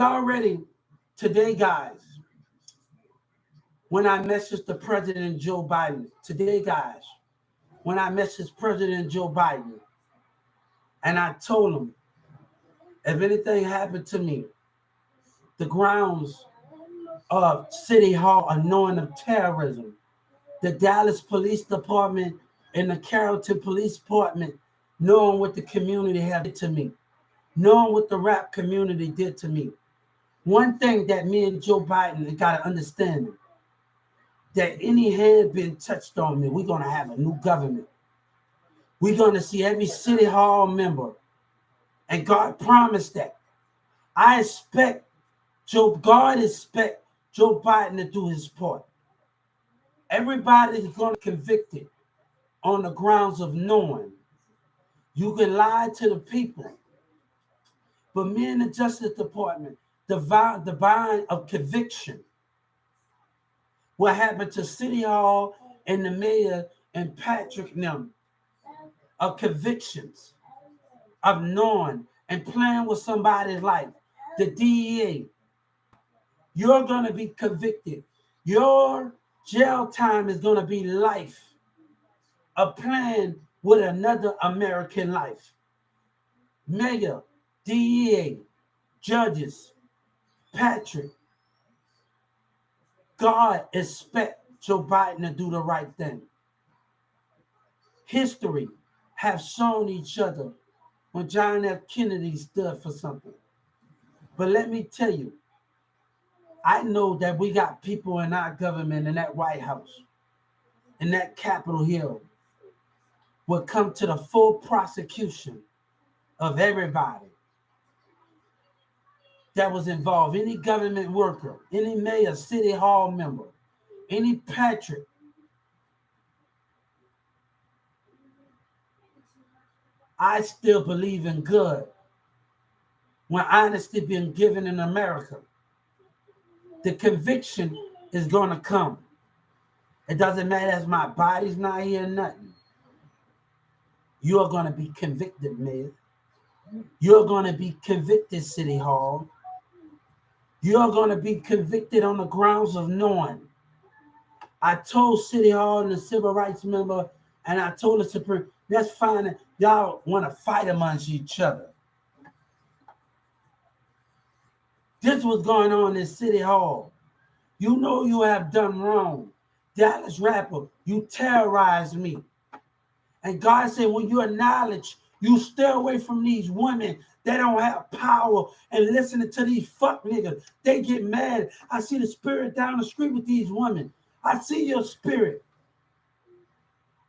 Already today, guys, when I messaged the President Joe Biden, today, guys, when I messaged President Joe Biden, and I told him, if anything happened to me, the grounds of City Hall are knowing of terrorism. The Dallas Police Department and the Carrollton Police Department knowing what the community have did to me, knowing what the rap community did to me. One thing that me and Joe Biden got to understand, that any hand been touched on me, we're going to have a new government. We're going to see every City Hall member. And God promised that. I expect God expect Joe Biden to do his part. Everybody's going to be convicted on the grounds of knowing. You can lie to the people. But me and the Justice Department, the vine of conviction, what happened to City Hall and the mayor and Patrick and them, of convictions, of knowing and playing with somebody's life. The DEA, you're going to be convicted. Your jail time is going to be life of playing with another American life. Mayor, DEA, judges, Patrick, God expect Joe Biden to do the right thing. History have shown each other when John F. Kennedy stood for something. But let me tell you, I know that we got people in our government, in that White House, in that Capitol Hill, will come to the full prosecution of everybody that was involved, any government worker, any mayor, City Hall member, any Patrick. I still believe in good when honesty been given in America. The conviction is going to come. It doesn't matter if my body's not here or nothing. You're going to be convicted, Mayor. You're going to be convicted, City Hall. You're going to be convicted on the grounds of knowing. I told City Hall and the civil rights member, and I told the Supreme, that's fine. Y'all want to fight amongst each other. This was going on in City Hall. You know you have done wrong. Dallas rapper, you terrorized me. And God said, when you acknowledge, you stay away from these women that don't have power and listening to these fuck niggas. They get mad. I see the spirit down the street with these women. I see your spirit.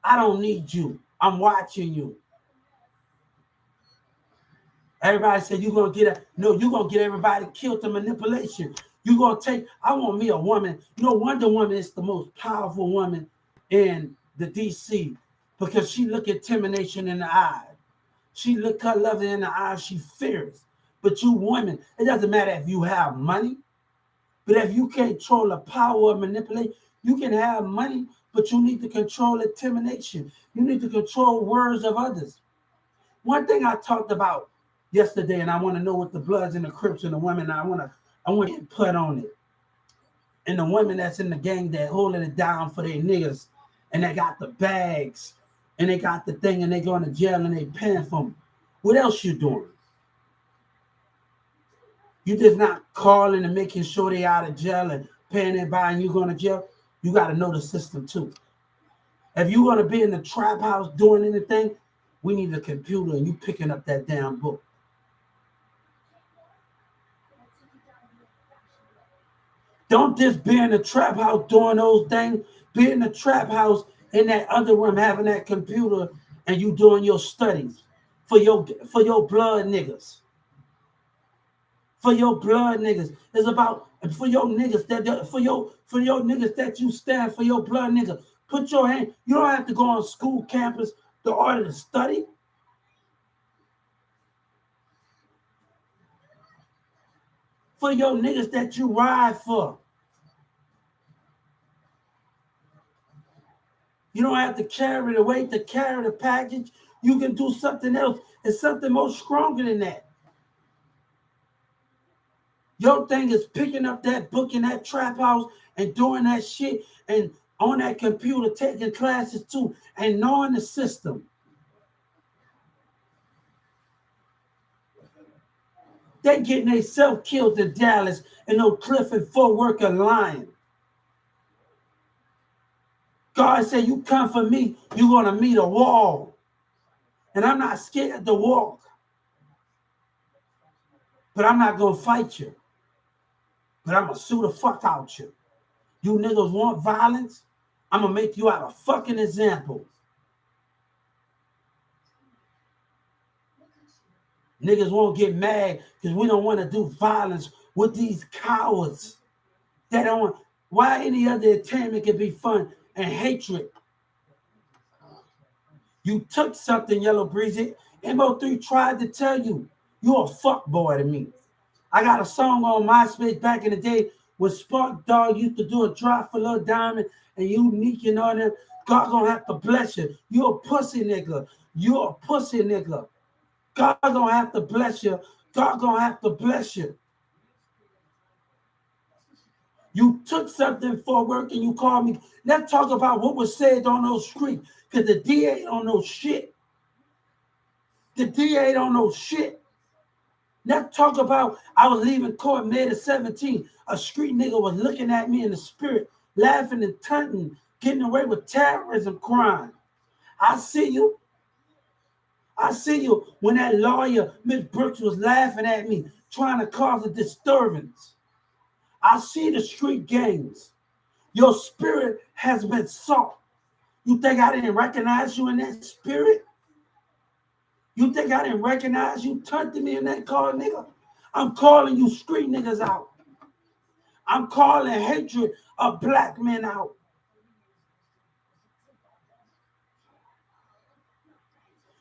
I don't need you. I'm watching you. Everybody said you're going to get you're going to get everybody killed to manipulation. You're going to take, I want me a woman. You know, Wonder Woman is the most powerful woman in the DC because she look intimidation in the eye. She look her lover in the eye. She fears. But you women, it doesn't matter if you have money, but if you can't control the power of manipulate, you can have money, but you need to control intimidation. You need to control words of others. One thing I talked about yesterday, and I want to know what the Bloods and the Crips and the women, I want to put on it. And the women that's in the gang that holding it down for their niggas, and they got the bags, and they got the thing, and they going to jail, and they paying for them. What else you doing? You just not calling and making sure they out of jail and paying everybody and you going to jail. You got to know the system too. If you want to be in the trap house doing anything, we need a computer and you picking up that damn book. Don't just be in the trap house doing those things. Be in the trap house in that other room having that computer and you doing your studies for your blood niggas. For your blood niggas. It's about for your niggas that for your niggas that you stand for your blood niggas. Put your hand. You don't have to go on school campus in order to study. For your niggas that you ride for. You don't have to carry the weight to carry the package. You can do something else. It's something more stronger than that. Your thing is picking up that book in that trap house and doing that shit and on that computer taking classes too and knowing the system. They getting themselves killed in Dallas and no Cliff and Fort Worth are lying. God said, you come for me, you're going to meet a wall. And I'm not scared to walk. But I'm not going to fight you. But I'm going to sue the fuck out you. You niggas want violence? I'm going to make you out a fucking example. Niggas won't get mad because we don't want to do violence with these cowards. That don't. Why any other entertainment can be fun and hatred? You took something, Yellow Breezy. MO3 tried to tell you, you're a fuck boy to me. I got a song on MySpace back in the day where Spark Dog used to do a drop for Lil Diamond and Unique and all that. God gonna have to bless you. You're a pussy nigga. You're a pussy nigga. God gonna have to bless you. God gonna have to bless you. You took something for work and you called me. Let's talk about what was said on those streets. Because the DA don't know shit. The DA don't know shit. Let's talk about I was leaving court May the 17th. A street nigga was looking at me in the spirit, laughing and taunting, getting away with terrorism crime. I see you. I see you when that lawyer, Miss Brooks, was laughing at me, trying to cause a disturbance. I see the street gangs. Your spirit has been sought. You think I didn't recognize you in that spirit? You think I didn't recognize you taunting me in that car, nigga? I'm calling you street niggas out. I'm calling hatred of black men out.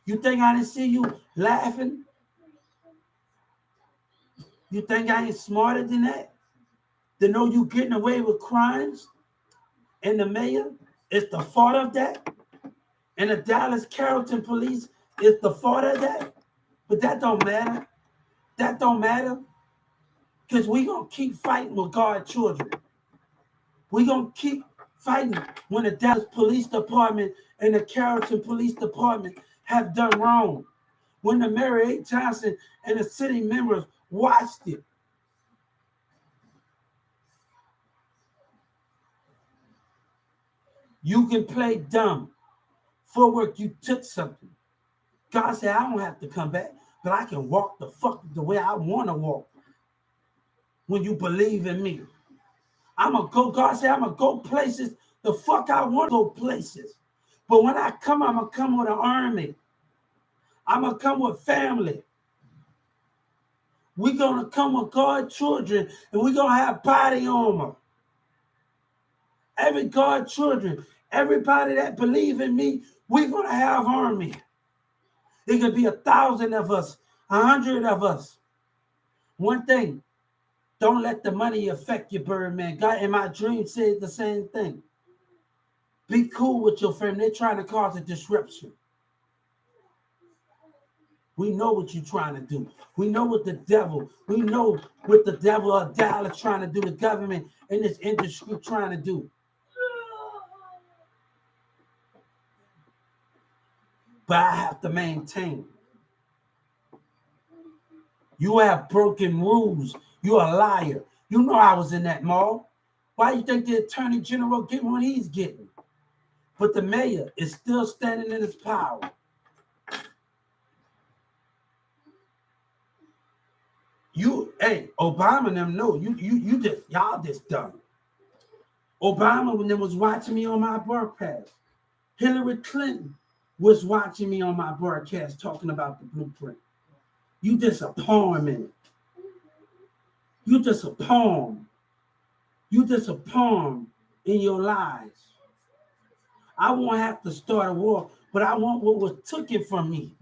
You think I didn't see you laughing? You think I ain't smarter than that? To know you getting away with crimes? And the mayor is the fault of that? And the Dallas Carrollton police is the fault of that? But that don't matter. That don't matter. Because we going to keep fighting with God's children. We going to keep fighting when the Dallas Police Department and the Carrollton Police Department have done wrong. When the Mayor A. Johnson and the city members watched it. You can play dumb. For work, you took something. God said, I don't have to come back, but I can walk the fuck the way I want to walk. When you believe in me. I'm going to go, God said, I'm going to go places the fuck I want to go places. But when I come, I'm going to come with an army. I'm going to come with family. We're going to come with God's children, and we're going to have body armor. Every God's children, everybody that believe in me, we're going to have army. It could be 1,000 of us, 100 of us. One thing, don't let the money affect you, Birdman. God in my dream said the same thing. Be cool with your friend. They're trying to cause a disruption. We know what you're trying to do. We know what the devil of Dallas trying to do, the government and this industry trying to do. But I have to maintain. You have broken rules. You're a liar. You know I was in that mall. Why do you think the attorney general getting what he's getting? But the mayor is still standing in his power. Obama and them know y'all just dumb. Obama when they was watching me on my broadcast. Hillary Clinton was watching me on my broadcast talking about the blueprint. You just a pawn in it. You just a pawn. You just a pawn in your lives. I won't have to start a war, but I want what was taken from me.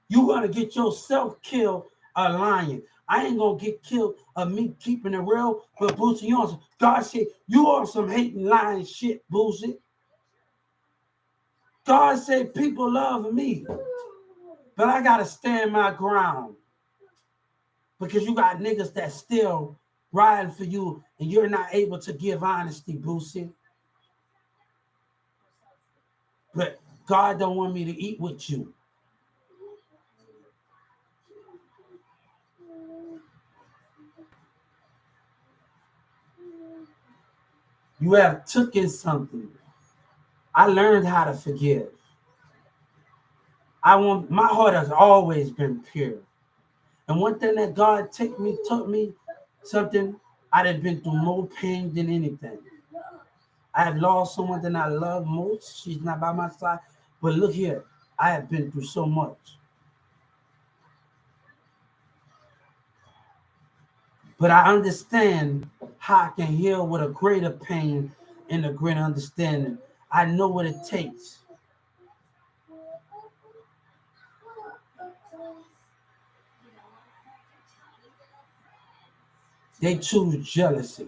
You're going to get yourself killed a lion. I ain't going to get killed of me keeping it real, but Boosie, you on some, God said, you on some hating lying shit, Boosie. God said people love me, but I got to stand my ground. because you got niggas that still riding for you and you're not able to give honesty, Boosie. But God don't want me to eat with you. You have taken something. I learned how to forgive. My heart has always been pure. And one thing that God taught me something, I'd have been through more pain than anything. I have lost someone that I love most. She's not by my side. But look here, I have been through so much. But I understand how I can heal with a greater pain and a greater understanding. I know what it takes. They choose jealousy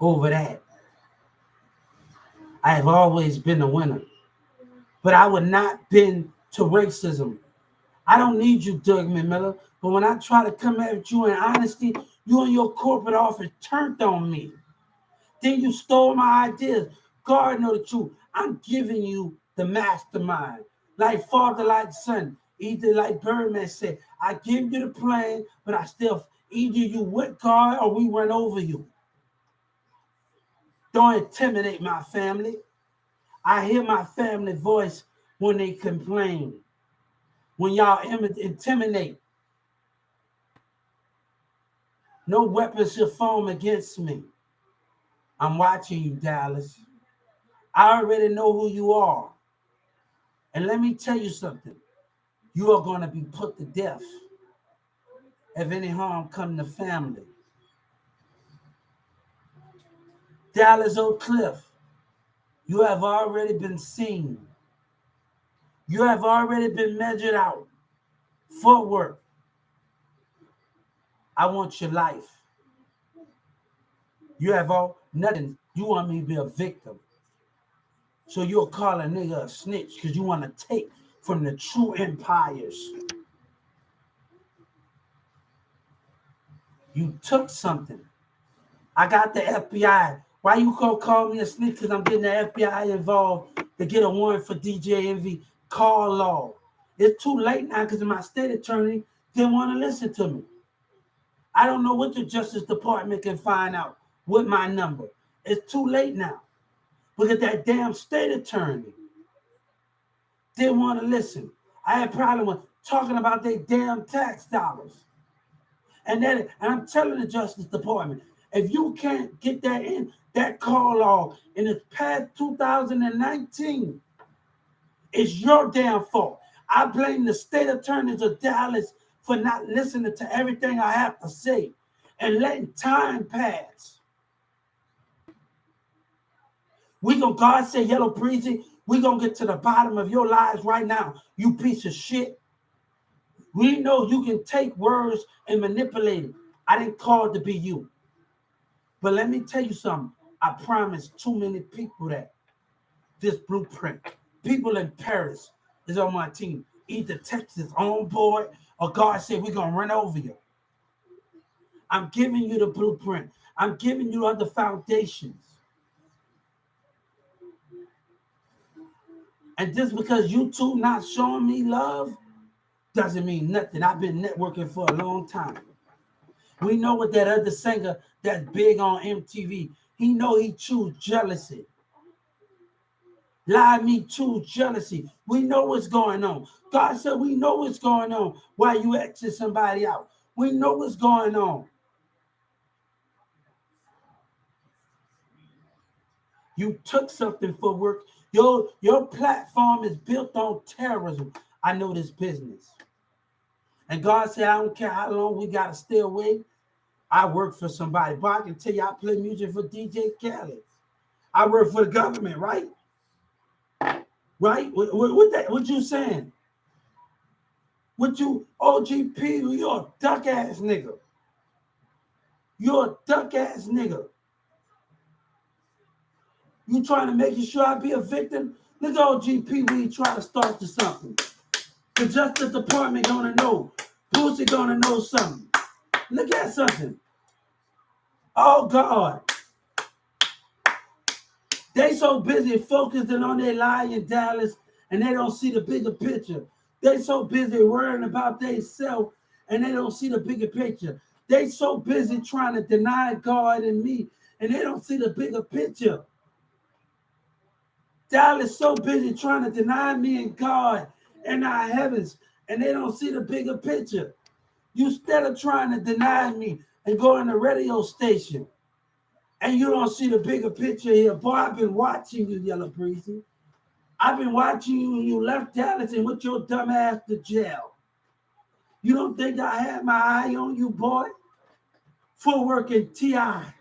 over that. I have always been a winner. But I would not bend to racism. I don't need you, Doug McMillan. But when I try to come at you in honesty, you and your corporate office turned on me. Then you stole my ideas. God know the truth. I'm giving you the mastermind. Like father, like son. Either like Birdman said, I give you the plan, but I still, either you with God or we run over you. Don't intimidate my family. I hear my family voice when they complain. When y'all intimidate. No weapons shall form against me. I'm watching you, Dallas. I already know who you are. And let me tell you something. You are going to be put to death if any harm come to family. Dallas Oak Cliff, you have already been seen. You have already been measured out. Footwork. I want your life. You have all nothing. You want me to be a victim. So you'll call a nigga a snitch because you want to take from the true empires. You took something. I got the FBI. Why you gonna call me a snitch? Because I'm getting the FBI involved to get a warrant for DJ Envy. Call law. It's too late now because my state attorney didn't want to listen to me. I don't know what the Justice Department can find out with my number. It's too late now. Because that damn state attorney didn't want to listen. I had a problem with talking about their damn tax dollars. And I'm telling the Justice Department, if you can't get that in, that call log, and it's past 2019, it's your damn fault. I blame the state attorneys of Dallas for not listening to everything I have to say and letting time pass. God said, Yellow Breezy, we're going to get to the bottom of your lives right now, you piece of shit. We know you can take words and manipulate it. I didn't call it to be you. But let me tell you something. I promised too many people that this blueprint, people in Paris is on my team. Either Texas on board or God said we're going to run over you. I'm giving you the blueprint. I'm giving you other foundations. And just because YouTube not showing me love doesn't mean nothing. I've been networking for a long time. We know what that other singer that's big on MTV, he know he choose jealousy. Lie me choose jealousy. We know what's going on. God said we know what's going on while you exit somebody out. We know what's going on. You took something for work. Your platform is built on terrorism. I know this business. And God said, I don't care how long we got to stay away. I work for somebody. But I can tell you, I play music for DJ Khaled. I work for the government, right? Right? What you saying? What you, OGP, you're a duck ass nigga. You're a duck ass nigga. You trying to make sure I be a victim? Look at OGP, we trying to start to something. The Justice Department gonna know. Boosie gonna know something. Look at something. Oh God. They so busy focusing on their lie in Dallas and they don't see the bigger picture. They so busy worrying about themselves and they don't see the bigger picture. They so busy trying to deny God and me and they don't see the bigger picture. Dallas so busy trying to deny me and God and our heavens and they don't see the bigger picture. You instead of trying to deny me and go on the radio station and you don't see the bigger picture here. Boy, I've been watching you, Yellow Breezy. I've been watching you when you left Dallas and went your dumb ass to jail. You don't think I had my eye on you, boy? Footwork and T.I.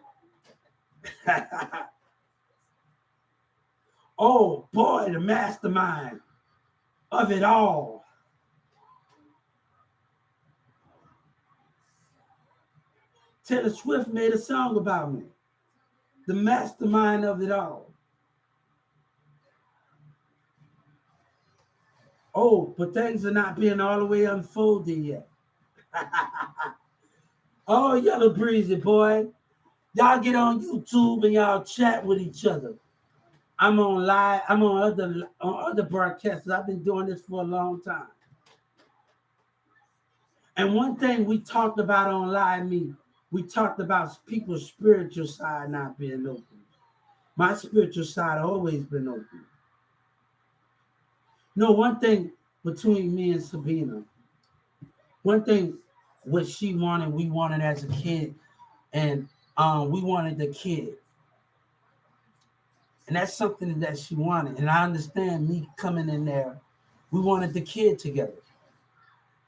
Oh, boy, the mastermind of it all. Taylor Swift made a song about me. The mastermind of it all. Oh, but things are not being all the way unfolded yet. Oh, Yellow Breezy, boy. Y'all get on YouTube and y'all chat with each other. I'm on live. I'm on other broadcasts. I've been doing this for a long time. And one thing we talked about on Live Me, we talked about people's spiritual side not being open. My spiritual side always been open. You know, one thing between me and Sabina, one thing what she wanted, we wanted as a kid, and we wanted the kid. And that's something that she wanted. And I understand me coming in there, we wanted the kid together.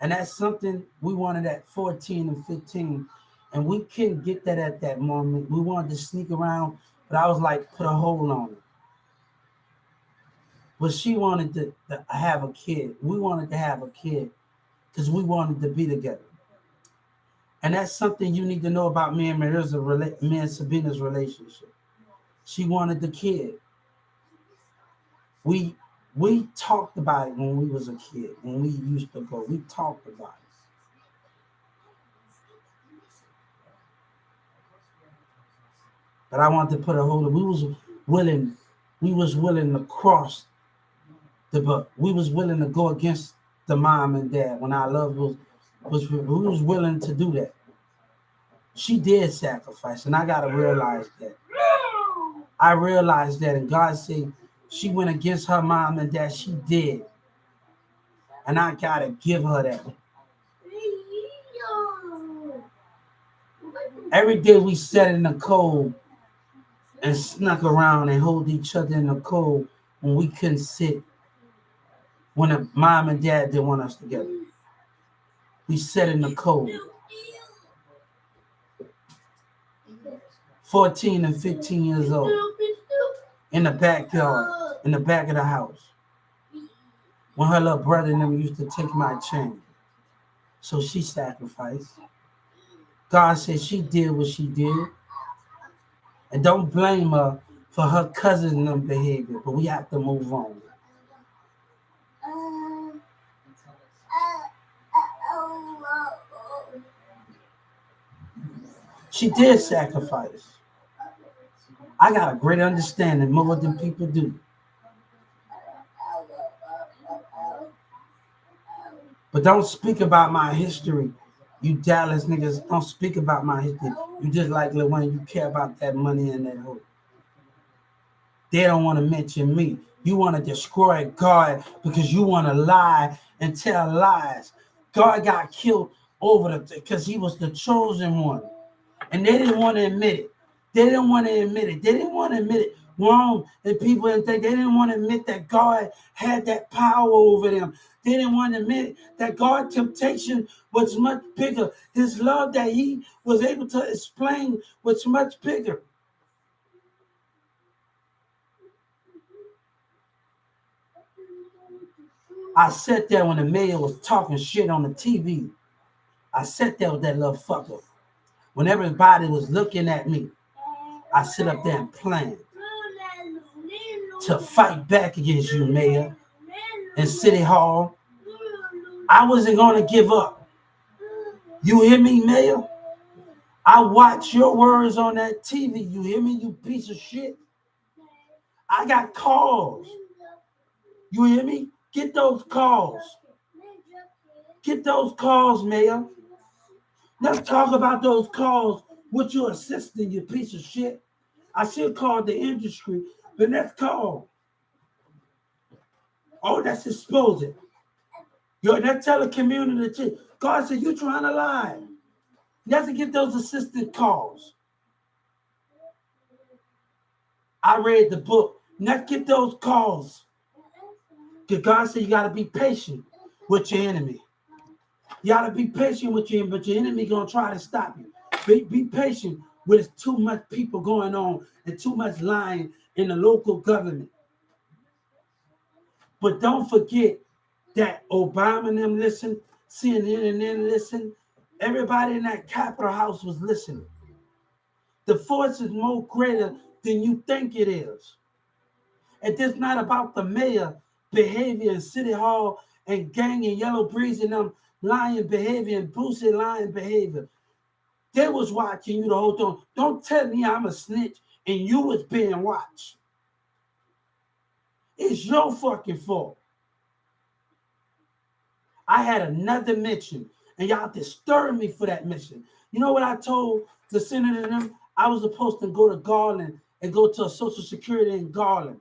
And that's something we wanted at 14 and 15. And we couldn't get that at that moment. We wanted to sneak around, but I was like, put a hold on it. But she wanted to have a kid. We wanted to have a kid because we wanted to be together. And that's something you need to know about me and me and Sabina's relationship. She wanted the kid. We talked about it when we was a kid, when we used to go. We talked about it. But I wanted to put a hold of. We was willing to cross the book. We was willing to go against the mom and dad when our love was we was willing to do that. She did sacrifice, and I gotta realize that. I realized that, and God said she went against her mom and dad. She did, and I gotta give her that. Every day we sat in the cold and snuck around and hold each other in the cold when we couldn't sit. When the mom and dad didn't want us together, we sat in the cold. 14 and 15 years old, in the backyard, in the back of the house, when her little brother and them used to take my chain. So she sacrificed. God said she did what she did. And don't blame her for her cousin and them behavior, but we have to move on. She did sacrifice. I got a great understanding more than people do. But don't speak about my history. You Dallas niggas don't speak about my history. You just like Lil Wayne, you care about that money and that hood. They don't want to mention me. You want to destroy God because you want to lie and tell lies. God got killed because he was the chosen one. And they didn't want to admit it. They didn't want to admit it. They didn't want to admit it. Wrong. And people didn't think, they didn't want to admit that God had that power over them. They didn't want to admit that God's temptation was much bigger. His love that he was able to explain was much bigger. I sat there when the mayor was talking shit on the TV. I sat there with that little fucker. When everybody was looking at me, I sit up there and planned to fight back against you, Mayor, in City Hall. I wasn't going to give up. You hear me, Mayor? I watch your words on that TV. You hear me, you piece of shit? I got calls. You hear me? Get those calls. Get those calls, Mayor. Let's talk about those calls with your assistant, you piece of shit. I should call the industry, but let's call. Oh, that's exposing. Yo, that telecommunity. God said, you trying to lie. Let's get those assistant calls. I read the book. Let's get those calls. Because God said you got to be patient with your enemy. You got to be patient with your enemy, but your enemy going to try to stop you. Be patient with too much people going on and too much lying in the local government. But don't forget that Obama and them listen, CNN and them listen. Everybody in that Capitol House was listening. The force is more greater than you think it is. And this not about the mayor behavior in City Hall and gang and Yellow Breeze and them lying behavior and Boosie lying behavior. They was watching you the whole time. Don't tell me I'm a snitch and you was being watched. It's your fucking fault. I had another mission, and y'all disturbed me for that mission. You know what I told the senator and them? I was supposed to go to Garland and go to a Social Security in Garland.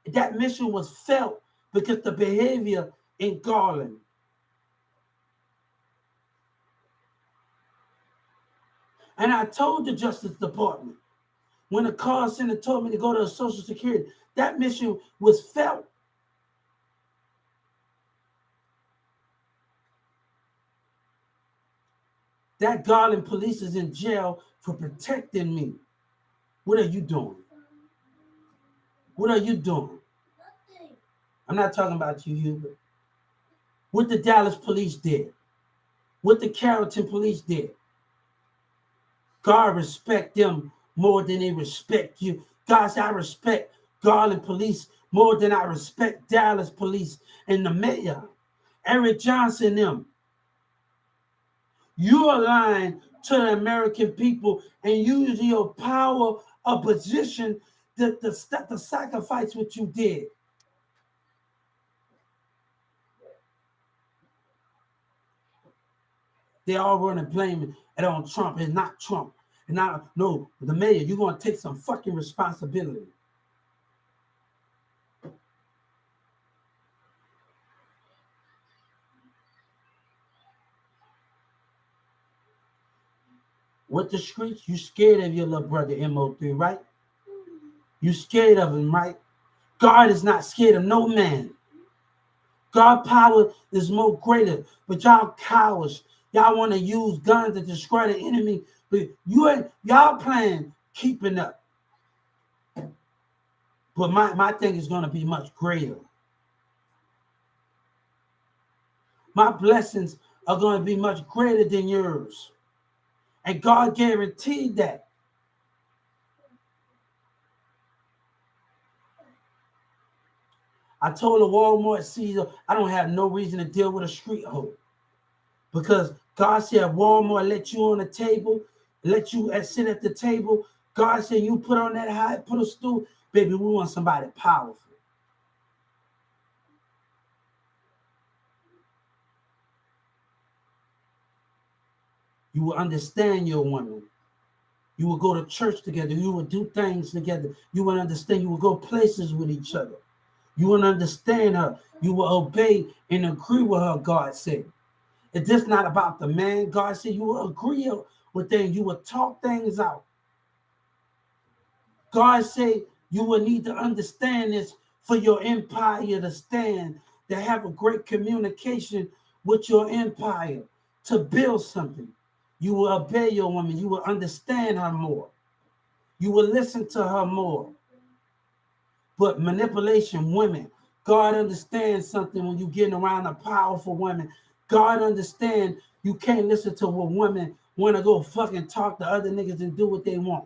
That mission was felt because the behavior in Garland. And I told the Justice Department, when the call center told me to go to a Social Security, that mission was felt. That Garland police is in jail for protecting me. What are you doing? What are you doing? Nothing. I'm not talking about you, Hubert. What the Dallas police did. What the Carrollton police did. God respect them more than they respect you. God said, I respect Garland police more than I respect Dallas police and the mayor. Eric Johnson, them. You are lying to the American people and using your power of position to sacrifice what you did. They all want to blame it on Trump. It's not Trump. And now, no, the mayor, you're going to take some fucking responsibility. With the streets, you scared of your little brother, MO3, right? You scared of him, right? God is not scared of no man. God power is more greater, but y'all cowards. Y'all want to use guns to destroy the enemy, but y'all playing keeping up. But my thing is going to be much greater. My blessings are going to be much greater than yours. And God guaranteed that. I told the Walmart CEO, I don't have no reason to deal with a street hoe. Because God said, Walmart let you on the table, let you sit at the table. God said, you put on that high, put a stool. Baby, we want somebody powerful. You will understand your woman. You will go to church together. You will do things together. You will understand. You will go places with each other. You will understand her. You will obey and agree with her, God said. It's just not about the man. God said you will agree with things. You will talk things out. God said you will need to understand this for your empire to stand, to have a great communication with your empire, to build something. You will obey your woman. You will understand her more. You will listen to her more. But manipulation, women, God understands something when you're getting around a powerful woman. God understands you can't listen to what women want to go fucking talk to other niggas and do what they want.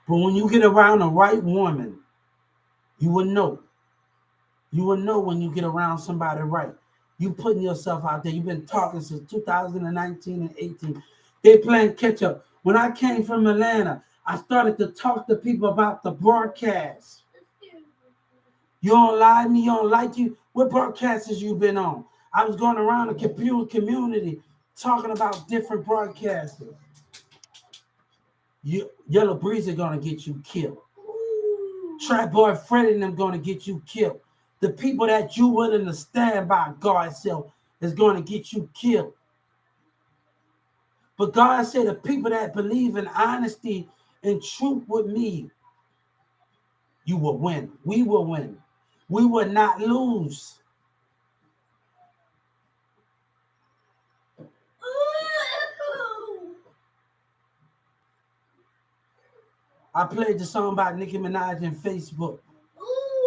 But when you get around the right woman, you will know You will know when you get around somebody right. You putting yourself out there. You've been talking since 2019 and 18. They playing catch up. When I came from Atlanta, I started to talk to people about the broadcast. You don't like me, you don't like you. What broadcasts you been on? I was going around the computer community talking about different broadcasters. Yellow Breeze are gonna get you killed. Trap Boy Freddy and them gonna get you killed. The people that you willing to stand by God's self is gonna get you killed. But God said the people that believe in honesty and truth with me, you will win. We will win. We will not lose. I played the song by Nicki Minaj in Facebook.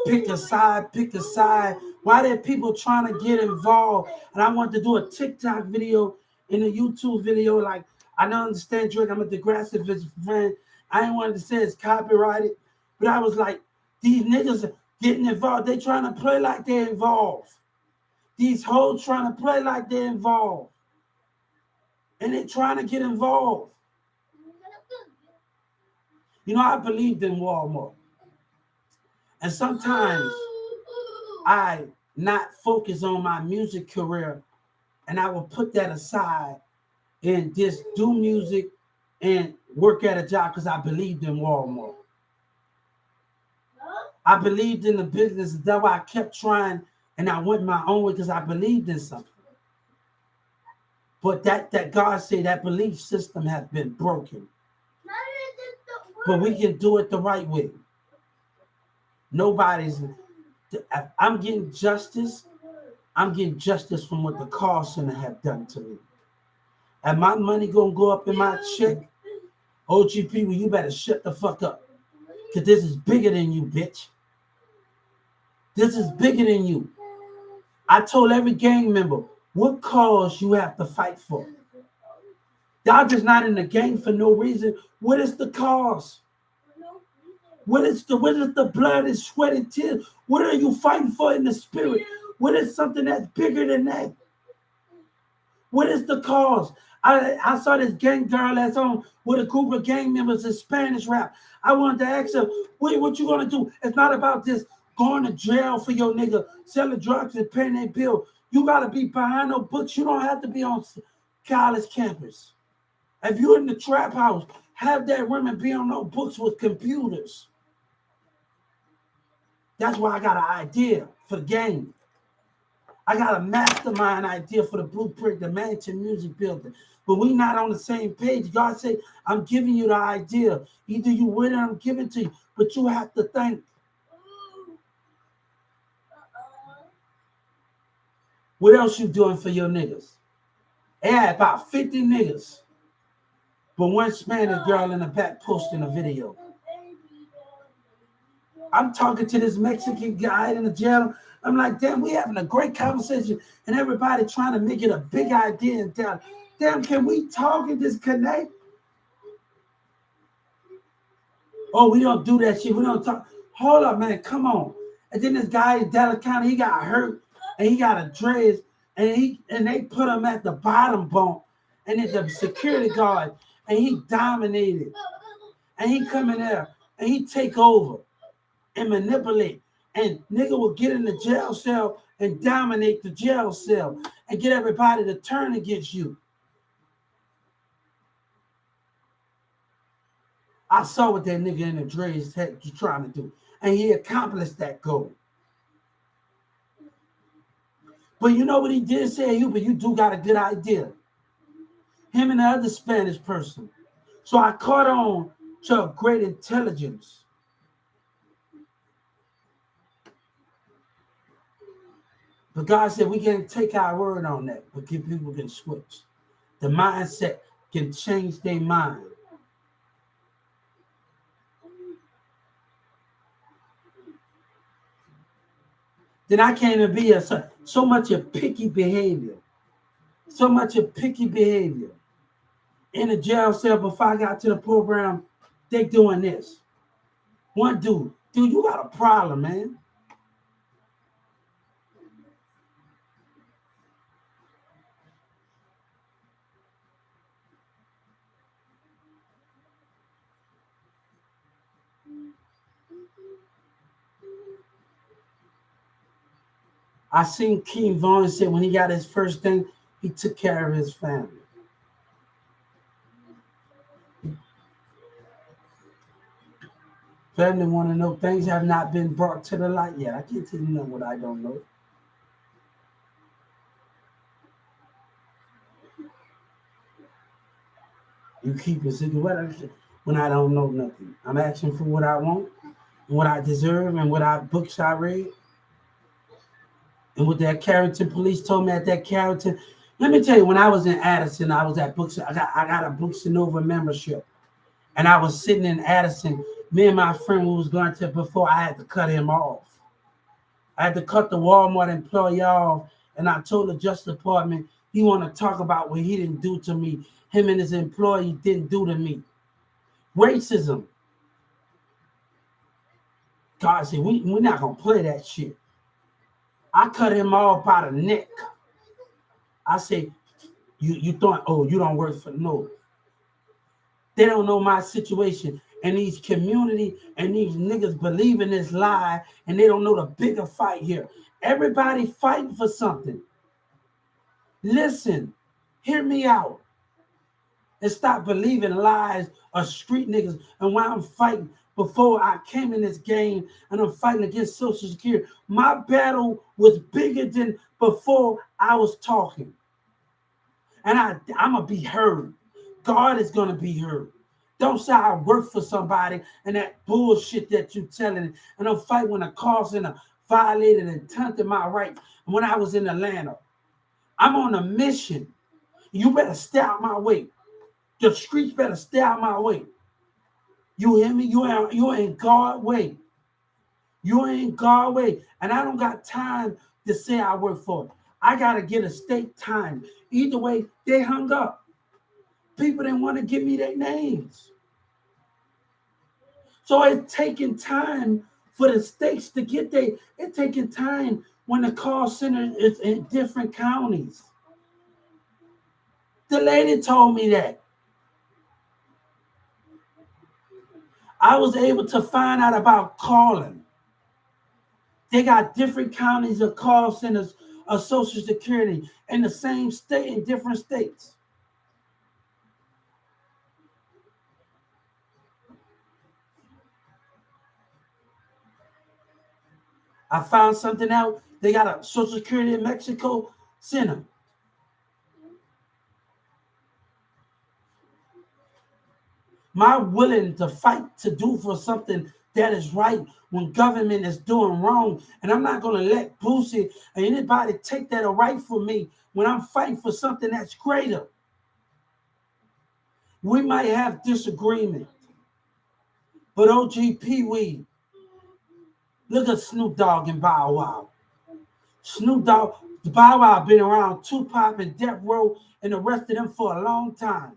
Pick a side, pick a side. Why there people trying to get involved? And I want to do a TikTok video and a YouTube video. Like, I don't understand Drake. I'm a Degrassi fan. I ain't wanted to say it's copyrighted. But I was like, these niggas are getting involved. They trying to play like they're involved. These hoes trying to play like they're involved. And they trying to get involved. You know, I believed in Walmart. And sometimes I not focus on my music career, and I will put that aside and just do music and work at a job because I believed in Walmart. I believed in the business. That's why I kept trying, and I went my own way because I believed in something. But that God said that belief system has been broken. But we can do it the right way. I'm getting justice. I'm getting justice from what the call center have done to me. And my money gonna go up in my check. OGP, well, you better shut the fuck up. Because this is bigger than you, bitch. This is bigger than you. I told every gang member, what cause you have to fight for? Y'all just not in the gang for no reason. What is the cause? What is the blood and sweat and tears? What are you fighting for in the spirit? What is something that's bigger than that? What is the cause? I saw this gang girl that's on with a group of gang members in Spanish rap. I wanted to ask her, what you gonna do? It's not about this going to jail for your nigga, selling drugs and paying their bill. You gotta be behind no books. You don't have to be on college campus. If you're in the trap house, have that women be on no books with computers. That's why I got an idea for the game. I got a mastermind idea for the blueprint, the mansion music building. But we not on the same page. God said, I'm giving you the idea. Either you win or I'm giving it to you. But you have to think. What else you doing for your niggas? They had about 50 niggas. But one Spanish girl in the back posting a video. I'm talking to this Mexican guy in the jail. I'm like, damn, we having a great conversation, and everybody trying to make it a big idea and tell, damn, can we talk and just connect? Oh, we don't do that shit. We don't talk. Hold up, man, come on. And then this guy in Dallas County, he got hurt, and he got a dreads, and they put him at the bottom bunk, and it's a security guard, and he dominated, and he come in there, and he take over and manipulate. And nigga will get in the jail cell and dominate the jail cell and get everybody to turn against you. I saw what that nigga in the dreads had trying to do. And he accomplished that goal. But you know what he did say, but you do got a good idea. Him and the other Spanish person. So I caught on to a great intelligence. But God said we can't take our word on that, but people can switch. The mindset can change their mind. Then I can't even be so much of picky behavior. So much of picky behavior. In the jail cell before I got to the program, they doing this. One dude, you got a problem, man. I seen King Vaughn say when he got his first thing, he took care of his family. Family want to know things have not been brought to the light yet. I can't tell you know what I don't know. You keep it secret. When I don't know nothing, I'm asking for what I want, what I deserve, and what books I read, and what that Carrollton police told me at that Carrollton. Let me tell you, when I was in Addison, I was at Books. I got a Books and Nova membership, and I was sitting in Addison. Me and my friend who was going to before I had to cut him off. I had to cut the Walmart employee off, and I told the Justice Department he want to talk about what he didn't do to me. Him and his employee didn't do to me. Racism. God said, we're not going to play that shit. I cut him off by the neck. I said, you thought, oh, you don't work for, no. They don't know my situation. And these community and these niggas believe in this lie, and they don't know the bigger fight here. Everybody fighting for something. Listen, hear me out. And stop believing lies of street niggas. And why I'm fighting before I came in this game and I'm fighting against Social Security. My battle was bigger than before I was talking. And I'm going to be heard. God is going to be heard. Don't say I work for somebody and that bullshit that you telling. And I'm fighting when a call center violated and taunted my right when I was in Atlanta. I'm on a mission. You better stay out my way. The streets better stay out my way. You hear me? You ain't God way. You ain't God way. And I don't got time to say I work for it. I got to get a state time. Either way, they hung up. People didn't want to give me their names. So it's taking time for the states to get there. It's taking time when the call center is in different counties. The lady told me that. I was able to find out about calling. They got different counties of call centers of Social Security in the same state, in different states. I found something out. They got a Social Security in Mexico center. My willing to fight to do for something that is right when government is doing wrong. And I'm not going to let Boosie and anybody take that right from me when I'm fighting for something that's greater. We might have disagreement, but OG Pee Wee, look at Snoop Dogg and Bow Wow. Snoop Dogg, Bow Wow been around Tupac and Death Row and the rest of them for a long time.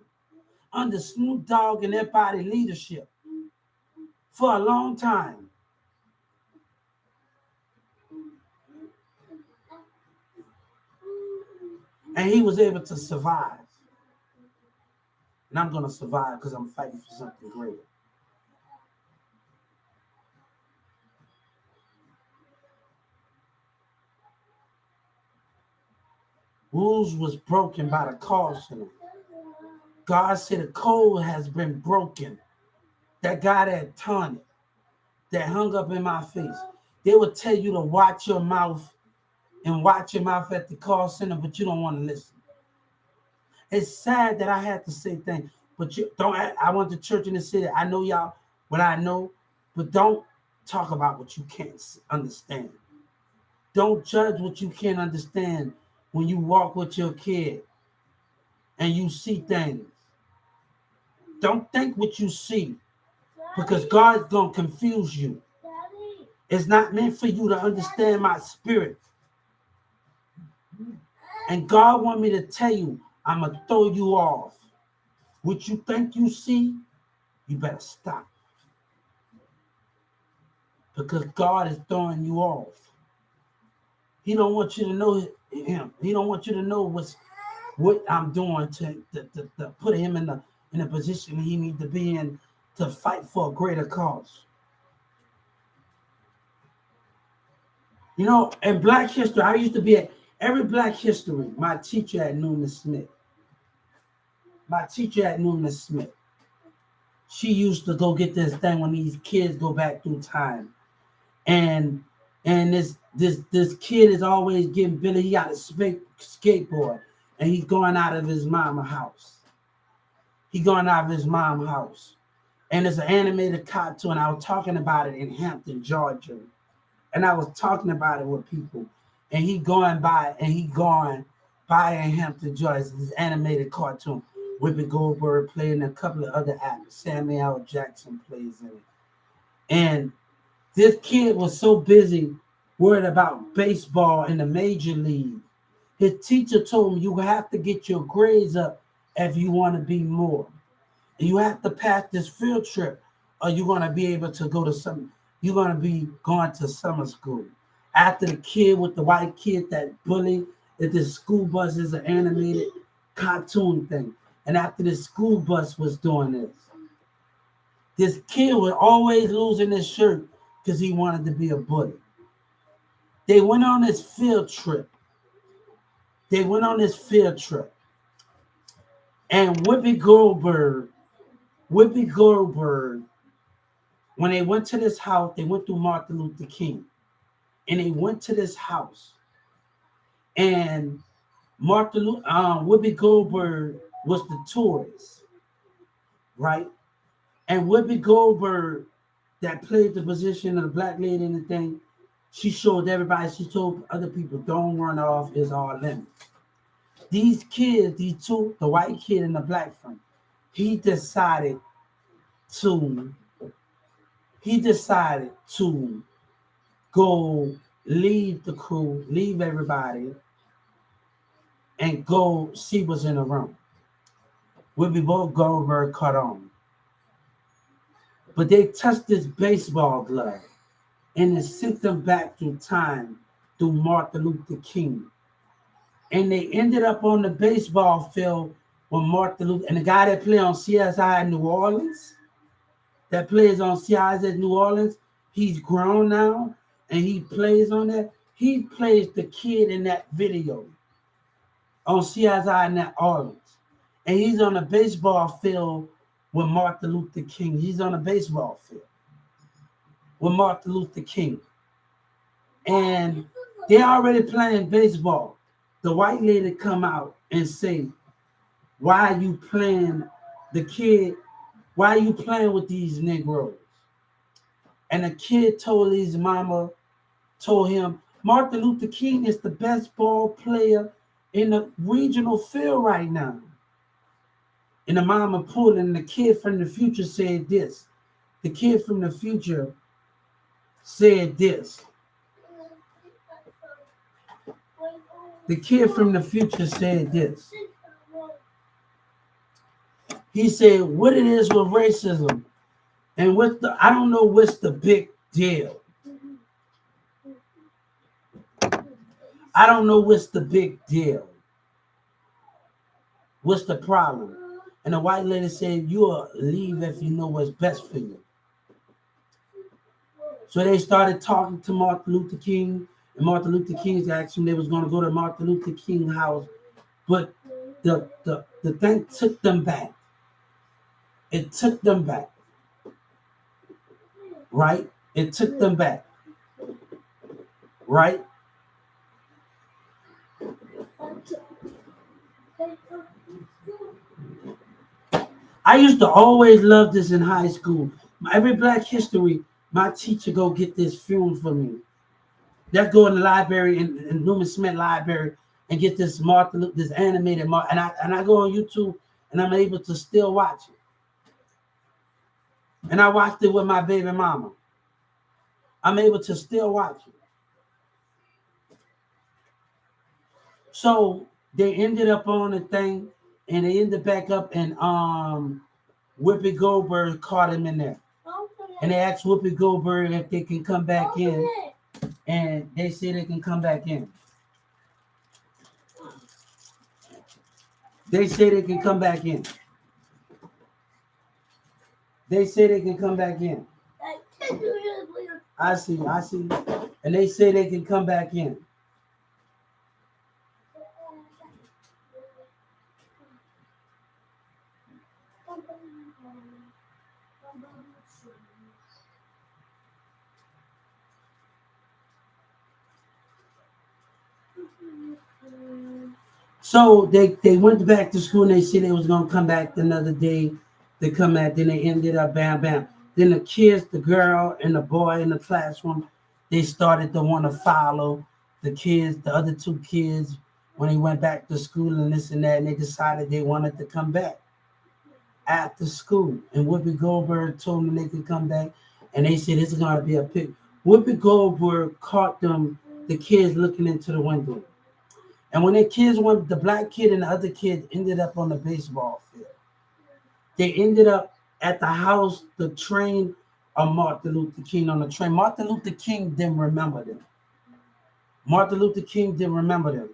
Under Snoop Dogg and their body leadership for a long time. And he was able to survive. And I'm going to survive because I'm fighting for something greater. Rules was broken by the call center. God said the code has been broken. That guy that taunted, that hung up in my face. They would tell you to watch your mouth and watch your mouth at the call center, but you don't want to listen. It's sad that I had to say things, but you don't. I went to church in the city. I know y'all what I know, but don't talk about what you can't understand. Don't judge what you can't understand when you walk with your kid and you see things. Don't think what you see because God's going to confuse you. It's not meant for you to understand my spirit. And God want me to tell you, I'm going to throw you off. What you think you see, you better stop. Because God is throwing you off. He don't want you to know him. He don't want you to know what I'm doing to put him in the position he needs to be in to fight for a greater cause. You know, in Black History, I used to be at every Black History. My teacher at Newman Smith. My teacher at Newman Smith. She used to go get this thing when these kids go back through time, and this kid is always getting Billy. He got a skateboard, and he's going out of his mama house. He going out of his mom's house, and it's an animated cartoon. I was talking about it in Hampton, Georgia, and I was talking about it with people, and he going by in Hampton, Georgia. It's this animated cartoon. Whoopi Goldberg playing a couple of other actors. Samuel L. Jackson plays in it. And this kid was so busy worried about baseball in the major league. His teacher told him, you have to get your grades up if you want to be more. And you have to pass this field trip or you're going to be able to go to you're going to be going to summer school. After the kid with the white kid that bullied, that this school bus is an animated cartoon thing. And after the school bus was doing this kid was always losing his shirt because he wanted to be a bully. They went on this field trip. And Whoopi Goldberg, when they went to this house, they went through Martin Luther King. And they went to this house. And Whoopi Goldberg was the tourist, right? And Whoopi Goldberg, that played the position of the black lady in the thing, she showed everybody, she told other people, don't run off, it's all limits. These kids, these two, the white kid and the black friend, he decided to go leave the crew, leave everybody, and go see what's in the room. Whoopi Goldberg caught on. But they touched this baseball glove and it sent them back through time through Martin Luther King. And they ended up on the baseball field with Martin Luther, and the guy that played on CSI New Orleans, New Orleans, he's grown now and he plays on that. He plays the kid in that video on CSI New Orleans. And he's on a baseball field with Martin Luther King. He's on a baseball field with Martin Luther King. And they're already playing baseball. The white lady come out and say, why are you playing with these Negroes? And the kid told his mama, told him, Martin Luther King is the best ball player in the regional field right now. And the mama pulled, and the kid from the future said this. The kid from the future said this. The kid from the future said this. He said, what it is with racism and I don't know what's the big deal. I don't know what's the big deal. What's the problem? And the white lady said, you'll leave if you know what's best for you. So they started talking to Martin Luther King, and Martin Luther King's action, they was going to go to Martin Luther King's house, but the thing took them back. It took them back. Right? It took them back. Right? I used to always love this in high school. Every Black History, my teacher go get this film for me. Let's go in the library, in Newman Smith Library, and get this animated and I go on YouTube and I'm able to still watch it. And I watched it with my baby mama. I'm able to still watch it. So they ended up on the thing, and they ended back up, and Whoopi Goldberg caught him in there. And they asked Whoopi Goldberg if they can come back in, and they said they can come back in. They say they can come back in. They say they can come back in. I see. I see. And they say they can come back in. So they went back to school and they said they was gonna come back another day. They come back, then they ended up bam bam. Then the kids, the girl and the boy in the classroom, they started to want to follow the kids, the other two kids, when they went back to school and this and that, and they decided they wanted to come back after school. And Whoopi Goldberg told them they could come back, and they said it's gonna be a pic. Whoopi Goldberg caught them, the kids looking into the window. And when the kids went, the black kid and the other kid ended up on the baseball field. They ended up at the house, the train of Martin Luther King on the train. Martin Luther King didn't remember them. Martin Luther King didn't remember them.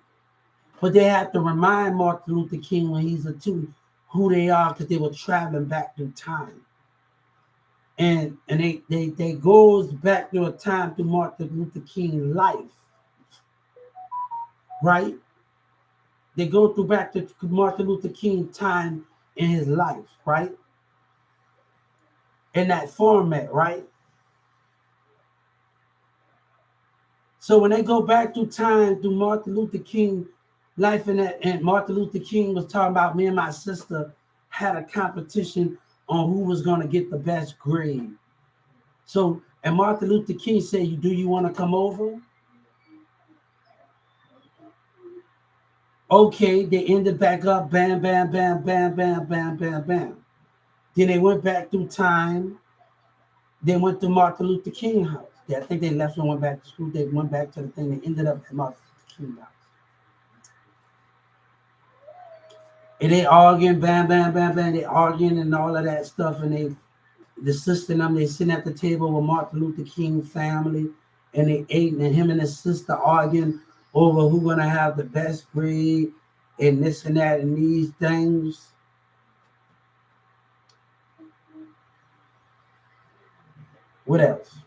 But they had to remind Martin Luther King when he's a two who they are because they were traveling back through time. And they goes back through a time through Martin Luther King's life, right? They go through back to Martin Luther King time in his life, right? In that format, right? So when they go back through time through Martin Luther King life in that, and Martin Luther King was talking about me and my sister had a competition on who was going to get the best grade. So, and Martin Luther King said, do you want to come over? Okay, they ended back up, bam, bam, bam, bam, bam, bam, bam, bam. Then they went back through time. They went to Martin Luther King house. Yeah, I think they left and went back to school. They went back to the thing. They ended up at Martin Luther King house. And they arguing, bam, bam, bam, bam. They arguing and all of that stuff. And the sister and them, they sitting at the table with Martin Luther King family. And they ate, and him and his sister arguing over who gonna have the best grade and this and that and these things. What else?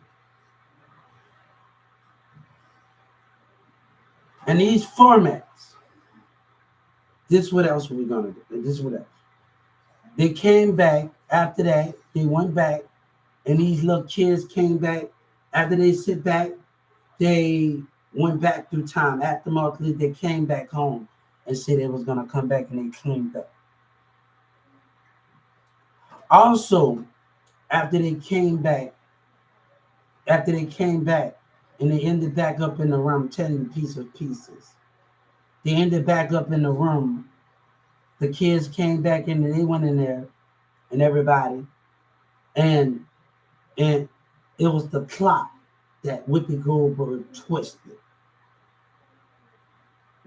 And these formats. This what else we gonna do? This what else? They came back after that. They went back, and these little kids came back after they sit back. They went back through time. After Martin Luther, they came back home and said they was gonna come back, and they cleaned up. Also, after they came back, and they ended back up in the room, telling pieces. They ended back up in the room. The kids came back in, and they went in there, and everybody, and and it was the clock that Whoopi Goldberg twisted.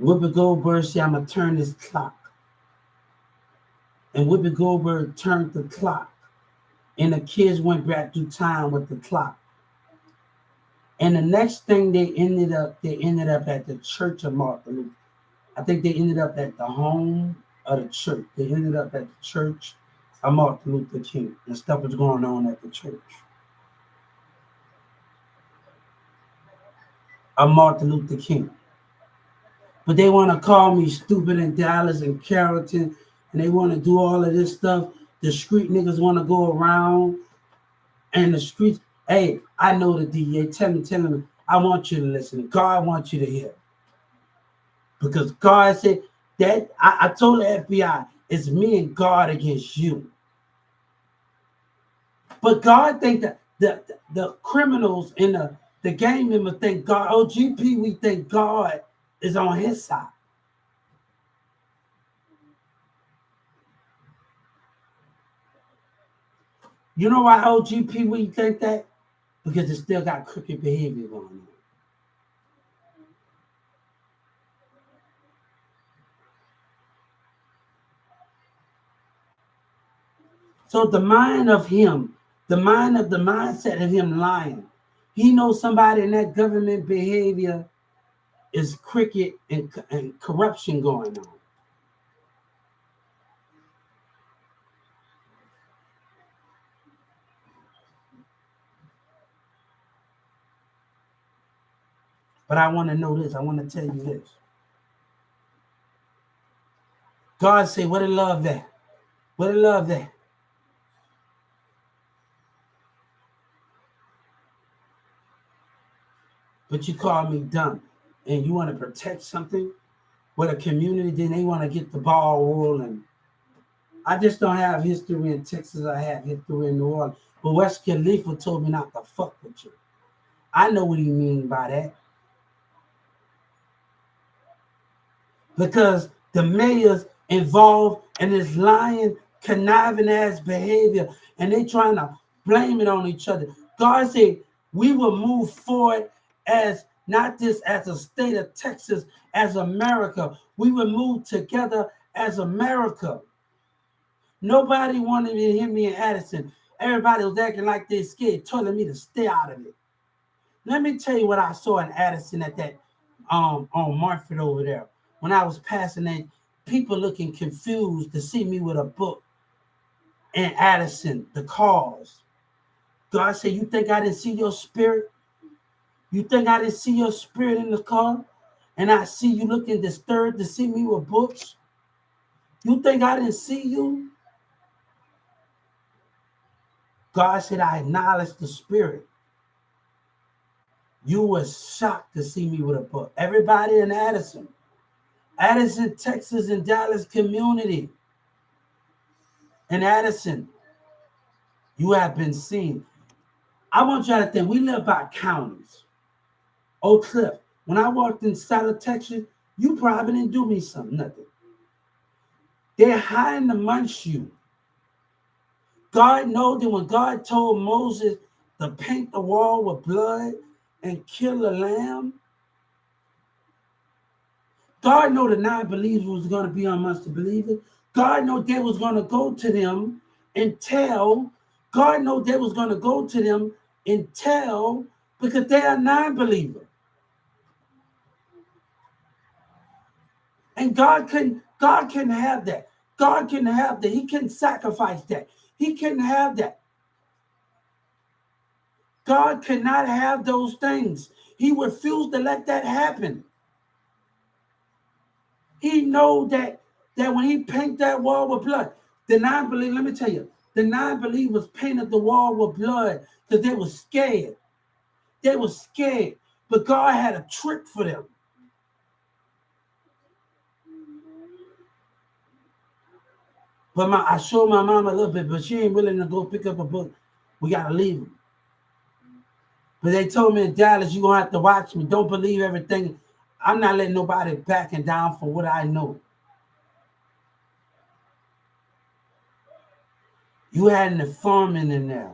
Whoopi Goldberg said, I'm going to turn this clock. And Whoopi Goldberg turned the clock. And the kids went back through time with the clock. And the next thing they ended up at the church of Martin Luther. I think they ended up at the home of the church. They ended up at the church of Martin Luther King. And stuff was going on at the church of Martin Luther King. But they want to call me stupid in Dallas and Carrollton, and they want to do all of this stuff. The street niggas want to go around, and the streets. Hey, I know the DA. Tell me. I want you to listen. God wants you to hear, because God said that I told the FBI it's me and God against you. But God think that the criminals and the gang members think God. OGP, we think God is on his side. You know why OGP we think that? Because it still got crooked behavior going on. So the mindset of him lying, he knows somebody in that government behavior is crooked and corruption going on. But I want to know this. I want to tell you this. God say, where the love at? Where the love at? But you call me dumb. And you want to protect something with a community, then they want to get the ball rolling. I just don't have history in Texas. I have history in New Orleans. But West Khalifa told me not to fuck with you. I know what he mean by that. Because the mayor's involved in this lying, conniving ass behavior, and they trying to blame it on each other. God said we will move forward as not just as a state of Texas, as America. We will move together as America. Nobody wanted to hear me in Addison. Everybody was acting like they scared, telling me to stay out of it. Let me tell you what I saw in Addison at that on Marford over there. When I was passing that, people looking confused to see me with a book in Addison, the cause. God said, you think I didn't see your spirit? You think I didn't see your spirit in the car? And I see you looking disturbed to see me with books? You think I didn't see you? God said, I acknowledge the spirit. You were shocked to see me with a book. Everybody in Addison, Texas, and Dallas community. In Addison, you have been seen. I want y'all to think, we live by counties. Oak Cliff, when I walked inside of Texas, you probably didn't do me something, nothing. They're hiding amongst you. God knows that when God told Moses to paint the wall with blood and kill a lamb, God knew the non-believers was going to be amongst the believers. God knew they was going to go to them and tell. God knew they was going to go to them and tell because they are non-believers. And God couldn't have that. God couldn't have that. He couldn't sacrifice that. He couldn't have that. God could not have those things. He refused to let that happen. He know that when he painted that wall with blood, the non-believers, let me tell you, the non-believers painted the wall with blood because they were scared. They were scared. But God had a trick for them. But I showed my mom a little bit, but she ain't willing to go pick up a book. We got to leave them. But they told me in Dallas, you're going to have to watch me. Don't believe everything. I'm not letting nobody backing down for what I know. You had an informant in there.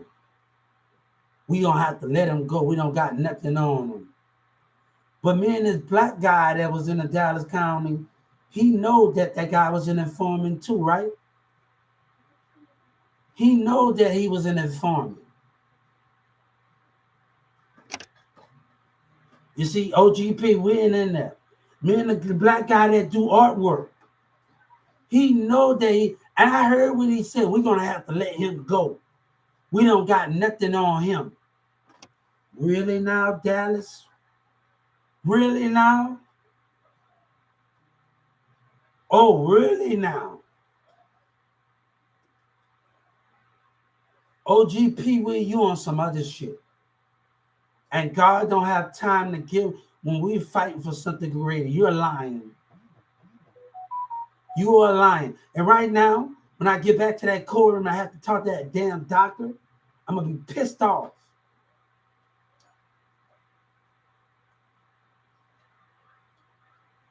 We don't have to let him go. We don't got nothing on him. But me and this black guy that was in the Dallas County, he know that guy was an informant too, right? He know that he was an informant. You see, OGP, we ain't in there. Me and the black guy that do artwork, he know that and I heard what he said, we're going to have to let him go. We don't got nothing on him. Really now, Dallas? Really now? Oh, really now? OGP, with you on some other shit. And God don't have time to give when we fighting for something greater. You're lying. You are lying. And right now, when I get back to that courtroom, I have to talk to that damn doctor. I'm going to be pissed off.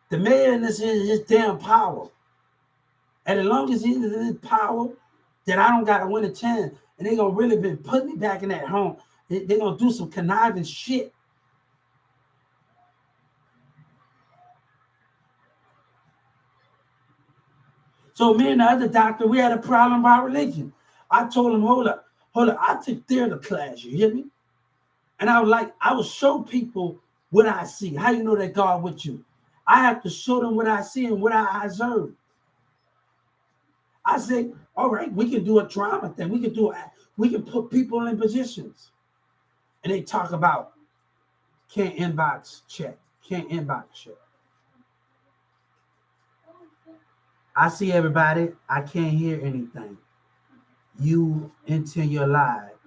The man is in his damn power. And as long as he's in his power, then I don't got to win a chance. And they're going to really be putting me back in that home. They're going to do some conniving shit. So me and the other doctor, we had a problem about religion. I told him, hold up. I took theater class, you hear me? And I would show people what I see. How you know that God with you? I have to show them what I see and what I observe. I say, all right, we can do a drama thing. We can put people in positions. And they talk about can't inbox check, Can't inbox you. I see everybody. I can't hear anything. You enter your live.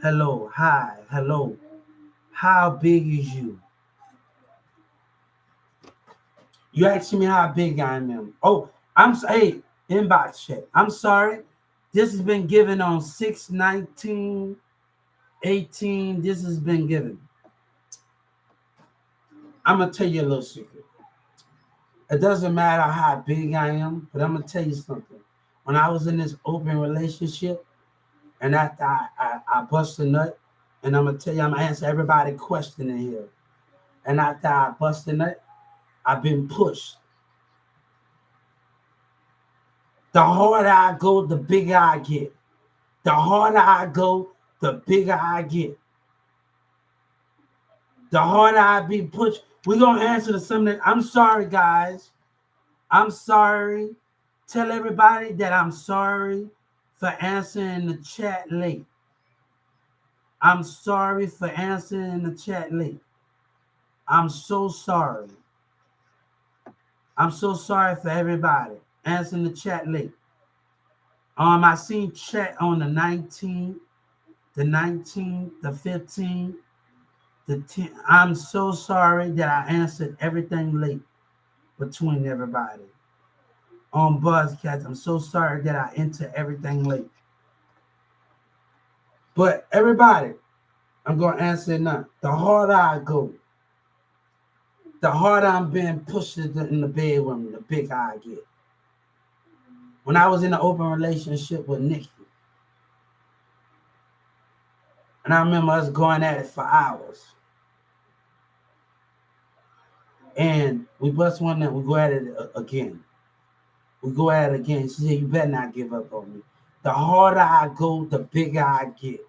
Hello, hi, hello. How big is you? You asking me how big I am. Oh, hey, inbox check. I'm sorry. This has been given on 6/19/18. This has been given. I'm gonna tell you a little secret. It doesn't matter how big I am, but I'm gonna tell you something. When I was in this open relationship, and after I bust a nut, and I'm gonna tell you, I'm gonna answer everybody's question in here. And after I bust a nut, I've been pushed. The harder I go, the bigger I get. The harder I go, the bigger I get. The harder I be pushed. We're going to answer to something. I'm sorry, guys. I'm sorry. Tell everybody that I'm sorry for answering the chat late. I'm sorry for answering the chat late. I'm so sorry. I'm so sorry for everybody answering the chat late. I seen chat on the 19th, the 15th, the 10th. I'm so sorry that I answered everything late between everybody. On Buzzcast, I'm so sorry that I entered everything late. But everybody, I'm going to answer it now. The harder I go, the harder I'm being pushed in the bedroom, the bigger I get. When I was in an open relationship with Nikki, and I remember us going at it for hours. And we bust one night, we go at it again. We go at it again. She said, you better not give up on me. The harder I go, the bigger I get.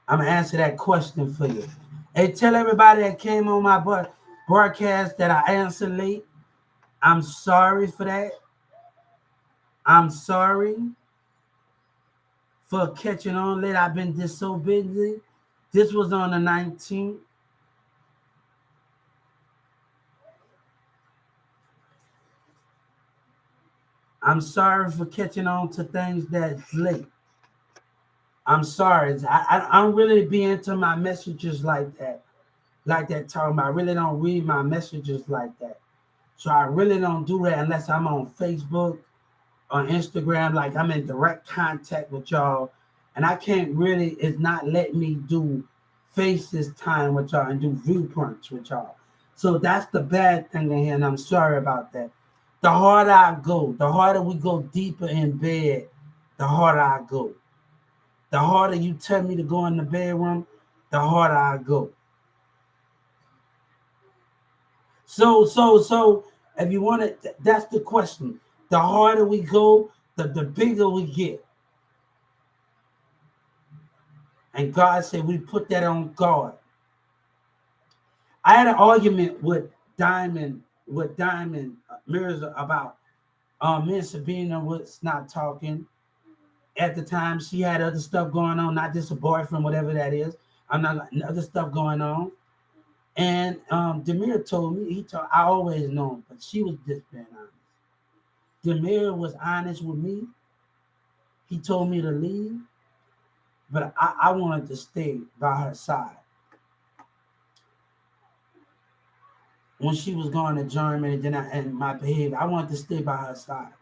I'm going to answer that question for you. Hey, tell everybody that came on my broadcast that I answered late. I'm sorry for that. I'm sorry for catching on late. I've been just so busy. This was on the 19th. I'm sorry for catching on to things that's late. I'm sorry. I don't really be into my messages like that. Talking about. I really don't read my messages like that. So I really don't do that unless I'm on Facebook, on Instagram, like I'm in direct contact with y'all. And I can't really, it's not letting me do faces time with y'all and do viewpoints with y'all. So that's the bad thing in here, and I'm sorry about that. The harder I go, the harder we go deeper in bed, the harder I go. The harder you tell me to go in the bedroom, the harder I go. So, if you want it, that's the question. The harder we go, the bigger we get. And God said we put that on God. I had an argument with Diamond Mirrors about me and Sabina was not talking. At the time, she had other stuff going on, not just a boyfriend, whatever that is. I'm not other stuff going on. And Demir told me, I always know him, but she was just being honest. Demir was honest with me. He told me to leave, but I wanted to stay by her side. When she was going to Germany, and my behavior, I wanted to stay by her side.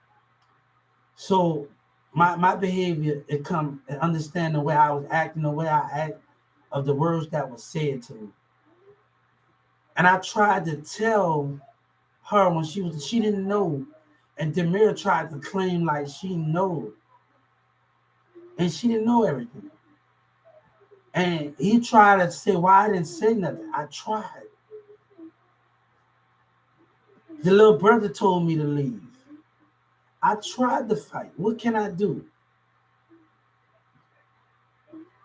So my behavior, understand the way I was acting, the way I act, of the words that were said to me. And I tried to tell her when she didn't know, and Demir tried to claim like she knew, and she didn't know everything. And he tried to say, "Why I didn't say nothing?" I tried. The little brother told me to leave. I tried to fight. What can I do?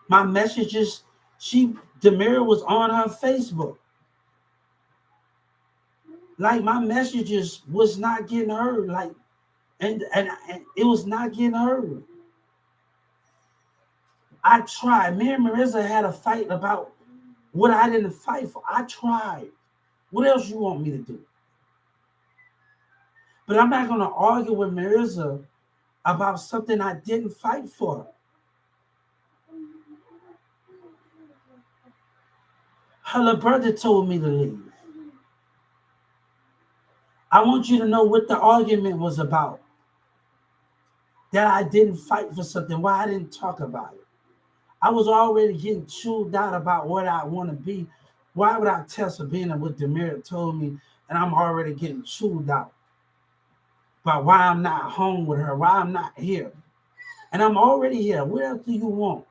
My messages, Demira was on her Facebook. Like my messages was not getting heard. Like, and it was not getting heard. I tried. Me and Marissa had a fight about What I didn't fight for, I tried. What else you want me to do? But I'm not going to argue with Marissa about something I didn't fight for. Her little brother told me to leave. I want you to know what the argument was about. That I didn't fight for something, why I didn't talk about it. I was already getting chewed out about what I want to be. Why would I tell Sabina what Demira told me, and I'm already getting chewed out about why I'm not home with her, why I'm not here. And I'm already here. What else do you want?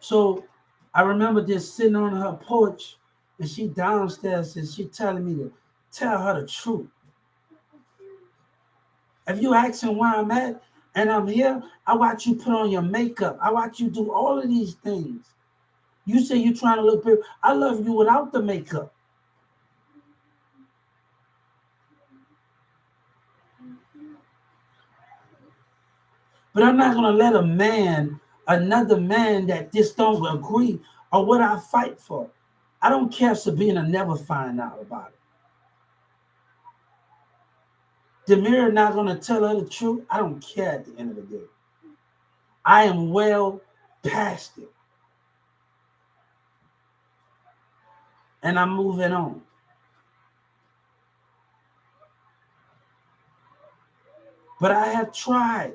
So I remember just sitting on her porch, and she downstairs, and she telling me to tell her the truth. If you asking where I'm at and I'm here, I watch you put on your makeup. I watch you do all of these things. You say you're trying to look pretty. I love you without the makeup. But I'm not going to let a man, another man that just don't agree or what I fight for. I don't care if Sabina never find out about it. Demira not going to tell her the truth. I don't care at the end of the day. I am well past it. And I'm moving on. But I have tried.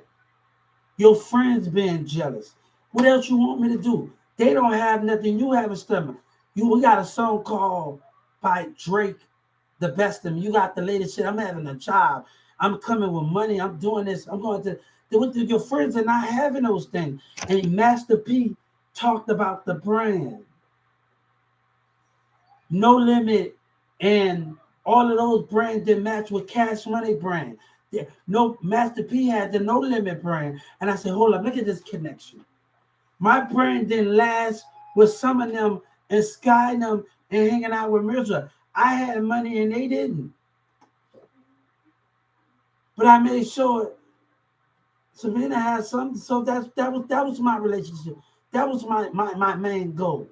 Your friends being jealous. What else you want me to do? They don't have nothing. You have a stomach. We got a song called by Drake, The Best of Me. You got the latest shit. I'm having a job. I'm coming with money. I'm doing this. I'm going to. Your friends are not having those things. And Master P talked about the brand. No Limit and all of those brands that match with Cash Money brand. Yeah, no, Master P had the No Limit brand. And I said, hold up, look at this connection. My brand didn't last with some of them and Sky them and hanging out with Mirza. I had money and they didn't. But I made sure Sabina had something. So that was my relationship. That was my main goal.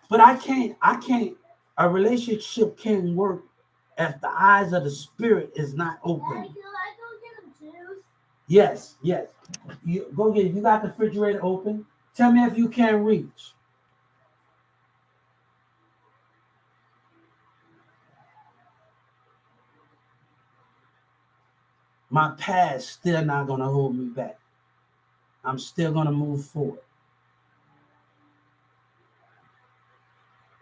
But I can't, a relationship can't work if the eyes of the spirit is not open. Yes. You go get it. You got the refrigerator open. Tell me if you can't reach. My past still not gonna hold me back. I'm still gonna move forward.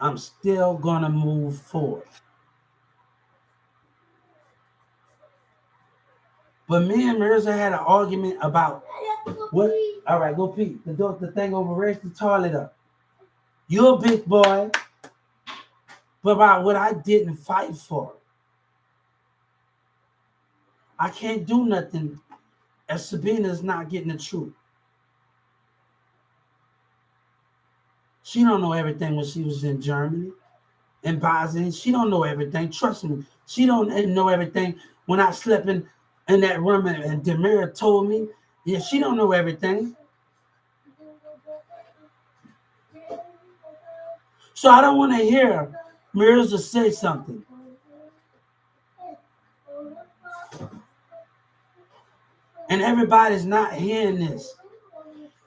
I'm still gonna move forward. But me and Marissa had an argument about what. All right, go pee. The thing over, raise the toilet up. You're a big boy, but about what I didn't fight for. I can't do nothing if Sabina's not getting the truth. She don't know everything when she was in Germany, in Bosnia. She don't know everything. Trust me. She don't know everything. When I slept in that room and Demira told me, yeah, she don't know everything. So I don't want to hear Mirza say something. And everybody's not hearing this.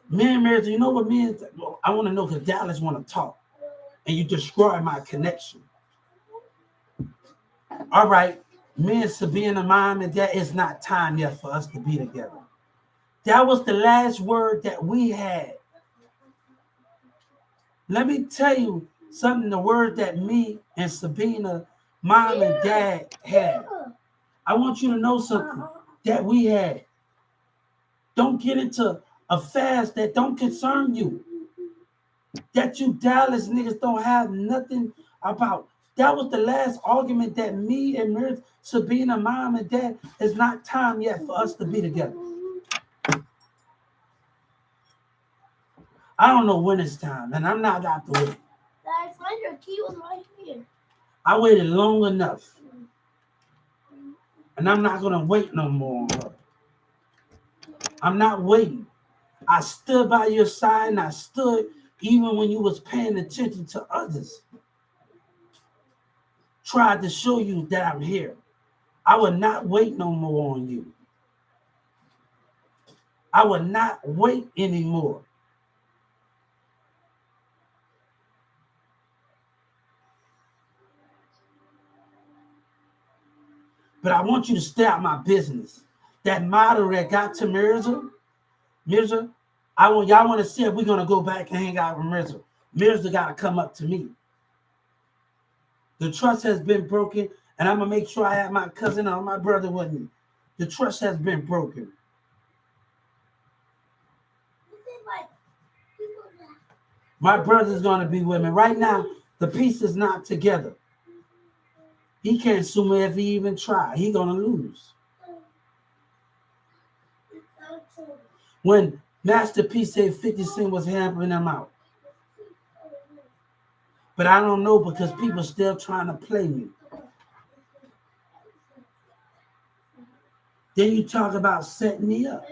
Me and Mirza, you know what me and I want to know because Dallas want to talk. And you destroy my connection. All right, me and Sabina, mom and dad, it's not time yet for us to be together. That was the last word that we had. Let me tell you something, the word that me and Sabina, mom and dad had. I want you to know something that we had. Don't get into affairs that don't concern you. That you Dallas niggas don't have nothing about. That was the last argument that me and Mirth, Sabina, mom and dad, it's not time yet for us to be together. I don't know when it's time, and I'm not out to wait. I find your key was right here. I waited long enough. And I'm not going to wait no more on her. I'm not waiting. I stood by your side, and I stood even when you was paying attention to others. Tried to show you that I'm here. I will not wait no more on you. I will not wait anymore. But I want you to stay out my business. That model that got to Mirza, y'all want to see if we're gonna go back and hang out with Mirza. Mirza got to come up to me. The trust has been broken, and I'm gonna make sure I have my cousin or my brother with me. The trust has been broken. My brother's gonna be with me. Right now, the piece is not together. He can't sue me if he even try. He gonna lose. When Master P said 50 Cent was helping them out. But I don't know because people still trying to play me. Then you talk about setting me up.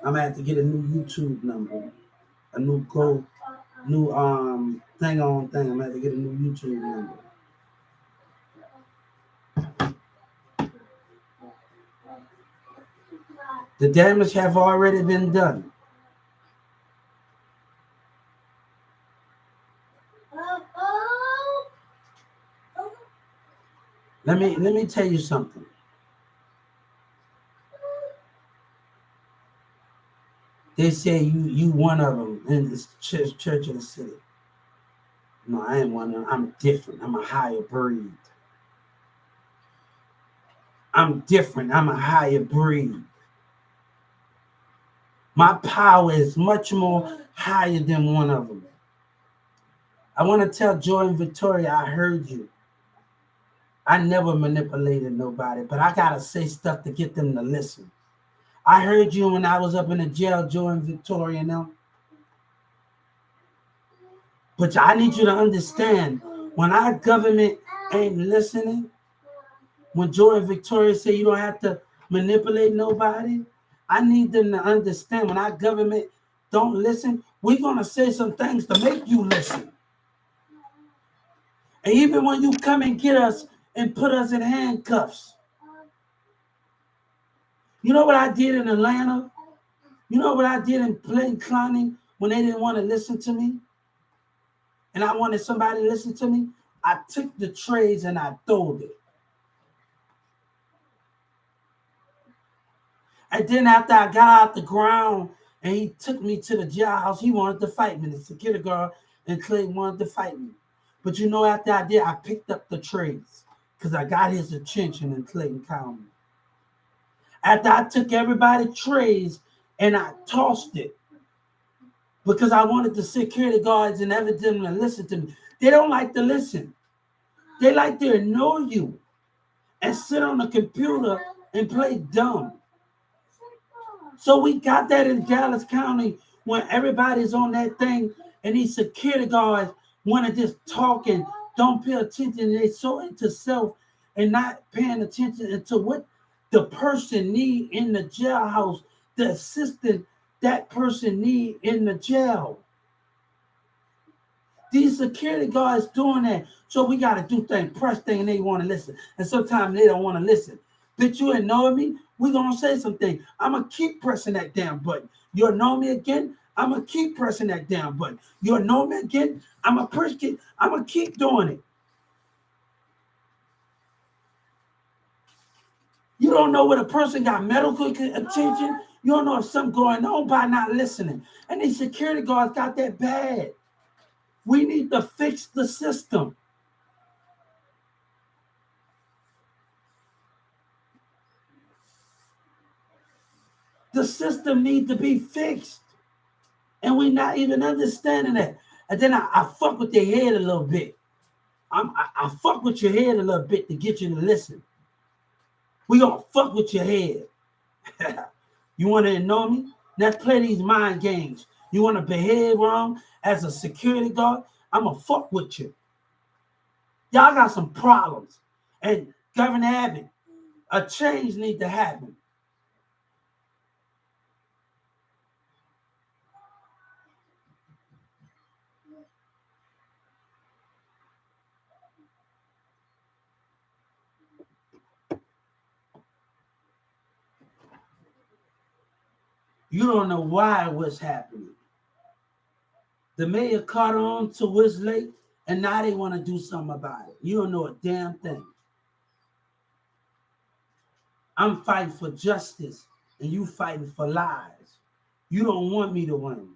I'm gonna have to get a new YouTube number, a new thing. I'm gonna have to get a new YouTube number. The damage have already been done. Let me tell you something. They say you one of them in this church of the city. No, I ain't one of them. I'm different. I'm a higher breed. I'm different. I'm a higher breed. My power is much more higher than one of them. I want to tell Joy and Victoria, I heard you. I never manipulated nobody, but I got to say stuff to get them to listen. I heard you when I was up in the jail, Joy and Victoria now. But I need you to understand, when our government ain't listening, when Joy and Victoria say you don't have to manipulate nobody, I need them to understand when our government don't listen, we're going to say some things to make you listen. And even when you come and get us and put us in handcuffs, you know what I did in Atlanta? You know what I did in Plain County when they didn't want to listen to me? And I wanted somebody to listen to me? I took the trays and I throwed it. And then after I got out the ground and he took me to the jailhouse, he wanted to fight me. The security guard and Clay wanted to fight me. But you know, after I did, I picked up the trays because I got his attention in Clayton County. After I took everybody's trays and I tossed it because I wanted the security guards and everything to listen to me. They don't like to listen. They like to ignore you and sit on the computer and play dumb. So we got that in Dallas County when everybody's on that thing and these security guards want to just talk and don't pay attention. They're so into self and not paying attention to what the person need in the jailhouse, the assistant that person need in the jail. These security guards doing that. So we got to do things, press things, and they want to listen. And sometimes they don't want to listen. Bitch, you ignore me, we going to say something. I'm going to keep pressing that damn button. You ignore me again, I'm going to keep pressing that damn button. You ignore me again, I'm going to keep doing it. You don't know whether a person got medical attention. You don't know if something going on by not listening. And these security guards got that bad. We need to fix the system. The system needs to be fixed. And we're not even understanding that. And then I fuck with their head a little bit. I fuck with your head a little bit to get you to listen. We gonna fuck with your head. You want to ignore me? Let's play these mind games. You want to behave wrong as a security guard? I'ma fuck with you. Y'all got some problems. And Governor Abbott, a change need to happen. You don't know why what's happening. The mayor caught on to what's late, and now they want to do something about it. You don't know a damn thing. I'm fighting for justice, and you fighting for lies. You don't want me to win.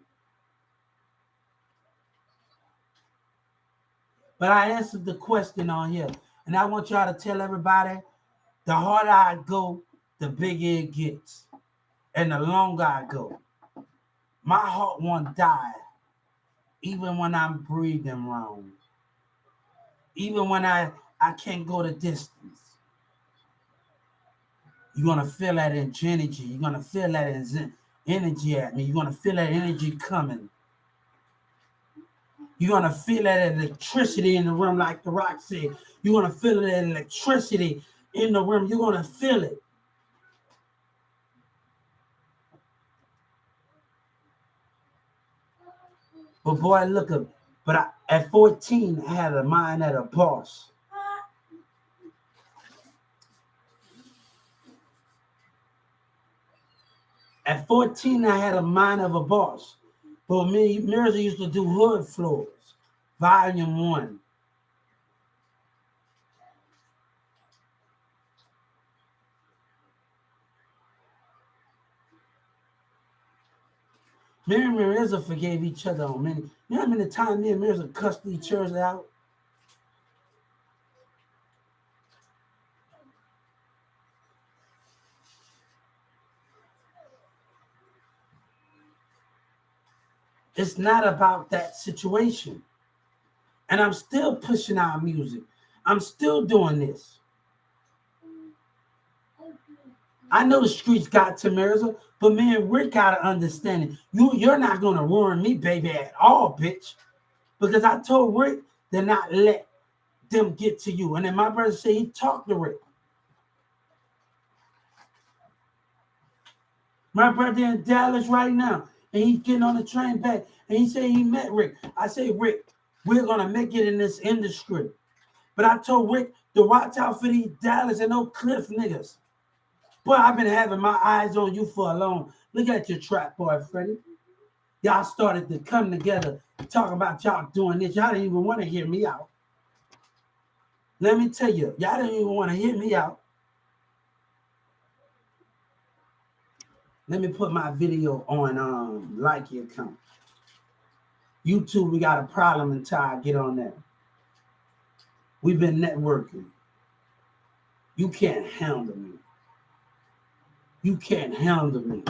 But I answered the question on here, and I want y'all to tell everybody, the harder I go, the bigger it gets. And the longer I go. My heart won't die, even when I'm breathing wrong. Even when I can't go the distance. You're going to feel that energy. You're going to feel that energy at me. You're going to feel that energy coming. You're going to feel that electricity in the room, like The Rock said. You're going to feel that electricity in the room. You're going to feel it. But boy, look at, but at 14, I had a mind of a boss. At 14, I had a mind of a boss. But me, Mirza used to do Hood Floors, Volume 1. Me and Mirza forgave each other on many. You know how many times me and Mirza cussed each other out? It's not about that situation. And I'm still pushing out music. I'm still doing this. I know the streets got to Mirza, but me and Rick got to understand it. You're not going to ruin me, baby, at all, bitch. Because I told Rick to not let them get to you. And then my brother said he talked to Rick. My brother in Dallas right now, and he's getting on the train back, and he said he met Rick. I say, Rick, we're going to make it in this industry. But I told Rick to watch out for these Dallas and Oak Cliff niggas. Boy, I've been having my eyes on you for a long. Look at your trap, boy, Freddie. Y'all started to come together, talk about y'all doing this. Y'all didn't even want to hear me out. Let me tell you, y'all didn't even want to hear me out. Let me put my video on Likey account. YouTube, we got a problem until I get on there. We've been networking. You can't handle me. You can't handle me.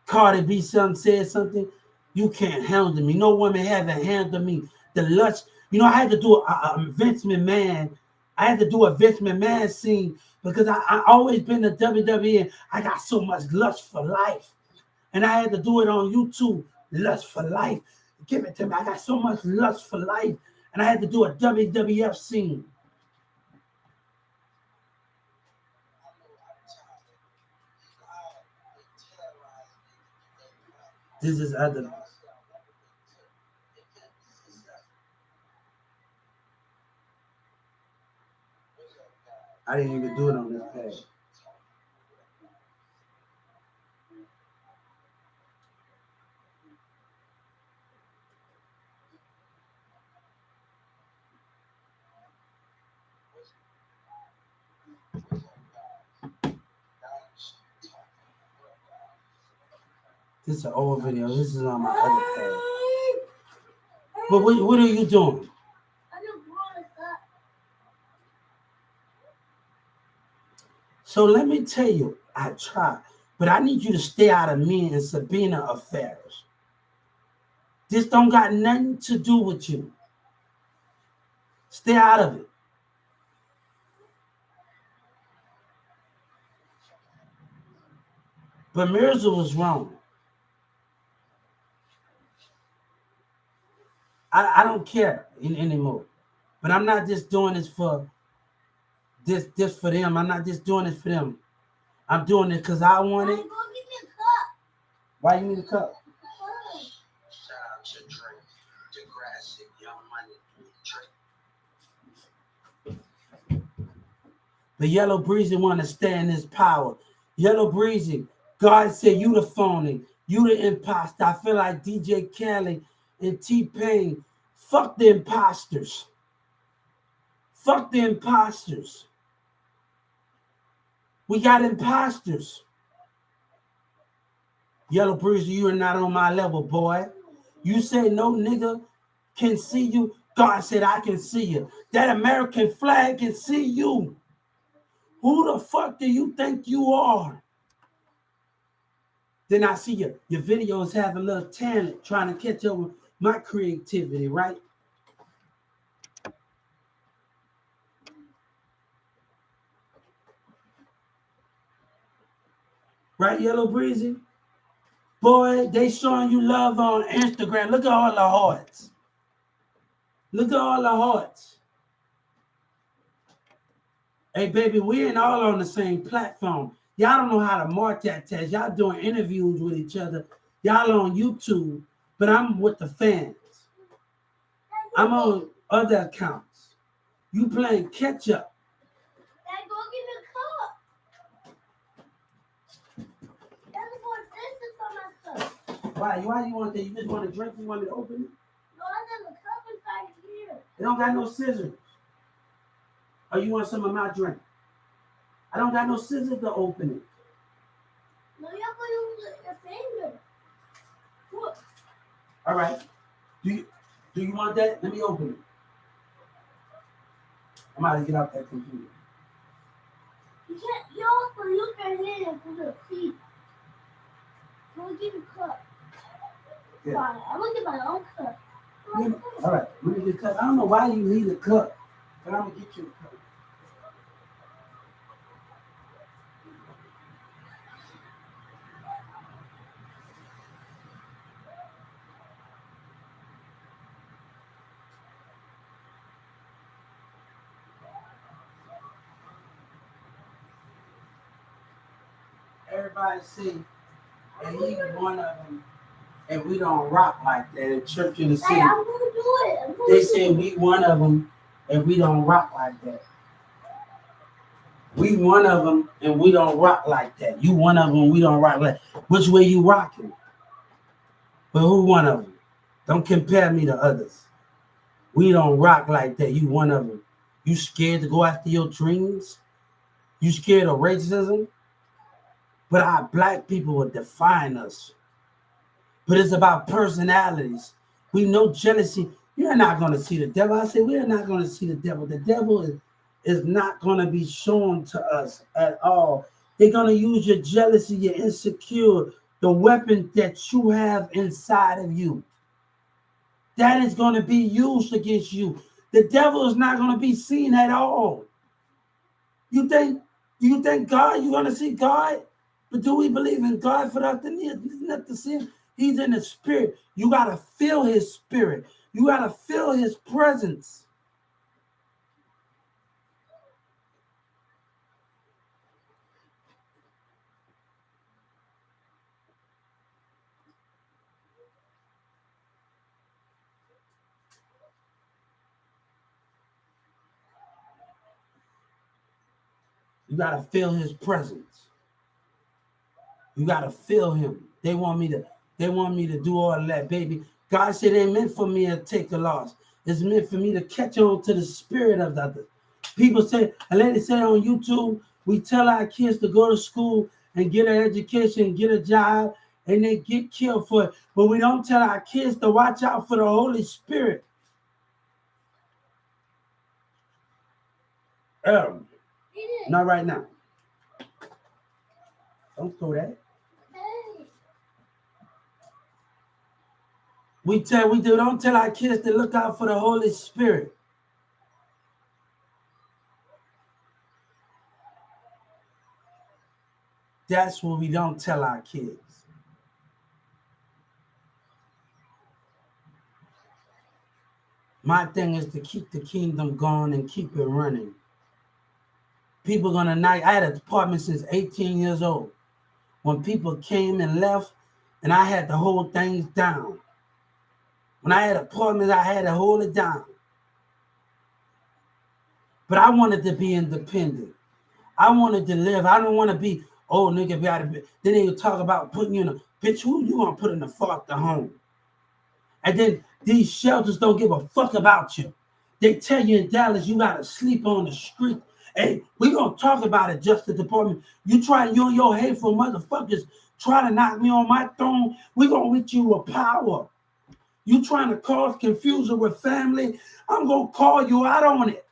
Cardi B said something. You can't handle me. No woman haven't handled me. The lust. You know, I had to do a Vince McMahon. I had to do a Vince McMahon scene because I always been to WWE and I got so much lust for life. And I had to do it on YouTube. Lust for life. Give it to me. I got so much lust for life. And I had to do a WWF scene. This is other. I didn't even do it on this page. This is an old video. This is on my other page. But what are you doing? So let me tell you, I try, but I need you to stay out of me and Sabina affairs. This don't got nothing to do with you. Stay out of it. But Mirza was wrong. I don't care anymore. But I'm not just doing this for this for them. I'm not just doing this for them. I'm doing it because I want it. Go give me a cup. Why you need a cup? Shout out to Drake, Degrassi, Young Money, Drake. The Yellow Breezy want to stay in his power. Yellow Breezy, God said you the phony, you the imposter. I feel like DJ Khaled and T-Pain. Fuck the imposters. Fuck the imposters. We got imposters. Yellow Breezy, you are not on my level, boy. You say no nigga can see you. God said I can see you. That American flag can see you. Who the fuck do you think you are? Then I see your videos have a little talent trying to catch up with my creativity, right? Right, Yellow Breezy? Boy, they showing you love on Instagram. Look at all the hearts. Look at all the hearts. Hey, baby, we ain't all on the same platform. Y'all don't know how to multitask. Y'all doing interviews with each other. Y'all on YouTube, but I'm with the fans. I'm on other accounts. You playing catch up. Dad, go give me a cup. That's what this is for my cup. Why you want that? You just want to drink? You want me to open it? No, I have a cup inside here. They don't got no scissors. Or you want some of my drink? I don't got no scissors to open it. No, you have to use your finger. Look. All right. Do you want that? Let me open it. I'm about to get out that computer. You can't. You also use your hand for the teeth. I'm gonna give you a cup. Yeah. Fine. I'm gonna get my own cup. Yeah. All right. Let me get a cup. I don't know why you need a cup, but I'm gonna get you a cup. Everybody see, and he one of them, and we don't rock like that in church in the city. Hey, I'm gonna do it. They say we one of them, and we don't rock like that. We one of them, and we don't rock like that. You one of them, we don't rock like that. Which way you rocking? But who one of them? Don't compare me to others. We don't rock like that. You one of them. You scared to go after your dreams? You scared of racism? But our black people will define us. But it's about personalities. We know jealousy. You're not going to see the devil. I say we are not going to see the devil. The devil is not going to be shown to us at all. They're going to use your jealousy, your insecure, the weapon that you have inside of you. That is going to be used against you. The devil is not going to be seen at all. You think God, you're going to see God? But do we believe in God for us not to see him? He's in the spirit. You got to feel his spirit. You got to feel his presence. You got to feel his presence. You got to feel him. They want me to do all that, baby. God said it ain't meant for me to take a loss. It's meant for me to catch on to the spirit of the other. People say, a lady said on YouTube, we tell our kids to go to school and get an education, get a job, and they get killed for it. But we don't tell our kids to watch out for the Holy Spirit. Not right now. Don't throw that. We don't tell our kids to look out for the Holy Spirit. That's what we don't tell our kids. My thing is to keep the kingdom going and keep it running. People gonna not. I had an apartment since 18 years old. When people came and left, and I had to hold things down. When I had apartments, I had to hold it down. But I wanted to be independent. I wanted to live. I don't want to be, oh, nigga, be out of bed. Then they would talk about putting you in a, bitch, who you gonna put in the foster home? And then these shelters don't give a fuck about you. They tell you in Dallas you gotta sleep on the street. Hey, we gonna talk about it, Justice Department. You and your hateful motherfuckers try to knock me on my throne. We gonna reach you with power. You trying to cause confusion with family, I'm gonna call you out on it.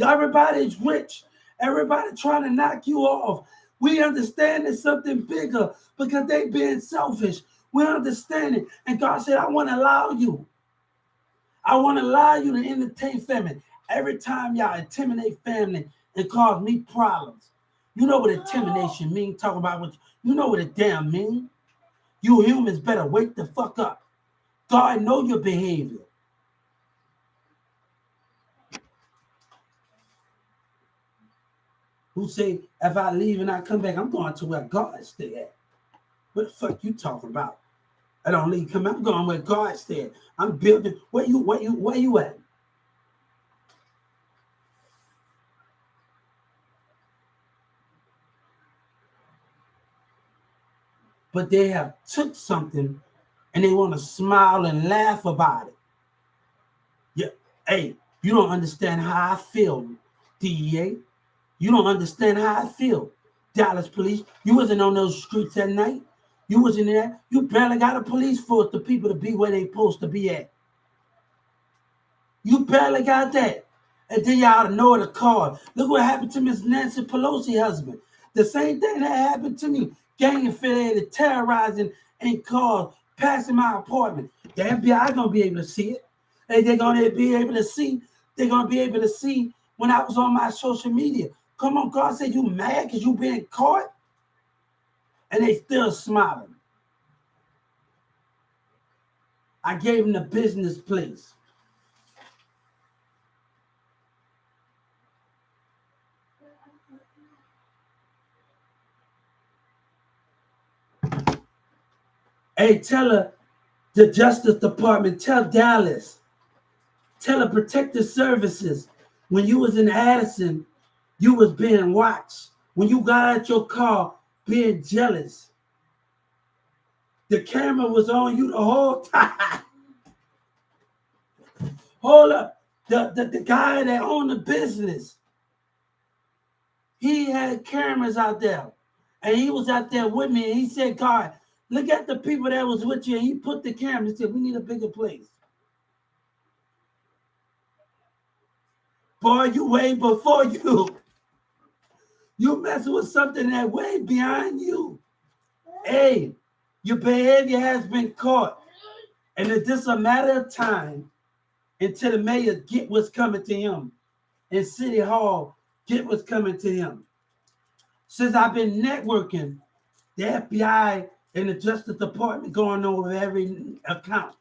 Everybody's rich. Everybody trying to knock you off. We understand there's something bigger because they being selfish. We understand it. And God said, I want to allow you. I want to allow you to entertain family. Every time y'all intimidate family and cause me problems. You know what intimidation means? Talking about what you know what it damn mean. You humans better wake the fuck up. God know your behavior. Who say, if I leave and I come back, I'm going to where God stay at. What the fuck you talking about? I don't leave, come out, I'm going where God stay at. I'm building, where you at? But they have took something and they want to smile and laugh about it. Yeah, hey, you don't understand how I feel, DEA. You don't understand how I feel. Dallas police, you wasn't on those streets at night. You wasn't there. You barely got a police force to people to be where they supposed to be at. You barely got that. And then y'all know the call. Look what happened to Miss Nancy Pelosi husband. The same thing that happened to me. Gang affiliated, terrorizing and cars, passing my apartment. The FBI gonna be able to see it. And they're gonna be able to see. They're gonna be able to see when I was on my social media. Come on, God said you mad because you being caught? And they still smiling. I gave them the business place. Hey, tell her, the Justice Department, tell Dallas, tell her Protective Services, when you was in Addison, you was being watched. When you got out your car, being jealous. The camera was on you the whole time. Hold up. The guy that owned the business, he had cameras out there. And he was out there with me. And he said, God, look at the people that was with you. And he put the cameras. He said, we need a bigger place. Boy, you way before you. You messing with something that way behind you. Hey, your behavior has been caught. And it's just a matter of time until the mayor get what's coming to him. And City Hall get what's coming to him. Since I've been networking, the FBI and the Justice Department going over every account.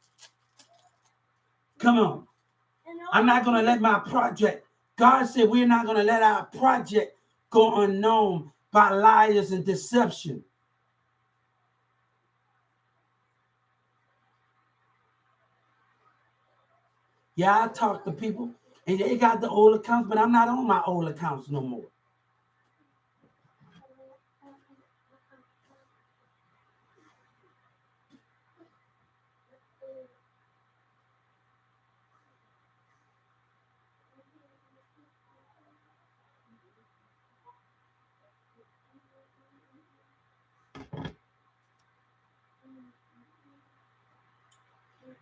Come on. I'm not going to let my project. God said we're not going to let our project go unknown by liars and deception. Yeah, I talk to people, and they got the old accounts, but I'm not on my old accounts no more.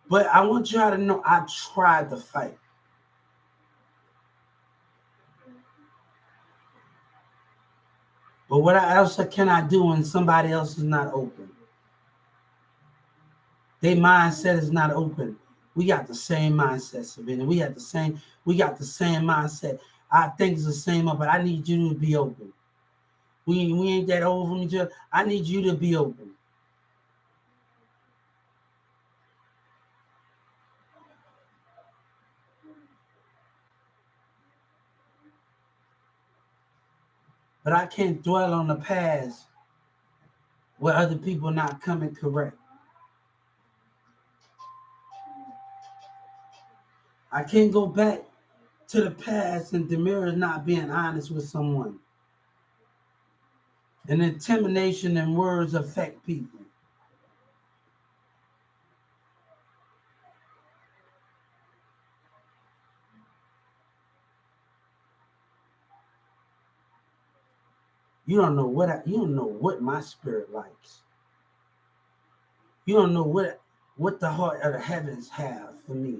But I want y'all to know I tried to fight. But what else can I do when somebody else is not open? Their mindset is not open. We got the same mindset, Savannah. We got the same mindset. Our things are the same, but I need you to be open. We ain't that over from each other. I need you to be open. But I can't dwell on the past where other people not coming correct. I can't go back to the past and Demira is not being honest with someone. And intimidation and words affect people. You don't know what my spirit likes. You don't know what the heart of the heavens have for me.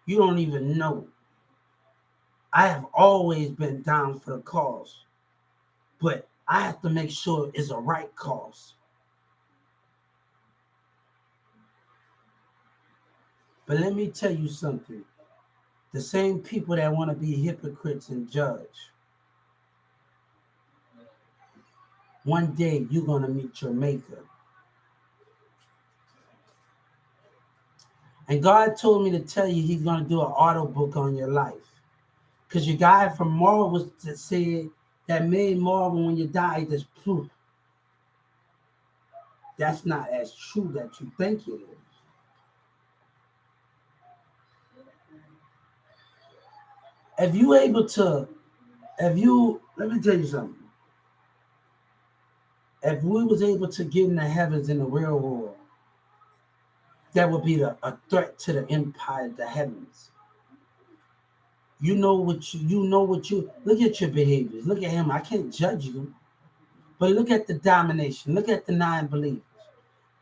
You don't even know. I have always been down for the cause, but I have to make sure it's a right cause. But let me tell you something. The same people that want to be hypocrites and judge, one day you're going to meet your maker. And God told me to tell you he's going to do an auto book on your life. Because your guy from Marvel said that made Marvel when you die, just poof. That's not as true that you think it is. Let me tell you something. If we was able to get in the heavens in the real world, that would be a threat to the empire of the heavens. You know what you look at your behaviors. Look at him. I can't judge you. But look at the domination. Look at the non-believers.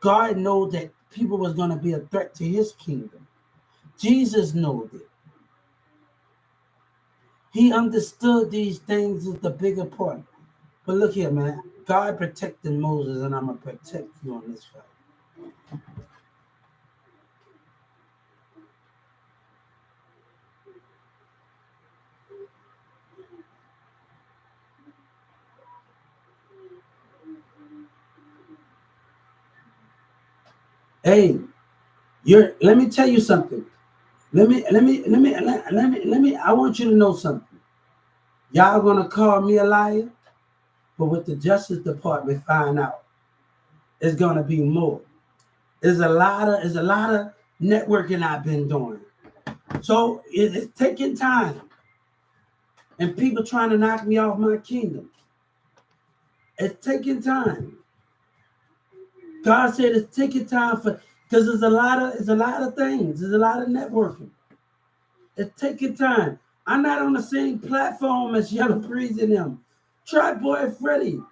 God knows that people was going to be a threat to his kingdom. Jesus knows it. He understood these things is the bigger part. But look here, man. God protected Moses, and I'm going to protect you on this fight. Hey, let me tell you something. I want you to know something. Y'all gonna call me a liar, but with the Justice Department find out, it's gonna be more. There's a lot of networking I've been doing. So it's taking time. And people trying to knock me off my kingdom. It's taking time. God said it's taking time because there's a lot of things. There's a lot of networking. It's taking time. I'm not on the same platform as Yellow Breeze and them. Try Boy Freddy.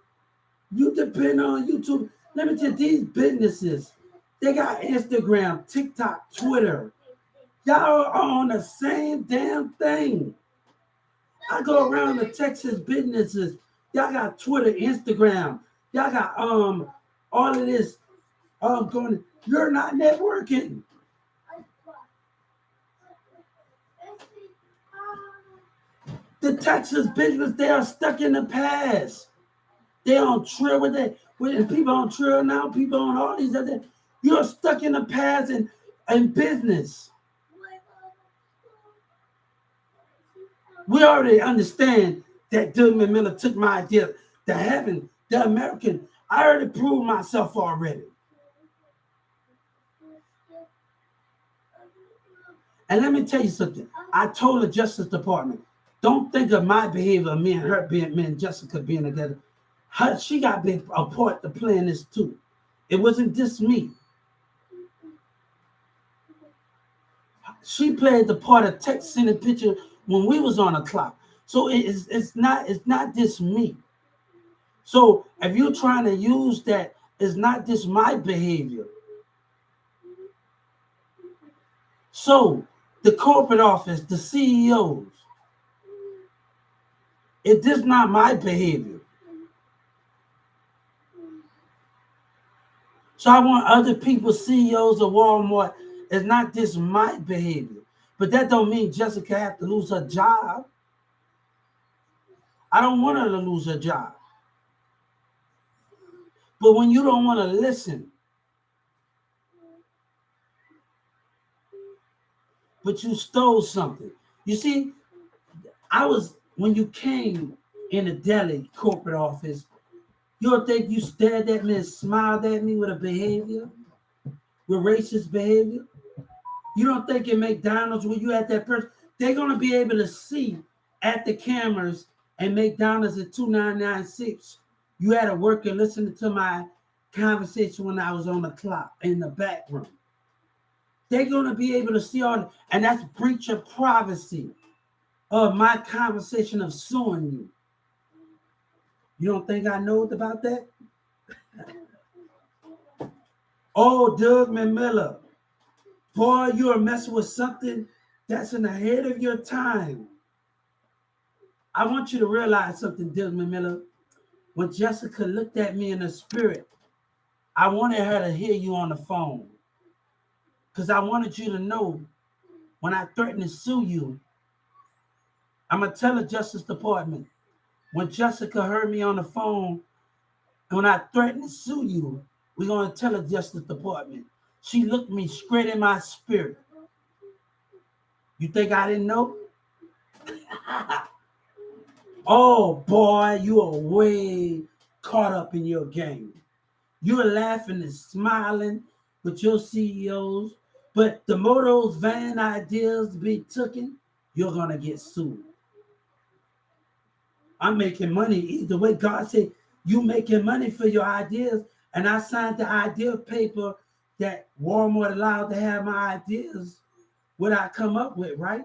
You depend on YouTube. Let me tell you, these businesses, they got Instagram, TikTok, Twitter. Y'all are on the same damn thing. I go around the Texas businesses. Y'all got Twitter, Instagram. Y'all got all of this. You're not networking. The Texas business, they are stuck in the past. They on trill with it. With people on trill now, people on all these other. You're stuck in the past and business. We already understand that Dylan Miller took my idea. The heaven, the American. I already proved myself already. And let me tell you something. I told the Justice Department, don't think of my behavior, me and her me and Jessica being together. She got a part to play in this too. It wasn't just me. She played the part of texting the picture when we was on the clock. So it's not just me. So if you're trying to use that, it's not just my behavior. So the corporate office, the CEOs, it is not my behavior. So I want other people, CEOs of Walmart, it's not just my behavior. But that don't mean Jessica have to lose her job. I don't want her to lose her job. But when you don't want to listen, but you stole something. You see, when you came in the deli corporate office, you don't think you stared at me and smiled at me with a behavior, with racist behavior? You don't think in McDonald's when you at that person, they're gonna be able to see at the cameras and McDonald's at 2996. You had to work and listen to my conversation when I was on the clock in the back room. They're gonna be able to see all, and that's breach of privacy of my conversation of suing you. You don't think I know about that? Oh, Doug McMillan, boy, you are messing with something that's in the head of your time. I want you to realize something, Doug McMillan. When Jessica looked at me in the spirit, I wanted her to hear you on the phone. Because I wanted you to know when I threatened to sue you, I'm going to tell the Justice Department. When Jessica heard me on the phone, and when I threatened to sue you, we're going to tell the Justice Department. She looked me straight in my spirit. You think I didn't know? Oh, boy, you are way caught up in your game. You are laughing and smiling with your CEOs, but the more those van ideas be taken, you're going to get sued. I'm making money either way. God said, you making money for your ideas, and I signed the idea paper that Walmart allowed to have my ideas, what I come up with, right?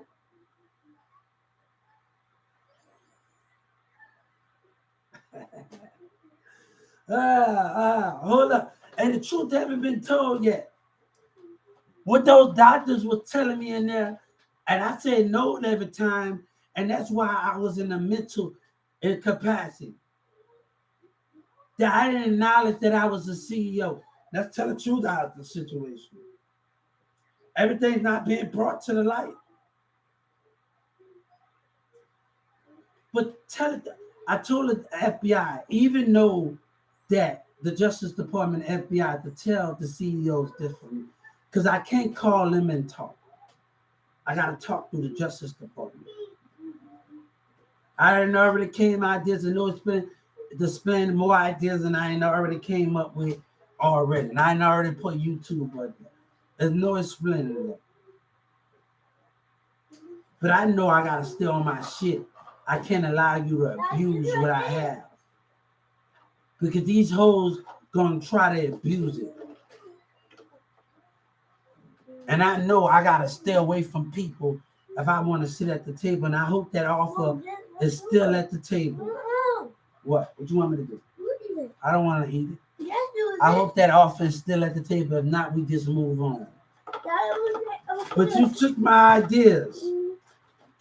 Hold up. And the truth haven't been told yet. What those doctors were telling me in there, and I said no every time, and that's why I was in a mental incapacity. That I didn't acknowledge that I was the CEO. Let's tell the truth out of the situation. Everything's not being brought to the light. But tell it, I told the FBI, even though that the Justice Department FBI to tell the CEOs differently, because I can't call them and talk. I got to talk through the Justice Department. I didn't already came ideas and know it's been to spend more ideas than I ain't already came up with already. And I ain't already put YouTube on there. There's no explaining that. But I know I gotta stay on my shit. I can't allow you to abuse what I have. Because these hoes gonna try to abuse it. And I know I gotta stay away from people if I want to sit at the table. And I hope that offer is still at the table. What? What you want me to do? I don't want to eat it. I hope that offer is still at the table. If not, we just move on. But you took my ideas.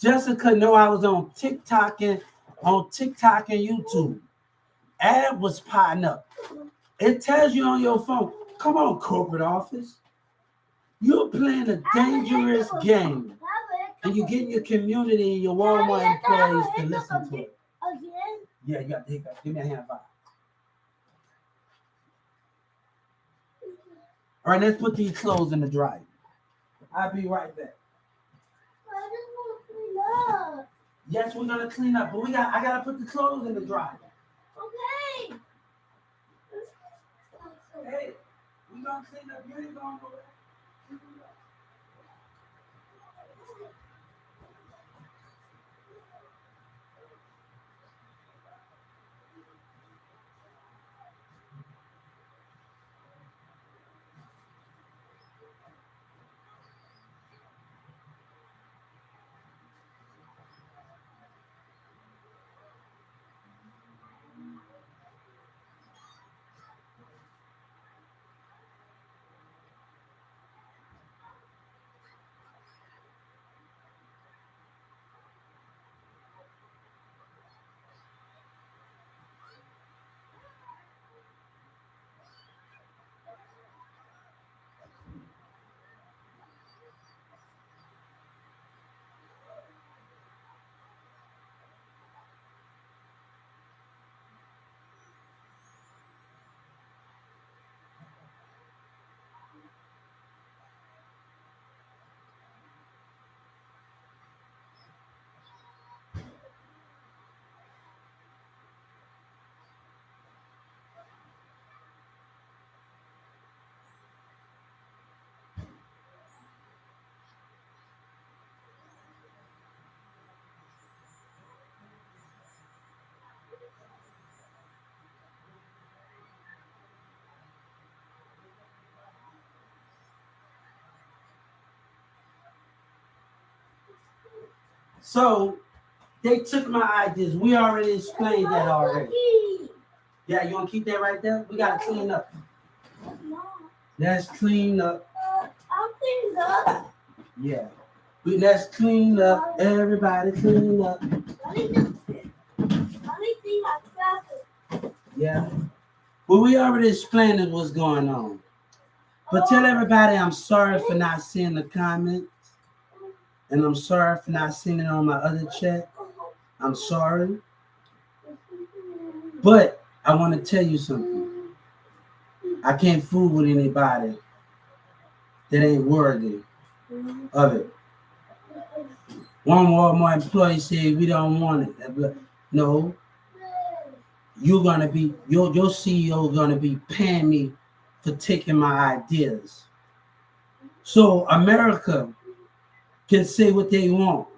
Jessica know I was on TikTok and YouTube. Ad was popping up. It tells you on your phone. Come on, corporate office. You're playing a dangerous game. And you're getting your community and your Walmart employees to listen to it. Yeah, you got the hiccup. Give me a hand five. All right, let's put these clothes in the dryer. I'll be right back. Yes, we're gonna clean up, but I gotta put the clothes in the dryer. Okay. Hey, we gonna clean up. You ain't going nowhere. So they took my ideas. We already explained that already. Yeah, you want to keep that right there? We got to clean up. Let's clean up. I'll clean up. Yeah. Let's clean up. Everybody clean up. Let me see my glasses. Yeah. Well, we already explained what's going on. But tell everybody I'm sorry for not seeing the comments. And I'm sorry for not seeing it on my other chat. I'm sorry. But I want to tell you something. I can't fool with anybody that ain't worthy of it. One Walmart employee said we don't want it. No, you're gonna be your CEO gonna be paying me for taking my ideas. So America can say what they want.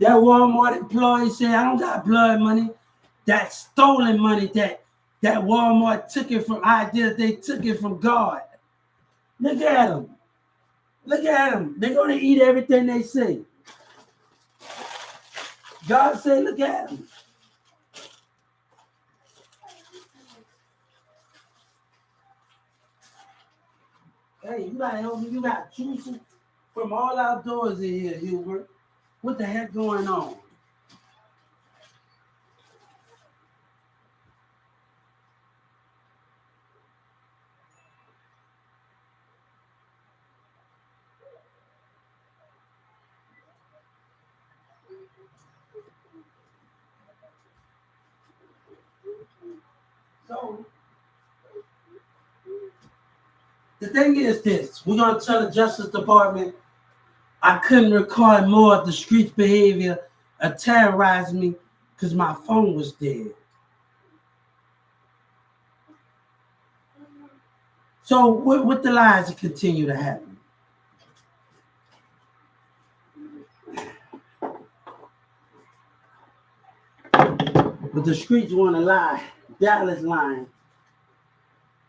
That Walmart employee said, I don't got blood money. That stolen money that Walmart took it from ideas, they took it from God. Look at them. Look at them. They're going to eat everything they say. God said, look at them. Hey, you got to help me. You got juice from all outdoors in here, Hubert. What the heck going on? So, the thing is this. We're going to tell the Justice Department I couldn't record more of the street's behavior terrorizing me because my phone was dead. So with the lies that continue to happen. But the streets want to lie. Dallas lying.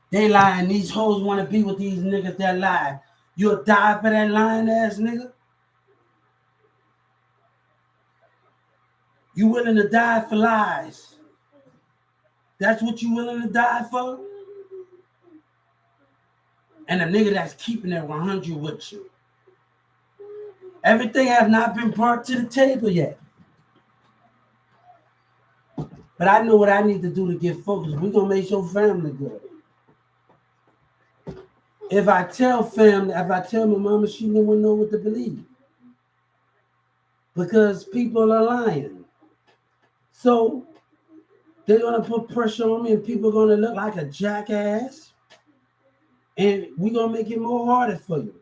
They lying. These hoes want to be with these niggas that lie. You'll die for that lying ass nigga? You willing to die for lies? That's what you willing to die for? And a nigga that's keeping it 100 with you. Everything has not been brought to the table yet. But I know what I need to do to get focused. We're going to make your family good. If I tell my mama, she never know what to believe. Because people are lying. So they're going to put pressure on me and people are going to look like a jackass. And we're going to make it more harder for you.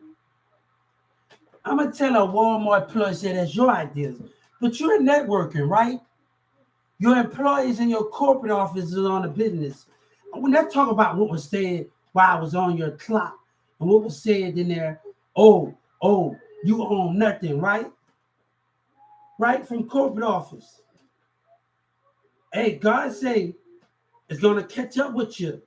I'm going to tell a Walmart employee, say that's your ideas. But you're networking, right? Your employees in your corporate offices on the business. When they talk about what was said while I was on your clock and what was said in there, oh, you own nothing, right? Right from corporate office. Hey, God say it's going to catch up with you.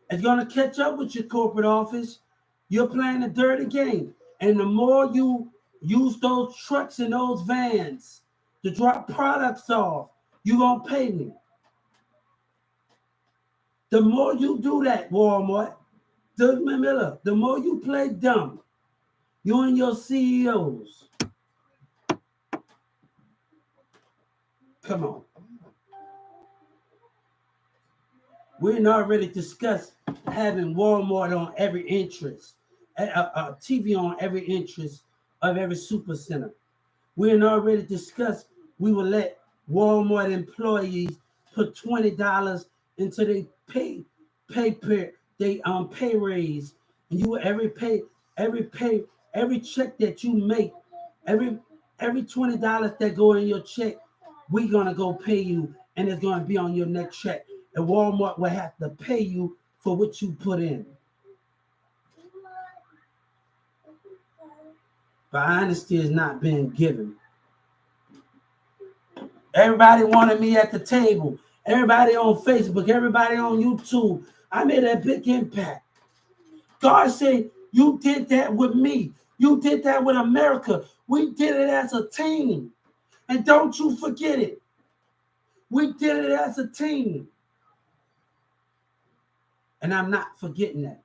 It's going to catch up with your corporate office. You're playing a dirty game. And the more you use those trucks and those vans to drop products off, you're going to pay me. The more you do that, Walmart, Miller, the more you play dumb, you and your CEOs. Come on. We're already discussed having Walmart on every entrance, TV on every entrance of every super center. We already discussed we will let Walmart employees put $20 into their pay raise, and you every check that you make, every $20 that go in your check, we're gonna go pay you, and it's gonna be on your next check. And Walmart will have to pay you for what you put in. But honesty is not being given. Everybody wanted me at the table. Everybody on Facebook. Everybody on YouTube. I made a big impact. God said, you did that with me. You did that with America. We did it as a team. And don't you forget it. We did it as a team. And I'm not forgetting that.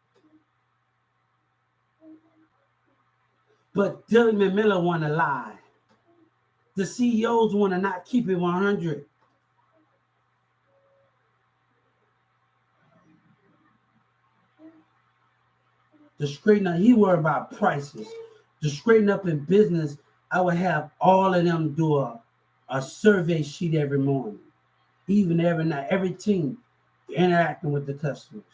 But Dylan and Miller want to lie. The CEOs want to not keep it 100. To straighten up, he worried about prices. To straighten up in business, I would have all of them do a survey sheet every morning, even every night, every team interacting with the customers.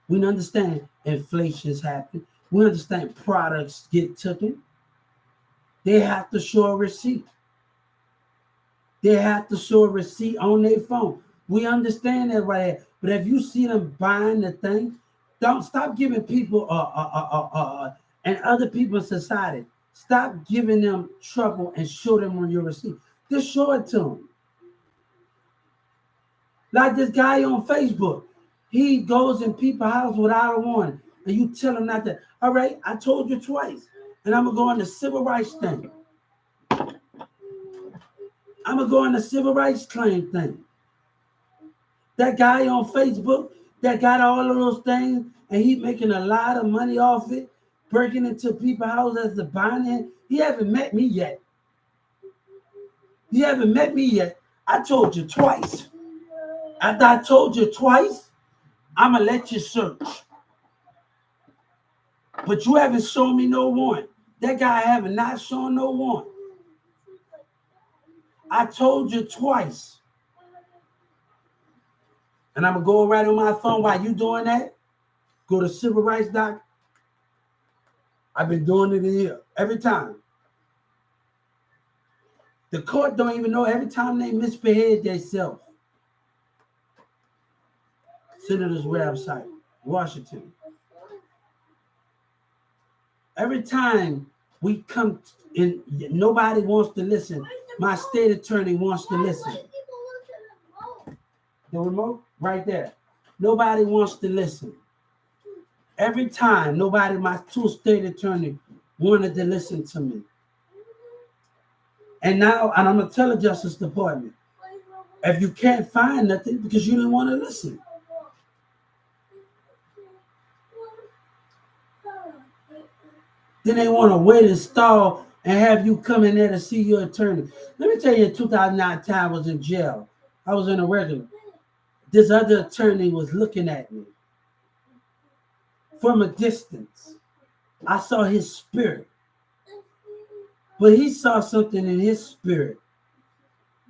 We understand inflation's happening. We understand products get taken. They have to show a receipt. They have to show a receipt on their phone. We understand that right here. But if you see them buying the thing, don't stop giving people and other people in society. Stop giving them trouble and show them on your receipt. Just show it to them. Like this guy on Facebook. He goes in people's house without a warning. And you tell him not to. All right, I told you twice. And I'm going to go on the civil rights thing. I'm going to go on the civil rights claim thing. That guy on Facebook that got all of those things and he making a lot of money off it, breaking into people's houses to buying it. He haven't met me yet. He haven't met me yet. I told you twice. After I told you twice, I'm going to let you search. But you haven't shown me no warrant. That guy haven't not shown no warrant. I told you twice. And I'm going to go right on my phone while you doing that. Go to Civil Rights Doc. I've been doing it here every time. The court don't even know every time they misbehave themselves. Senator's website, Washington. Every time we come in, nobody wants to listen. My state attorney wants to listen. The remote right there. Nobody wants to listen. Every time, my two state attorney wanted to listen to me. And now, and I'm going to tell the Justice Department, if you can't find nothing because you didn't want to listen. Then they want to wait and stall and have you come in there to see your attorney. Let me tell you, in 2009 I was in jail. I was in a regular. This other attorney was looking at me from a distance. I saw his spirit. But he saw something in his spirit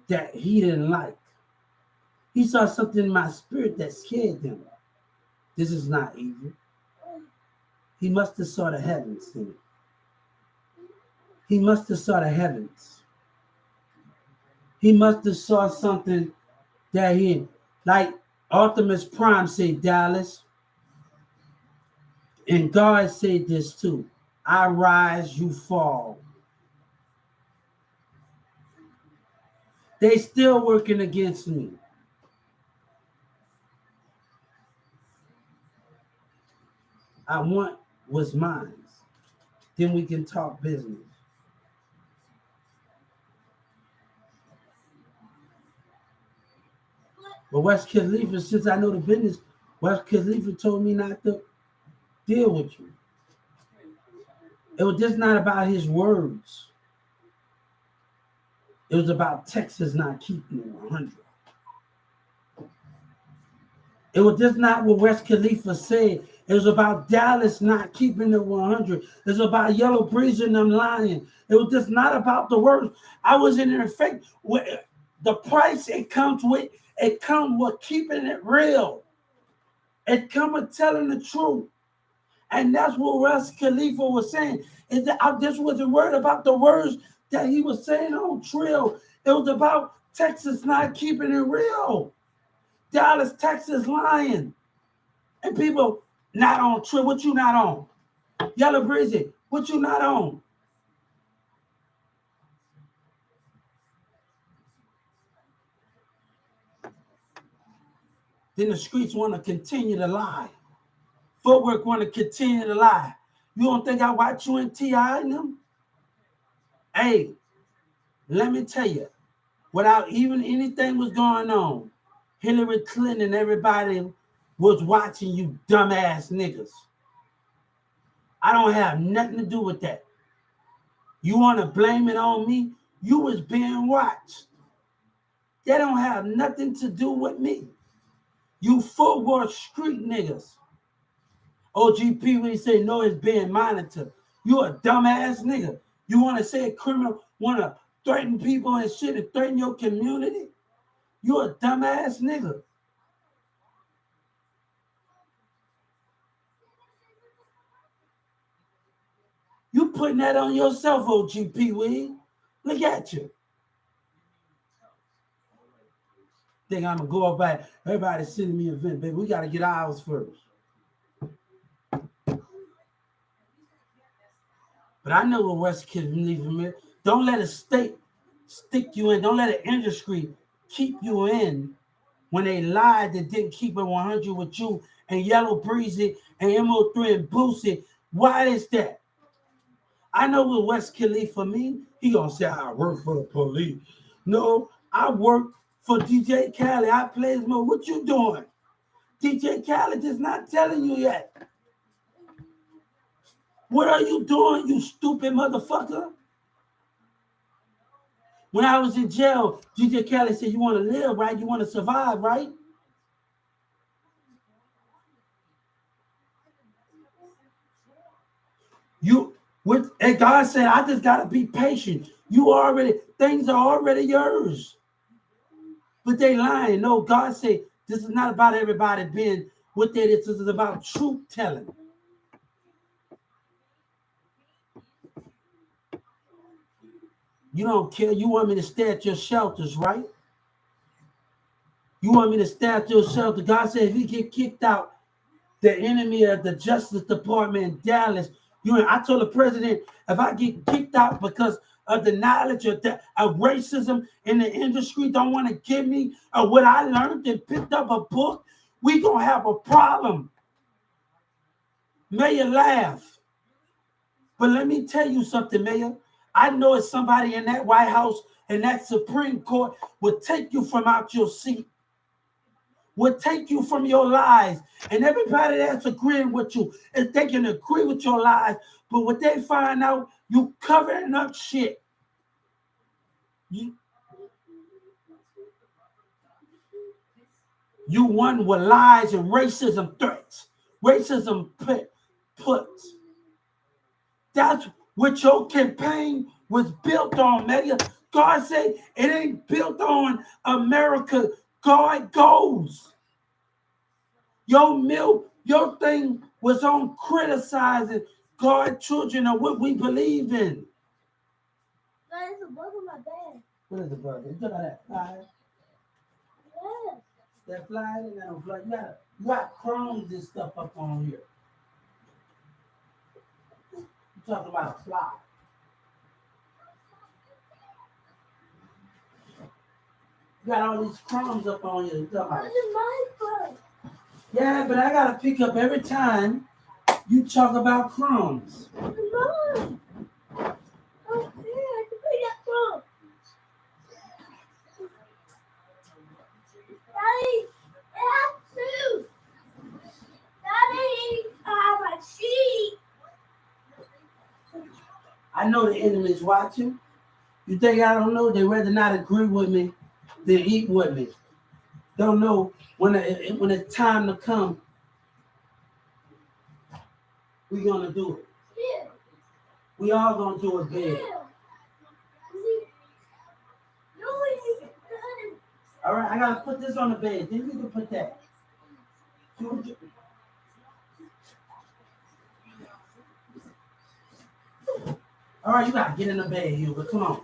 that he didn't like. He saw something in my spirit that scared him. This is not evil. He must have saw the heavens in it. He must have saw the heavens. He must have saw something that he, like Artemis Prime said, Dallas. And God said this too. I rise, you fall. They still working against me. I want what's mine. Then we can talk business. But West Khalifa, since I know the business, West Khalifa told me not to deal with you. It was just not about his words. It was about Texas not keeping it 100. It was just not what West Khalifa said. It was about Dallas not keeping it 100. It was about Yellow Breeze and them lying. It was just not about the words. I was in effect with the price it comes with keeping it real. It comes with telling the truth. And that's what West Khalifa was saying. Is that I just wasn't worried about the words that he was saying on Trill. It was about Texas not keeping it real. Dallas, Texas lying. And people not on Trill. What you not on? Yellow Breezy, what you not on? Then the streets want to continue to lie. Footwork want to continue to lie. You don't think I watch you and T.I. and them? Hey, let me tell you, without even anything was going on, Hillary Clinton and everybody was watching you dumbass niggas. I don't have nothing to do with that. You want to blame it on me? You was being watched. They don't have nothing to do with me. You footwork street niggas. OGP, when he say no, it's being monitored. You a dumbass nigga. You want to say a criminal, want to threaten people and shit and threaten your community? You a dumbass nigga. You putting that on yourself, OGP, Weed. Look at you. Think I'm going to go up by everybody sending me an event, baby. We got to get ours first. But I know what West Kids believe in me. Don't let a state stick you in. Don't let an industry keep you in when they lied that didn't keep it 100 with you and Yellow Breezy and MO3 and Boosie. Why is that? I know what West Khalifa mean. He gonna say I work for the police. No, I work for DJ Khaled. I play his mode. What you doing? DJ Khaled is not telling you yet. What are you doing, you stupid motherfucker? When I was in jail, DJ Khaled said, you want to live, right? You want to survive, right? And God said, I just got to be patient. Things are already yours. But they lying. No, God said, this is not about everybody being what they did. This is about truth telling. You don't care. You want me to stay at your shelters, right? You want me to stay at your shelter. God said, if you get kicked out, the enemy of the Justice Department in Dallas, I told the president, if I get kicked out because of the knowledge of racism in the industry, don't want to give me what I learned and picked up a book, we going to have a problem. Mayor laugh. But let me tell you something, Mayor. I know it's somebody in that White House and that Supreme Court will take you from out your seat, will take you from your lies. And everybody that's agreeing with you, if they can agree with your lies, but when they find out you covering up shit, you won with lies and racism threats, racism puts. That's what your campaign was built on, Mayor. God said it ain't built on America. God goes. Your thing was on criticizing God, children, and what we believe in. There's a bug on my bed. What is the bug? You got that fly? Yes. That fly? You got fly. You got crumbs and stuff up on here. You talking about a fly? You got all these crumbs up on you. This is my bug. Yeah, but I gotta pick up every time you talk about crumbs. Come on. Oh, yeah, I can pick that crumb. Daddy, it has two. Daddy, I have a sheep. I know the enemy's watching. You think I don't know? They rather not agree with me than eat with me. Don't know when it's time to come, we're gonna do it. Yeah. We all gonna do it big. Yeah. No, it's done. All right, I gotta put this on the bed. Then you can put that. All right, you gotta get in the bed, Hugo. Come on.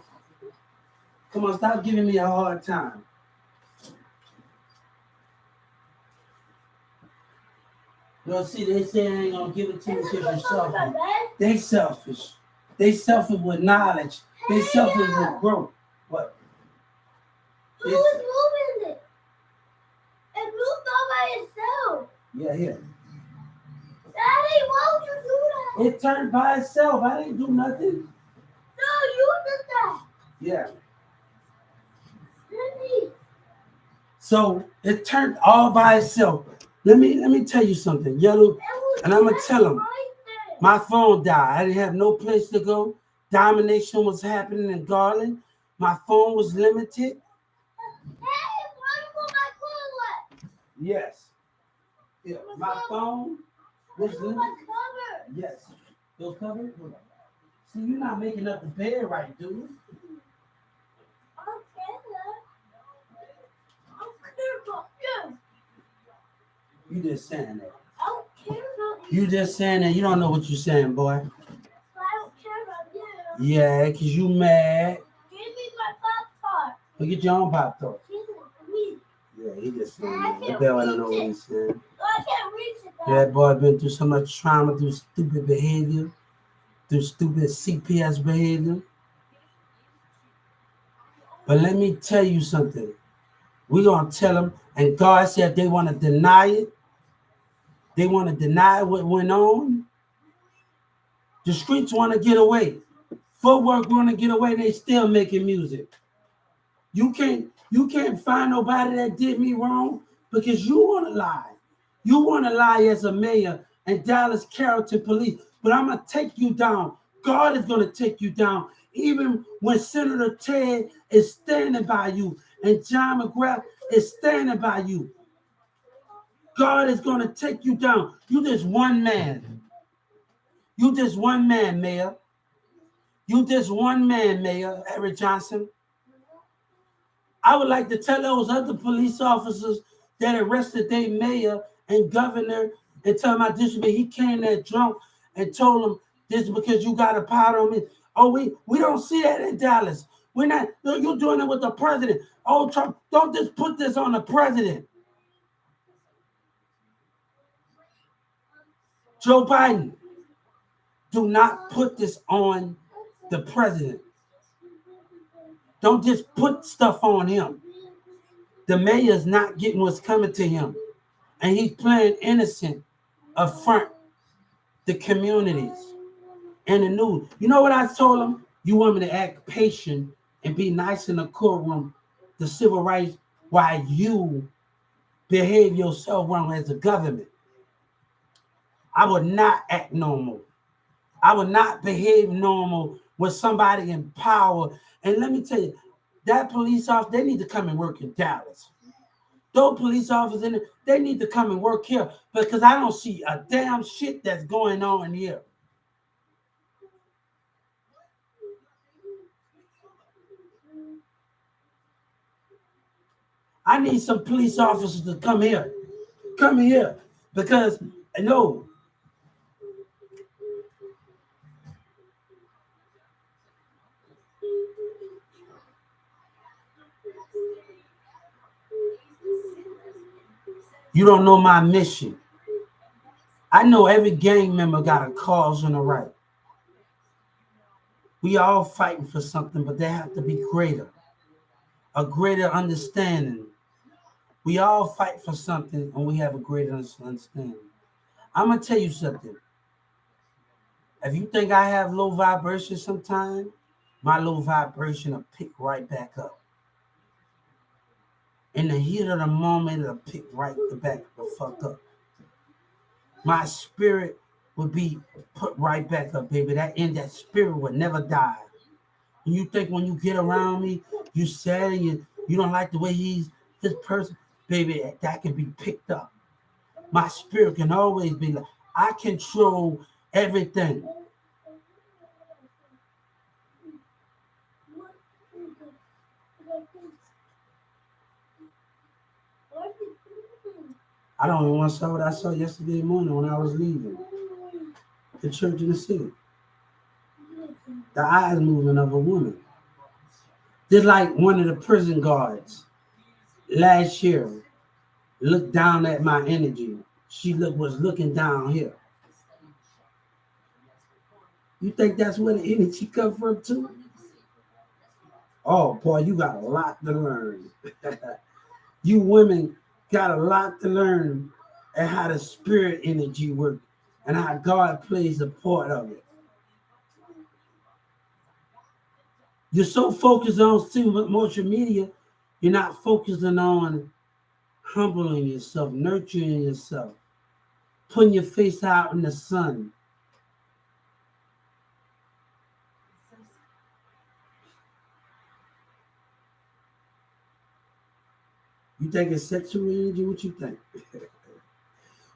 Come on, stop giving me a hard time. No, see, they say they ain't gonna give it to you because you're selfish. They selfish. They selfish with knowledge. They selfish with growth. What? Who is moving it? It moved all by itself. Yeah, here. Daddy, why would you do that? It turned by itself. I didn't do nothing. No, you did Yeah. Really? So it turned all by itself. Let me tell you something, Yellow. It was And I'm gonna just tell him. right there. My phone died. I didn't have no place to go. Domination was happening in Garland. My phone was limited. Hey, why you put my phone Yes. Yeah. My phone was away? limited. My cover. Yes. Those covered? See, you're not making up the bed right, dude. Okay, I don't care about you. You just saying that. I don't care about you. You just saying that. You don't know what you're saying, boy. I don't care about you. Yeah, because you mad. Give me my Pop-Tart. Look at your own pop thought. Give it to me. Yeah, he just saying I that. can't That boy don't know reach what it. he's saying. I can't reach it. Yeah, that boy been through so much trauma, through stupid behavior, through stupid CPS behavior. But let me tell you something. We're going to tell them, and God said if they want to deny it, they want to deny what went on. The streets want to get away. Footwork want to get away. They still making music. You can't find nobody that did me wrong because you want to lie. You want to lie as a mayor and Dallas Carrollton police. But I'm going to take you down. God is going to take you down. Even when Senator Ted is standing by you and John McGrath is standing by you. God is going to take you down. You just one man. You just one man, Mayor. You just one man, Mayor Eric Johnson. I would like to tell those other police officers that arrested their mayor and governor and tell my district he came there drunk and told them this is because you got a powder on me. Oh, we don't see that in Dallas. We're not. You're doing it with the president. Oh, Trump, don't just put this on the president. Joe Biden, do not put this on the president. Don't just put stuff on him. The mayor's not getting what's coming to him. And he's playing innocent affront the communities and the news. You know what I told him? You want me to act patient and be nice in the courtroom, the civil rights, while you behave yourself wrong as a government. I would not act normal. I would not behave normal with somebody in power. And let me tell you, that police officer, they need to come and work in Dallas. Those police officers in there, they need to come and work here because I don't see a damn shit that's going on here. I need some police officers to come here. Come here. Because, no. You don't know my mission. I know every gang member got a cause on the right. We all fighting for something, but they have to be greater. A greater understanding. We all fight for something and we have a greater understanding. I'm going to tell you something. If you think I have low vibration sometimes, my low vibration will pick right back up. In the heat of the moment, it'll pick right the back the fuck up. My spirit would be put right back up, baby. That spirit would never die. And you think when you get around me, you sad and you don't like the way this person, baby, that can be picked up. My spirit can always be like, I control everything. I don't even want to say what I saw yesterday morning when I was leaving the church in the city. The eyes moving of a woman. Just like one of the prison guards last year looked down at my energy. She was looking down here. You think that's where the energy come from too? Oh boy, you got a lot to learn. You women got a lot to learn and how the spirit energy works and how God plays a part of it. You're so focused on social media, you're not focusing on humbling yourself, nurturing yourself, putting your face out in the sun. You think it's sexual energy? What you think?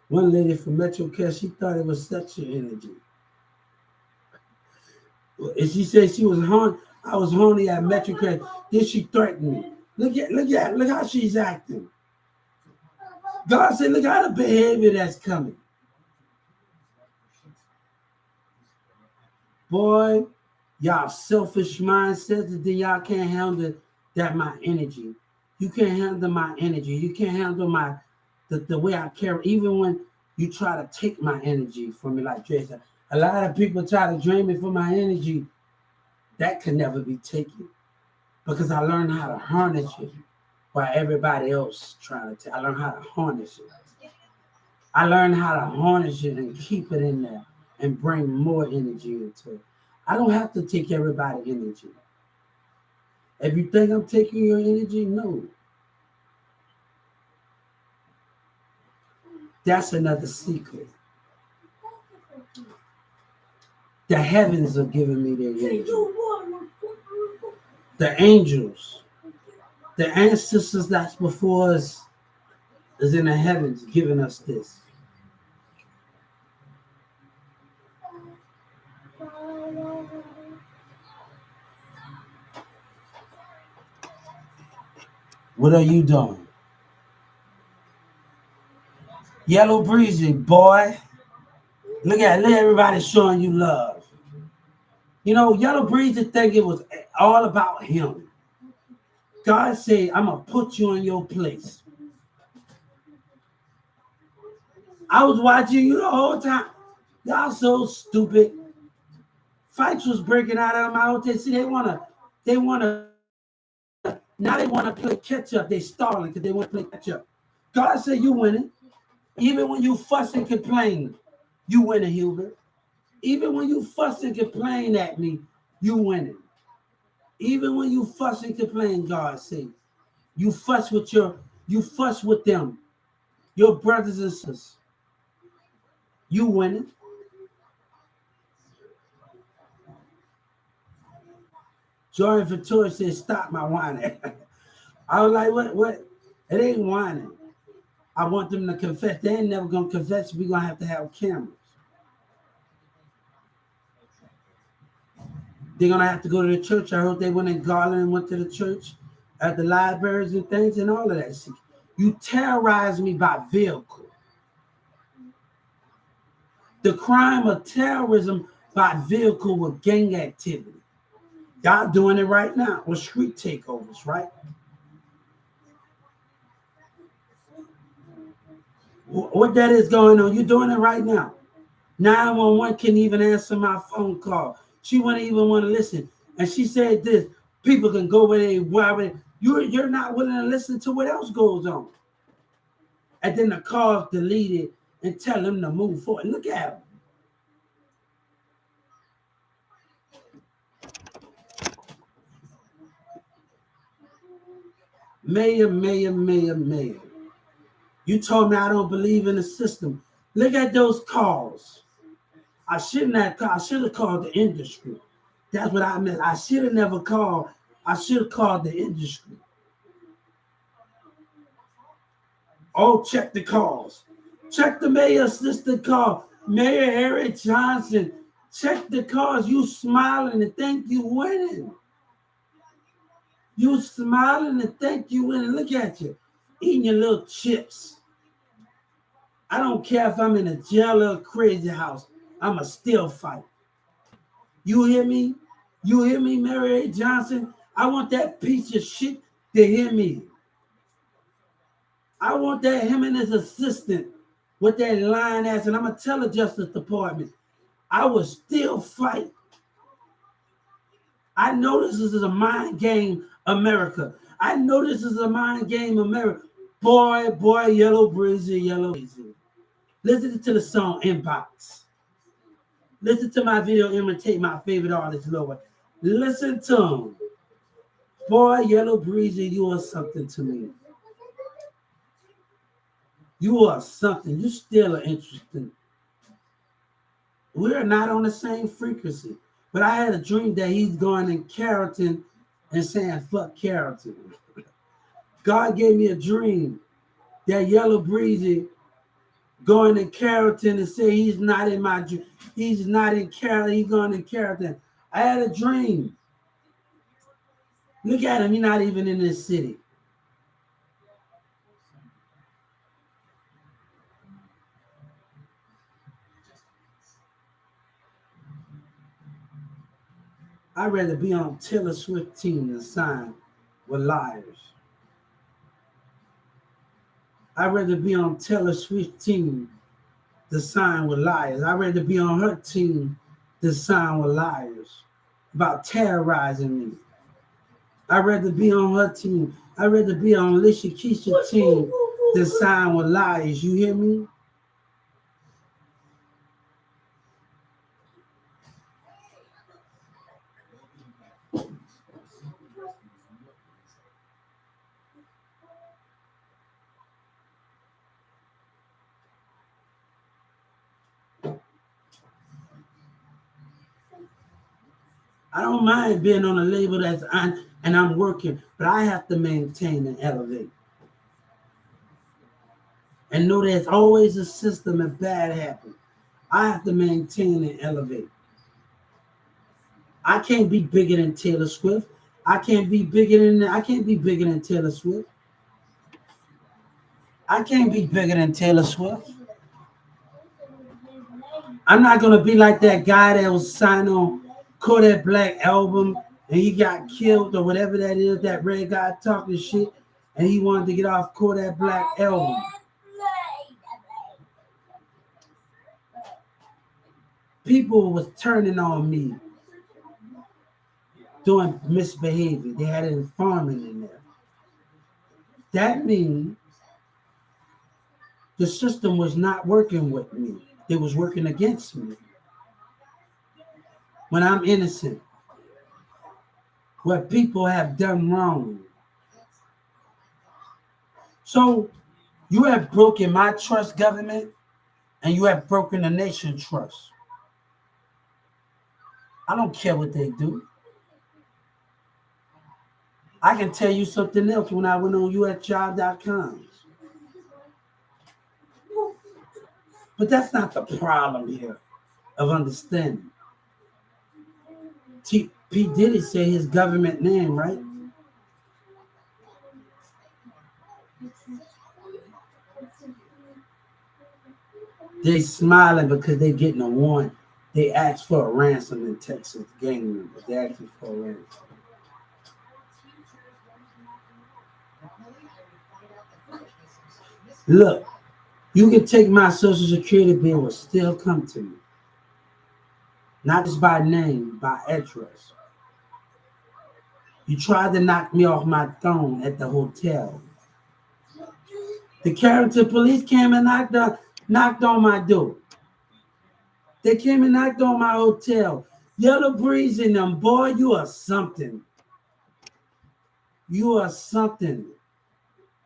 One lady from Metro Care, she thought it was sexual energy. And she said she was horny. I was horny at Metro Care. Then she threatened me. Look how she's acting. God said, look at the behavior that's coming. Boy, y'all selfish mindsets, and then y'all can't handle that my energy. You can't handle my energy. You can't handle the way I carry. Even when you try to take my energy from me, like Jay said, a lot of people try to drain me from my energy. That can never be taken because I learned how to harness it while everybody else trying to. I learned how to harness it. I learned how to harness it and keep it in there and bring more energy into it. I don't have to take everybody's energy. If you think I'm taking your energy, no. That's another secret. The heavens are giving me their energy. The angels, the ancestors that's before us is in the heavens giving us this. What are you doing? Yellow Breezy, boy. Look at everybody showing you love. You know, Yellow Breezy think it was all about him. God said, I'm going to put you in your place. I was watching you the whole time. Y'all so stupid. Fights was breaking out of my hotel. See, now they want to play catch up. They stalling because they want to play catch up. God said, you winning. Even when you fuss and complain, you winning, Hubert. Even when you fuss and complain at me, you winning. Even when you fuss and complain, God said, you fuss with them, your brothers and sisters. You winning. Jordan Victoria said, stop my whining. I was like, what? It ain't whining. I want them to confess. They ain't never going to confess. We're going to have cameras. They're going to have to go to the church. I heard they went in Garland and went to the church at the libraries and things and all of that shit. You terrorize me by vehicle. The crime of terrorism by vehicle with gang activity. Y'all doing it right now with street takeovers, right? What that is going on? You're doing it right now. 911 can't even answer my phone call. She wouldn't even want to listen. And she said this, people can go where they want. You're not willing to listen to what else goes on. And then the call's deleted and tell them to move forward. Look at them. Mayor. You told me I don't believe in the system. Look at those calls. I shouldn't have called. I should have called the industry. That's what I meant. I should have never called. I should have called the industry. Oh, check the calls. Check the mayor's assistant call. Mayor Eric Johnson. Check the calls. You smiling and think you winning. You smiling and think you winning. Look at you. Eating your little chips. I don't care if I'm in a jail or a crazy house. I'ma still fight. You hear me? You hear me, Mary A. Johnson? I want that piece of shit to hear me. I want that him and his assistant with that lying ass, and I'm gonna tell the Justice Department, I will still fight. I know this is a mind game, America. I know this is a mind game, America. Boy, Yellow Breezy. Listen to the song Inbox. Listen to my video imitate my favorite artist, Lord. Listen to him. Boy, Yellow Breezy, you are something to me. You are something. You still are interesting. We're not on the same frequency. But I had a dream that he's going in Carrollton and saying, fuck Carrollton. God gave me a dream that Yellow Breezy going in Carrollton and say he's not in my dream. He's not in Carrollton. He's going in Carrollton. I had a dream. Look at him. He's not even in this city. I'd rather be on Taylor Swift team than sign with liars. I'd rather be on Taylor Swift team than sign with liars. I'd rather be on her team than sign with liars about terrorizing me. I'd rather be on her team. I'd rather be on Alicia Keisha's team than sign with liars. You hear me? I don't mind being on a label that's on and I'm working, but I have to maintain and elevate. And know there's always a system if bad happens. I have to maintain and elevate. I can't be bigger than Taylor Swift. I can't be bigger than Taylor Swift. I can't be bigger than Taylor Swift. I'm not gonna be like that guy that was signed on Kodak Black album and he got killed or whatever that is, that red guy talking shit, and he wanted to get off Kodak Black album. People was turning on me doing misbehavior. They had an informant in there. That means the system was not working with me. It was working against me. When I'm innocent, what people have done wrong. So you have broken my trust, government, and you have broken the nation's trust. I don't care what they do. I can tell you something else when I went on usjob.com. But that's not the problem here of understanding. P. Diddy say his government name, right? They smiling because they getting a warrant. They asked for a ransom in Texas, gang members. They asked for a ransom. Look, you can take my social security bill and still come to me. Not just by name, by address. You tried to knock me off my throne at the hotel. The Carrollton police came and knocked on my door. They came and knocked on my hotel. Yellow Breeze in them, boy, you are something. You are something.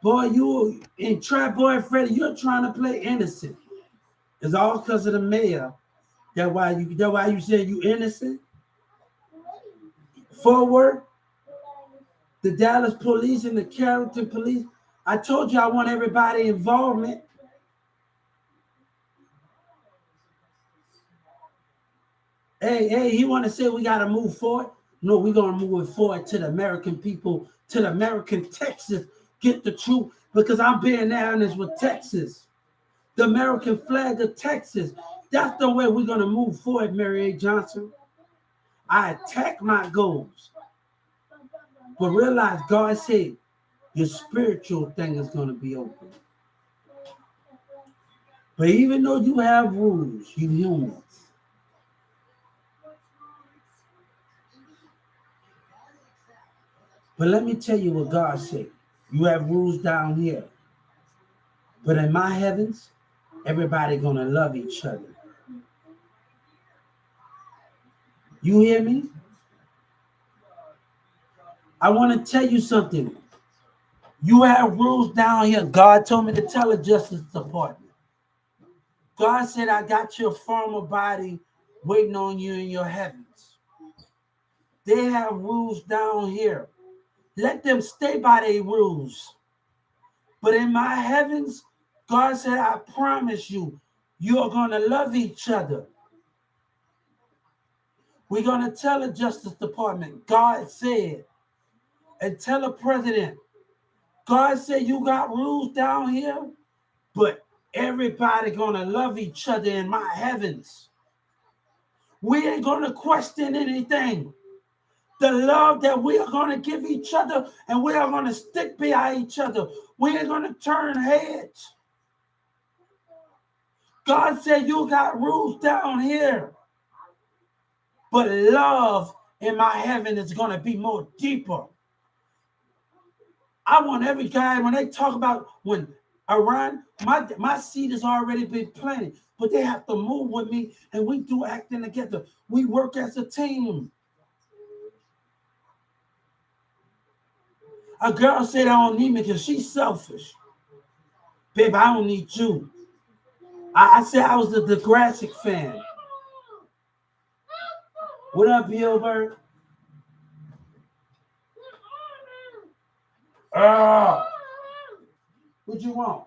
Boy, you and Trap Boy Freddy, you're trying to play innocent. It's all because of the mayor. That's why you said you innocent? Forward, the Dallas police and the Carrollton police. I told you I want everybody involvement. Hey, he want to say we got to move forward. No, we're going to move it forward to the American people, to the American Texas. Get the truth, because I'm being honest with Texas. The American flag of Texas. That's the way we're going to move forward, Mary A. Johnson. I attack my goals. But realize God said your spiritual thing is going to be open. But even though you have rules, you humans. But let me tell you what God said. You have rules down here. But in my heavens, everybody going to love each other. You hear me? I want to tell you something. You have rules down here. God told me to tell the Justice Department. God said, I got your former body waiting on you in your heavens. They have rules down here. Let them stay by their rules. But in my heavens, God said, I promise you, you're going to love each other. We're going to tell the Justice Department, God said, and tell the president, God said you got rules down here, but everybody going to love each other in my heavens. We ain't going to question anything. The love that we are going to give each other, and we are going to stick behind each other. We ain't going to turn heads. God said you got rules down here, but love in my heaven is going to be more deeper. I want every guy, when they talk about when Iran, my seed has already been planted, but they have to move with me, and we do acting together. We work as a team. A girl said I don't need me because she's selfish. Babe, I don't need you. I said I was a Degrassi fan. What up, Gilbert? What you want?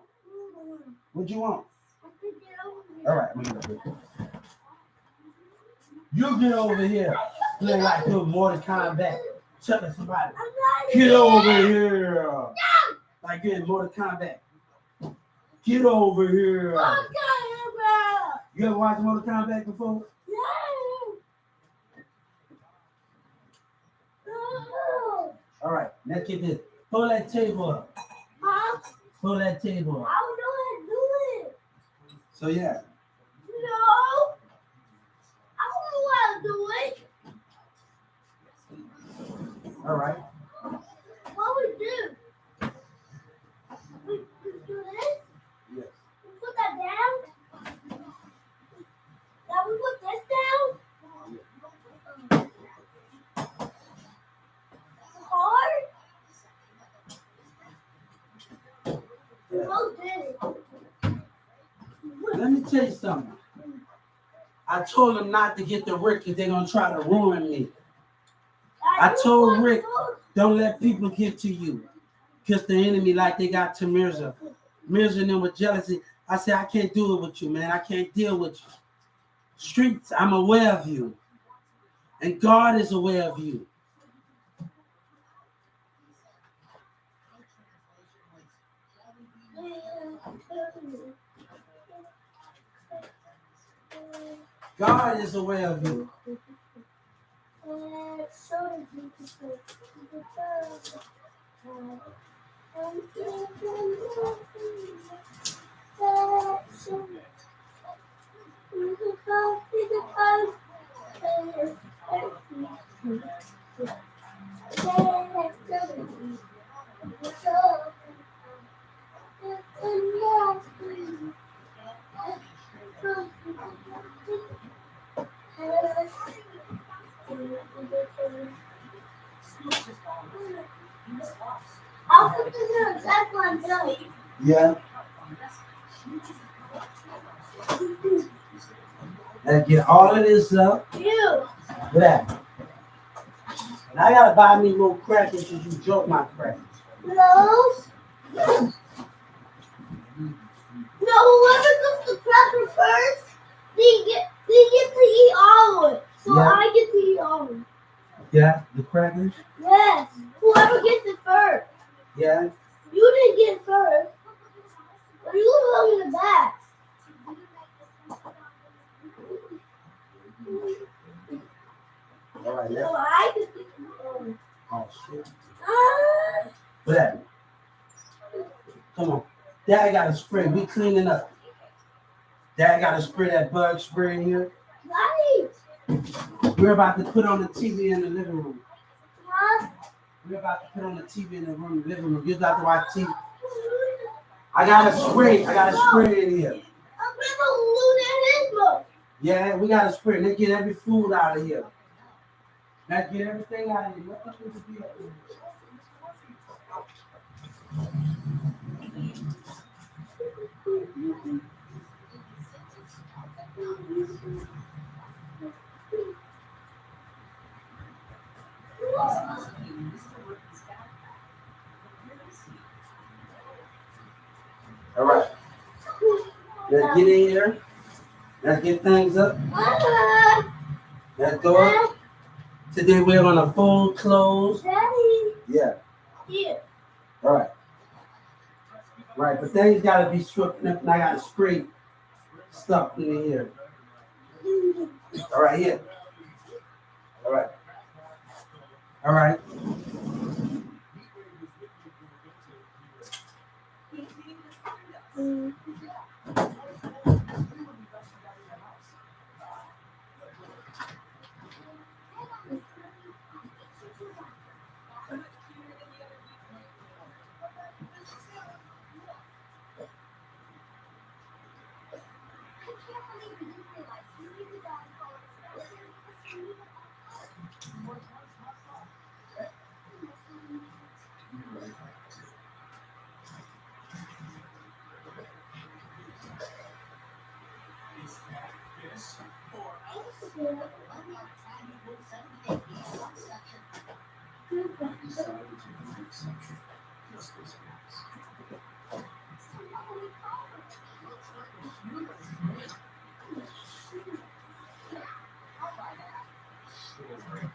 What you want? All right, I'm gonna get you get over here. You ain't like doing Mortal Kombat. Telling somebody, get over here. Like you're in Mortal Kombat. Get over here. You ever watched Mortal Kombat before? All right, let's get this. Pull that table up. Huh? Pull that table up. I don't know how to do it. So yeah. No. I don't know how to do it. All right. What we do? We do this? Yes. We put that down? Now we put this down? Hard? We both did it. Let me tell you something. I told them not to get the Rick because they're gonna try to ruin me. I told Rick, don't let people get to you. Kiss the enemy like they got to Mirza. Mirza and them with jealousy. I said, I can't do it with you, man. I can't deal with you. Streets, I'm aware of you. And God is aware of you. God is aware of you. I'll put this in a check one day. Yeah. Let's get all of this up. You. Look at that. And I gotta buy me little crackers because you joke my crackers. No. No, whoever gets the cracker first, they get to eat all of it. So Yeah. I get to eat all of it. Yeah, the crackers. Yes. Whoever gets it first. Yeah. You didn't get it first. But you look in the back. All right. So Let's. I get to eat all of it. Oh shit. Look at that. Come on. Dad got to spray. We cleaning up. Dad got to spray that bug spray in here. Nice. We're about to put on the TV in the living room. Huh? We're about to put on the TV in the living room. You're about to watch TV. I got to spray. I got to spray in here. I'm gonna loot at his book. Yeah, we got to spray. Let's get every food out of here. Let's get everything out of here. Let the food be up here. All right. Let's get in here. Let's get things up. Let's go up. Today we're on a full close. Daddy. Yeah. Here. All right. Right, but things gotta be stripped up, and I gotta spray stuff in here. All right, here. All right. All right.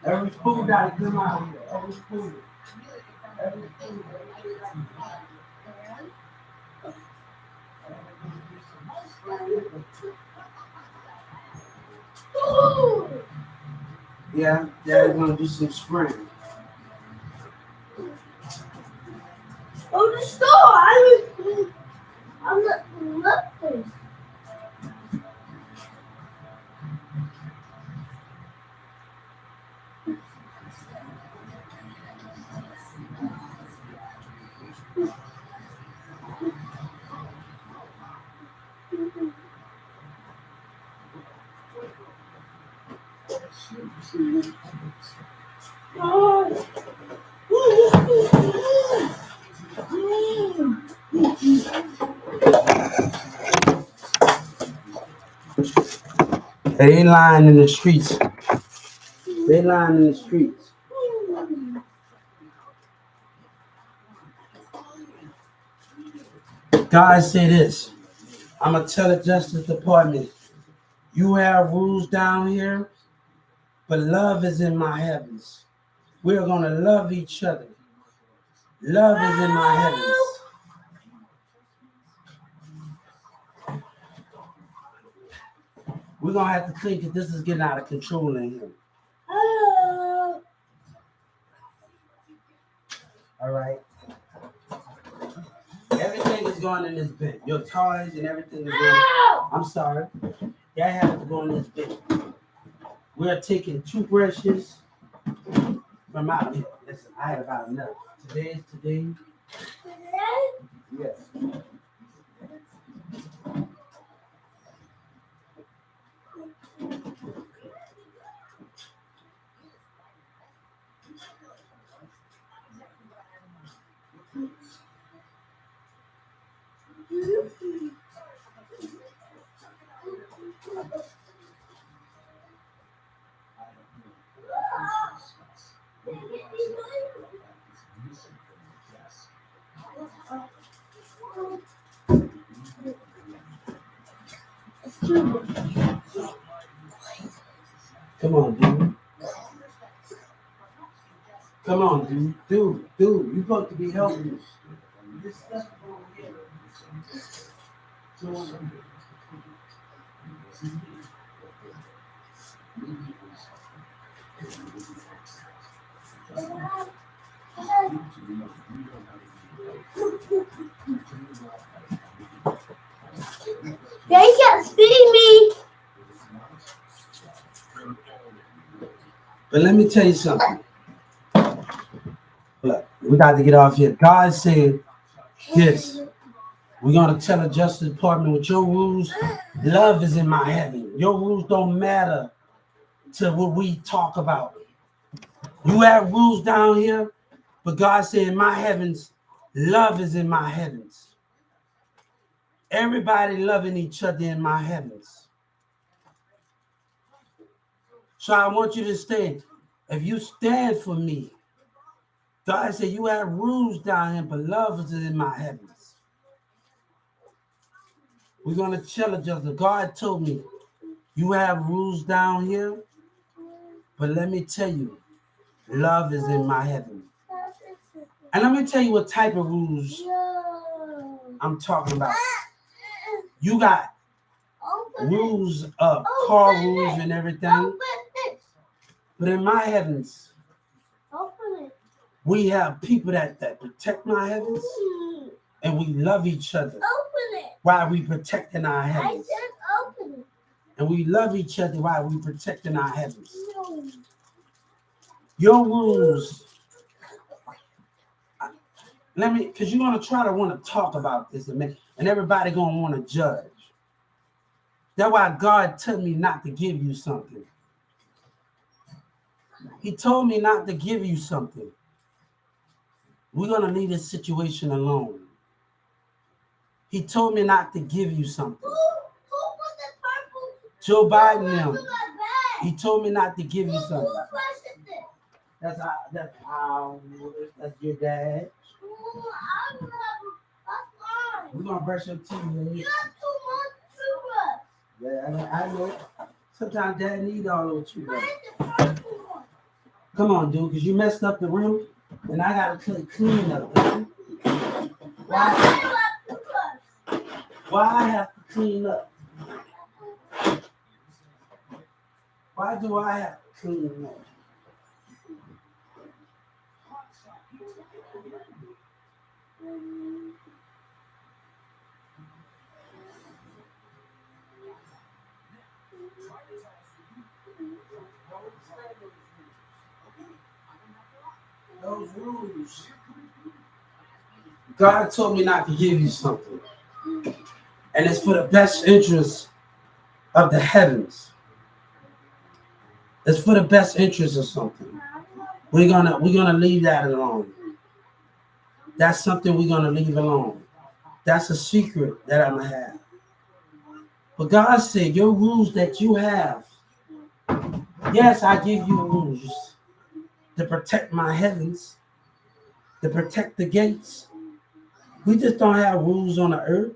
Every food gotta come out here. Every food. Every food. Yeah, Dad's gonna do some spraying. Oh, the store. I'm not looking. They ain't lying in the streets. They lying in the streets. God say this. I'm gonna tell the Justice Department, you have rules down here, but love is in my heavens. We're gonna love each other. Love is in my heavens. We're gonna have to think that this is getting out of control in here. All right. Everything is going in this bin. Your toys and everything is going. I'm sorry. That has to go in this bin. We're taking toothbrushes from out here. Listen, I had about enough. Today is today. Yes. Come on, dude. Come on, dude. Dude, you're supposed to be helping me. This stuff over here. They can't see me. But let me tell you something. Look, we got to get off here. God said this. We're going to tell the Justice Department with your rules, love is in my heaven. Your rules don't matter to what we talk about. You have rules down here, but God said in my heavens, love is in my heavens. Everybody loving each other in my heavens. So I want you to stand. If you stand for me, God said you have rules down here, but love is in my heavens. We're going to tell each other. God told me, you have rules down here, but let me tell you, love is in my heaven. And let me tell you what type of rules I'm talking about. You got rules, car rules and everything. But in my heavens, we have people that protect my heavens, and we love each other while we protecting our heavens. And we love each other while we protecting our heavens. Your rules, because you're going to try to want to talk about this, and everybody going to want to judge. That's why God told me not to give you something. He told me not to give you something. We're going to leave this situation alone. He told me not to give you something. Who put the purple? Joe Biden now. Who got bad? He told me not to give you Who something. brushed it? That's your dad. I don't have. That's We're mine. going to brush your teeth. Man. You have too much toothbrush. Yeah, I know. Sometimes dad need all those toothbrushes. Where's the purple one? Come on, dude, because you messed up the room, and I got to clean up. Man. I have toothbrush. Why I have to clean up? Why do I have to clean up? Those rules. God told me not to give you something. And it's for the best interest of the heavens. It's for the best interest of something. We're gonna leave that alone. That's something we're gonna leave alone. That's a secret that I'm gonna have. But God said your rules that you have. Yes, I give you rules to protect my heavens, to protect the gates. We just don't have rules on the earth.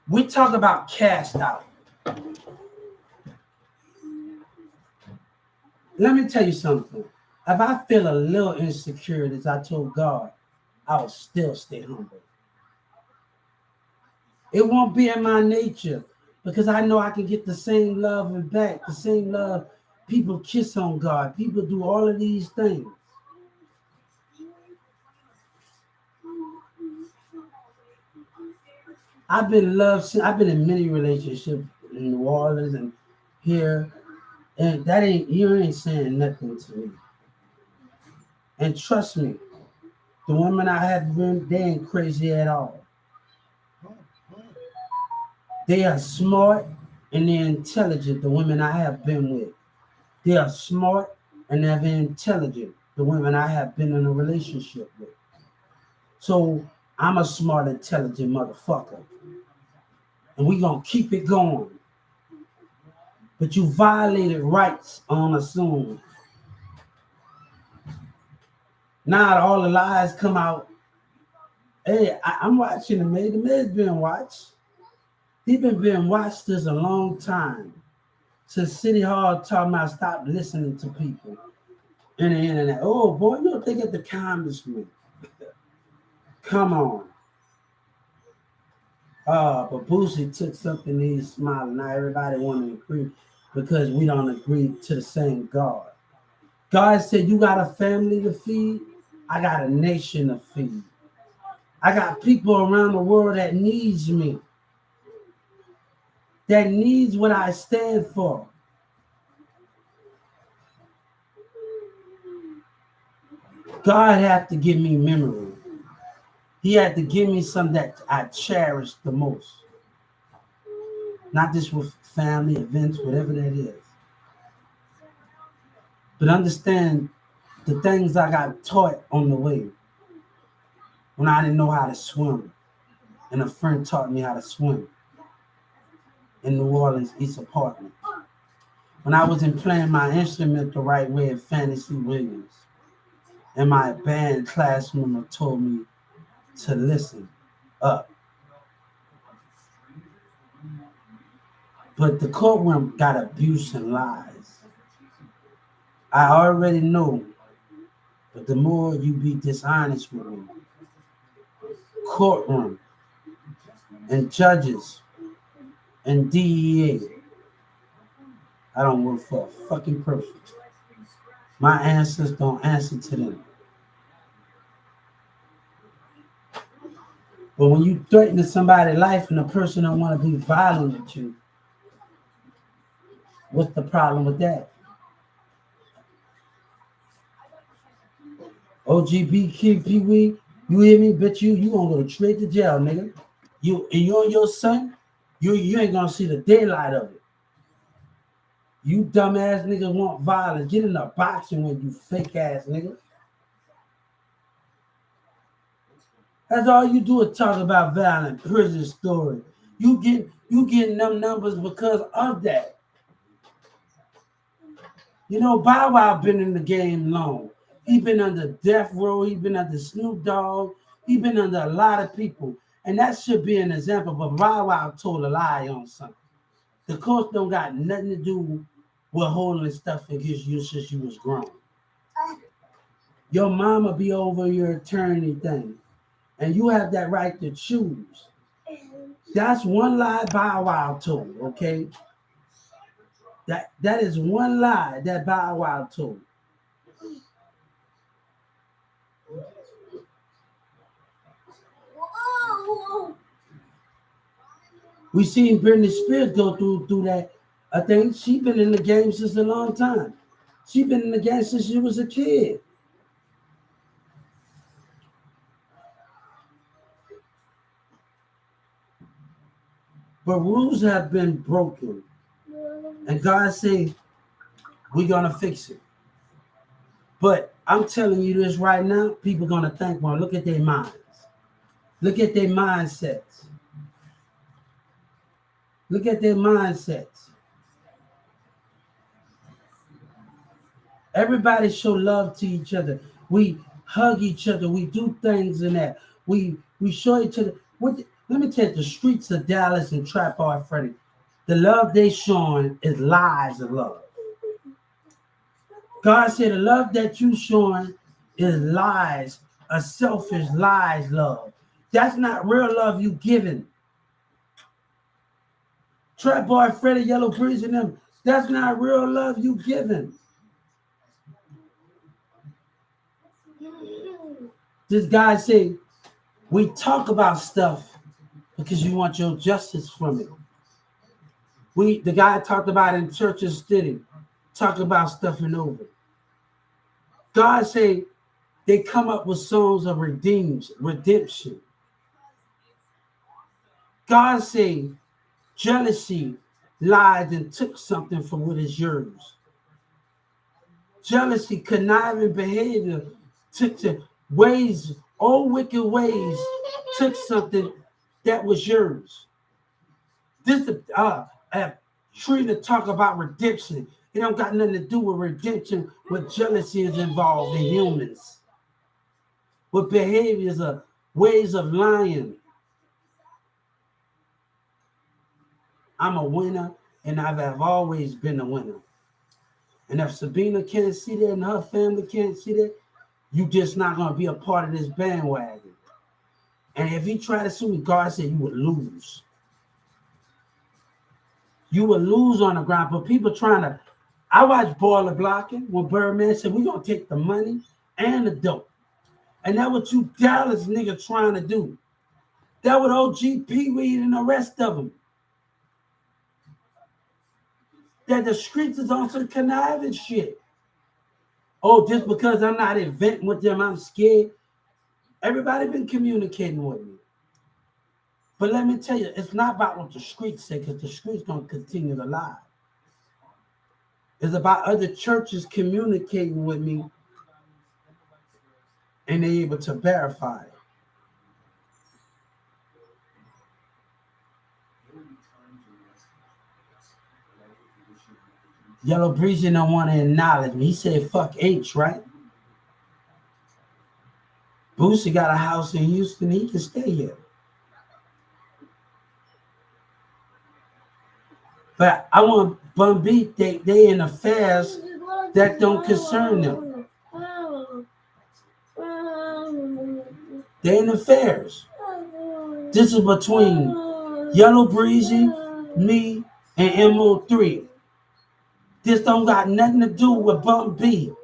We talk about cast out. Let me tell you something. If I feel a little insecure, as I told God, I will still stay humble. It won't be in my nature because I know I can get the same love and back, the same love. People kiss on God. People do all of these things. I've been loved. I've been in many relationships in New Orleans and here, and you ain't saying nothing to me. And trust me, the women I have been, they ain't crazy at all. They are smart and they're intelligent. The women I have been with, they are smart and they're very intelligent. The women I have been in a relationship with. So I'm a smart, intelligent motherfucker. And we gonna keep it going. But you violated rights on assume. Now all the lies come out. Hey, I'm watching the Miz. The Miz being watched. He been being watched this a long time. Since City Hall talking about stop listening to people. And the internet. Oh boy, you don't think at the congressman. Come on. But Boosie took something and he's smiling. Now everybody want to agree because we don't agree to the same God. God said, you got a family to feed. I got a nation to feed. I got people around the world that needs me. That needs what I stand for. God had to give me memory. He had to give me something that I cherish the most. Not just with family, events, whatever that is. But understand the things I got taught on the way. When I didn't know how to swim. And a friend taught me how to swim. In New Orleans East Apartment. When I wasn't playing my instrument the right way at Fantasy Williams. And my band class member told me to listen up. But the courtroom got abuse and lies. I already know, but the more you be dishonest with me, courtroom and judges and DEA, I don't work for a fucking person. My answers don't answer to them. But when you threaten somebody's life and the person don't want to be violent with you, what's the problem with that? OGB Kid Pee Wee, you hear me? Bet you gonna go straight to jail, nigga. You and your son, you ain't gonna see the daylight of it. You dumbass niggas want violence. Get in the boxing when you fake ass nigga. That's all you do is talk about violent prison story. You getting them numbers because of that. You know, Bow Wow been in the game long. He been under Death Row. He been under Snoop Dogg. He been under a lot of people. And that should be an example. But Bow Wow told a lie on something. The court don't got nothing to do with holding stuff against you since you was grown. Your mama be over your attorney thing. And you have that right to choose. That's one lie Bow Wow told, okay? That is one lie that Bow Wow told. We seen Britney Spears go through that. I think she been in the game since a long time. She been in the game since she was a kid. But rules have been broken. And God say, we're going to fix it. But I'm telling you this right now, people going to think, well, look at their minds. Look at their mindsets. Look at their mindsets. Everybody show love to each other. We hug each other. We do things in that. We show each other. Let me tell you, the streets of Dallas and Trap Art Freddy, the love they showing is lies of love. God said the love that you showing is lies, a selfish lies love. That's not real love you giving. Trap Boy, Freddie, Yellow Breeze, and them, that's not real love you giving. This guy say, we talk about stuff because you want your justice from it. The guy talked about in Church's City, talk about stuff and over. God say they come up with songs of redemption. God say jealousy lied and took something from what is yours. Jealousy, conniving behavior, took to ways, old wicked ways, took something that was yours. This tree to talk about redemption. It don't got nothing to do with redemption. With jealousy is involved in humans. With behaviors of ways of lying. I'm a winner, and I have always been a winner. And if Sabina can't see that and her family can't see that, you just not going to be a part of this bandwagon. And if he try to sue me, God said you would lose. You would lose on the ground. But people trying to... I watched Boiler Blocking when Birdman said, we're going to take the money and the dope. And that's what you Dallas niggas trying to do. That what OG Pee Wee and the rest of them. That the streets is on some conniving shit. Oh, just because I'm not inventing with them, I'm scared. Everybody been communicating with me. But let me tell you, it's not about what the streets say, because the streets don't continue to lie. It's about other churches communicating with me and they're able to verify it. Yellow Breezy don't want to acknowledge me. He said, fuck H, right? Boosie got a house in Houston. He can stay here. But I want Bun B, they in affairs that don't concern them. They in affairs. This is between Yellow Breezy, me, and MO3. This don't got nothing to do with Bun B.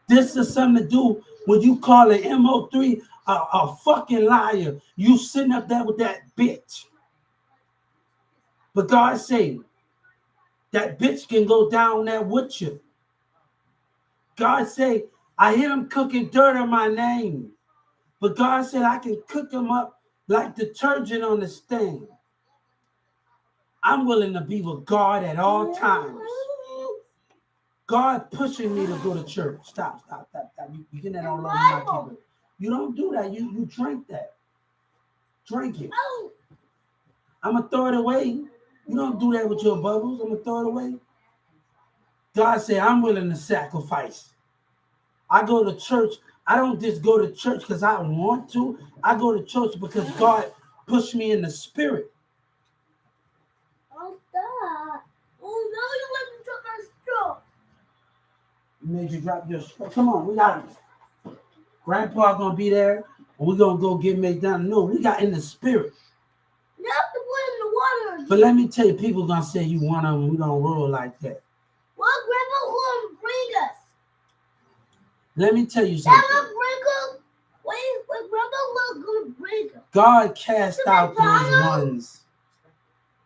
This is something to do when you call an MO3 a fucking liar. You sitting up there with that bitch. But God say, that bitch can go down there with you. God say, I hear him cooking dirt on my name. But God said I can cook them up like detergent on the stand. I'm willing to be with God at all times. God pushing me to go to church. Stop. You getting that on love, you not keep it. You don't do that. You drink that. Drink it. I'm going to throw it away. You don't do that with your bubbles. I'm going to throw it away. God said, I'm willing to sacrifice. I go to church. I don't just go to church because I want to. I go to church because God pushed me in the spirit. Oh, stop. Oh, no, you let me drop my straw. You made you drop your straw. Come on, we got it. Grandpa going to be there, and we're going to go get McDonald's. No, we got in the spirit. You have to put it in the water. But let me tell you, people going to say you one of them. We don't roll like that. What Grandpa will bring us? Let me tell you something. That will bring us. Wait, Grandpa will go bring us. God cast To out those McDonald's? ones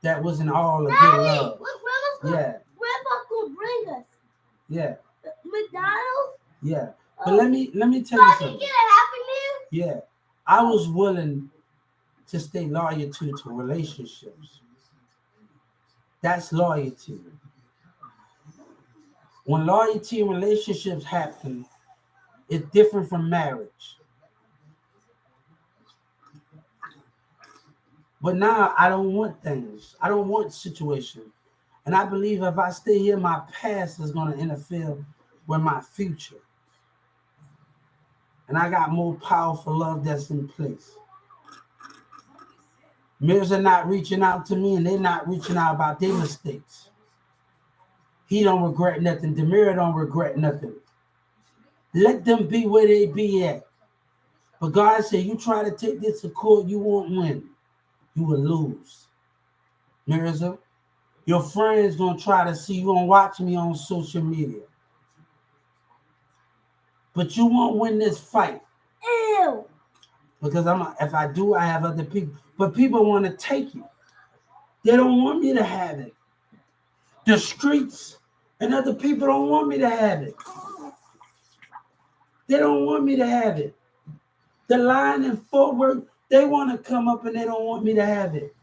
that wasn't all a good Daddy, love. what Grandpa will bring us? Yeah. McDonald's? Yeah. Oh. But let me tell you So I can something. get a Happy Meal? Yeah. I was willing to stay loyal to relationships. That's loyalty. When loyalty in relationships happen, it's different from marriage. But now I don't want things. I don't want situations. And I believe if I stay here, my past is going to interfere with my future. And I got more powerful love that's in place. Mirrors are not reaching out to me, and they're not reaching out about their mistakes. He don't regret nothing. Demira don't regret nothing. Let them be where they be at. But God said, you try to take this to court, you won't win. You will lose. Mirza, your friends gonna try to see you, gonna watch me on social media. But you won't win this fight. Ew. Because if I do, I have other people. But people want to take it. They don't want me to have it. The streets and other people don't want me to have it. They don't want me to have it. The line in Fort Worth, they want to come up and they don't want me to have it.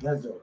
That's all.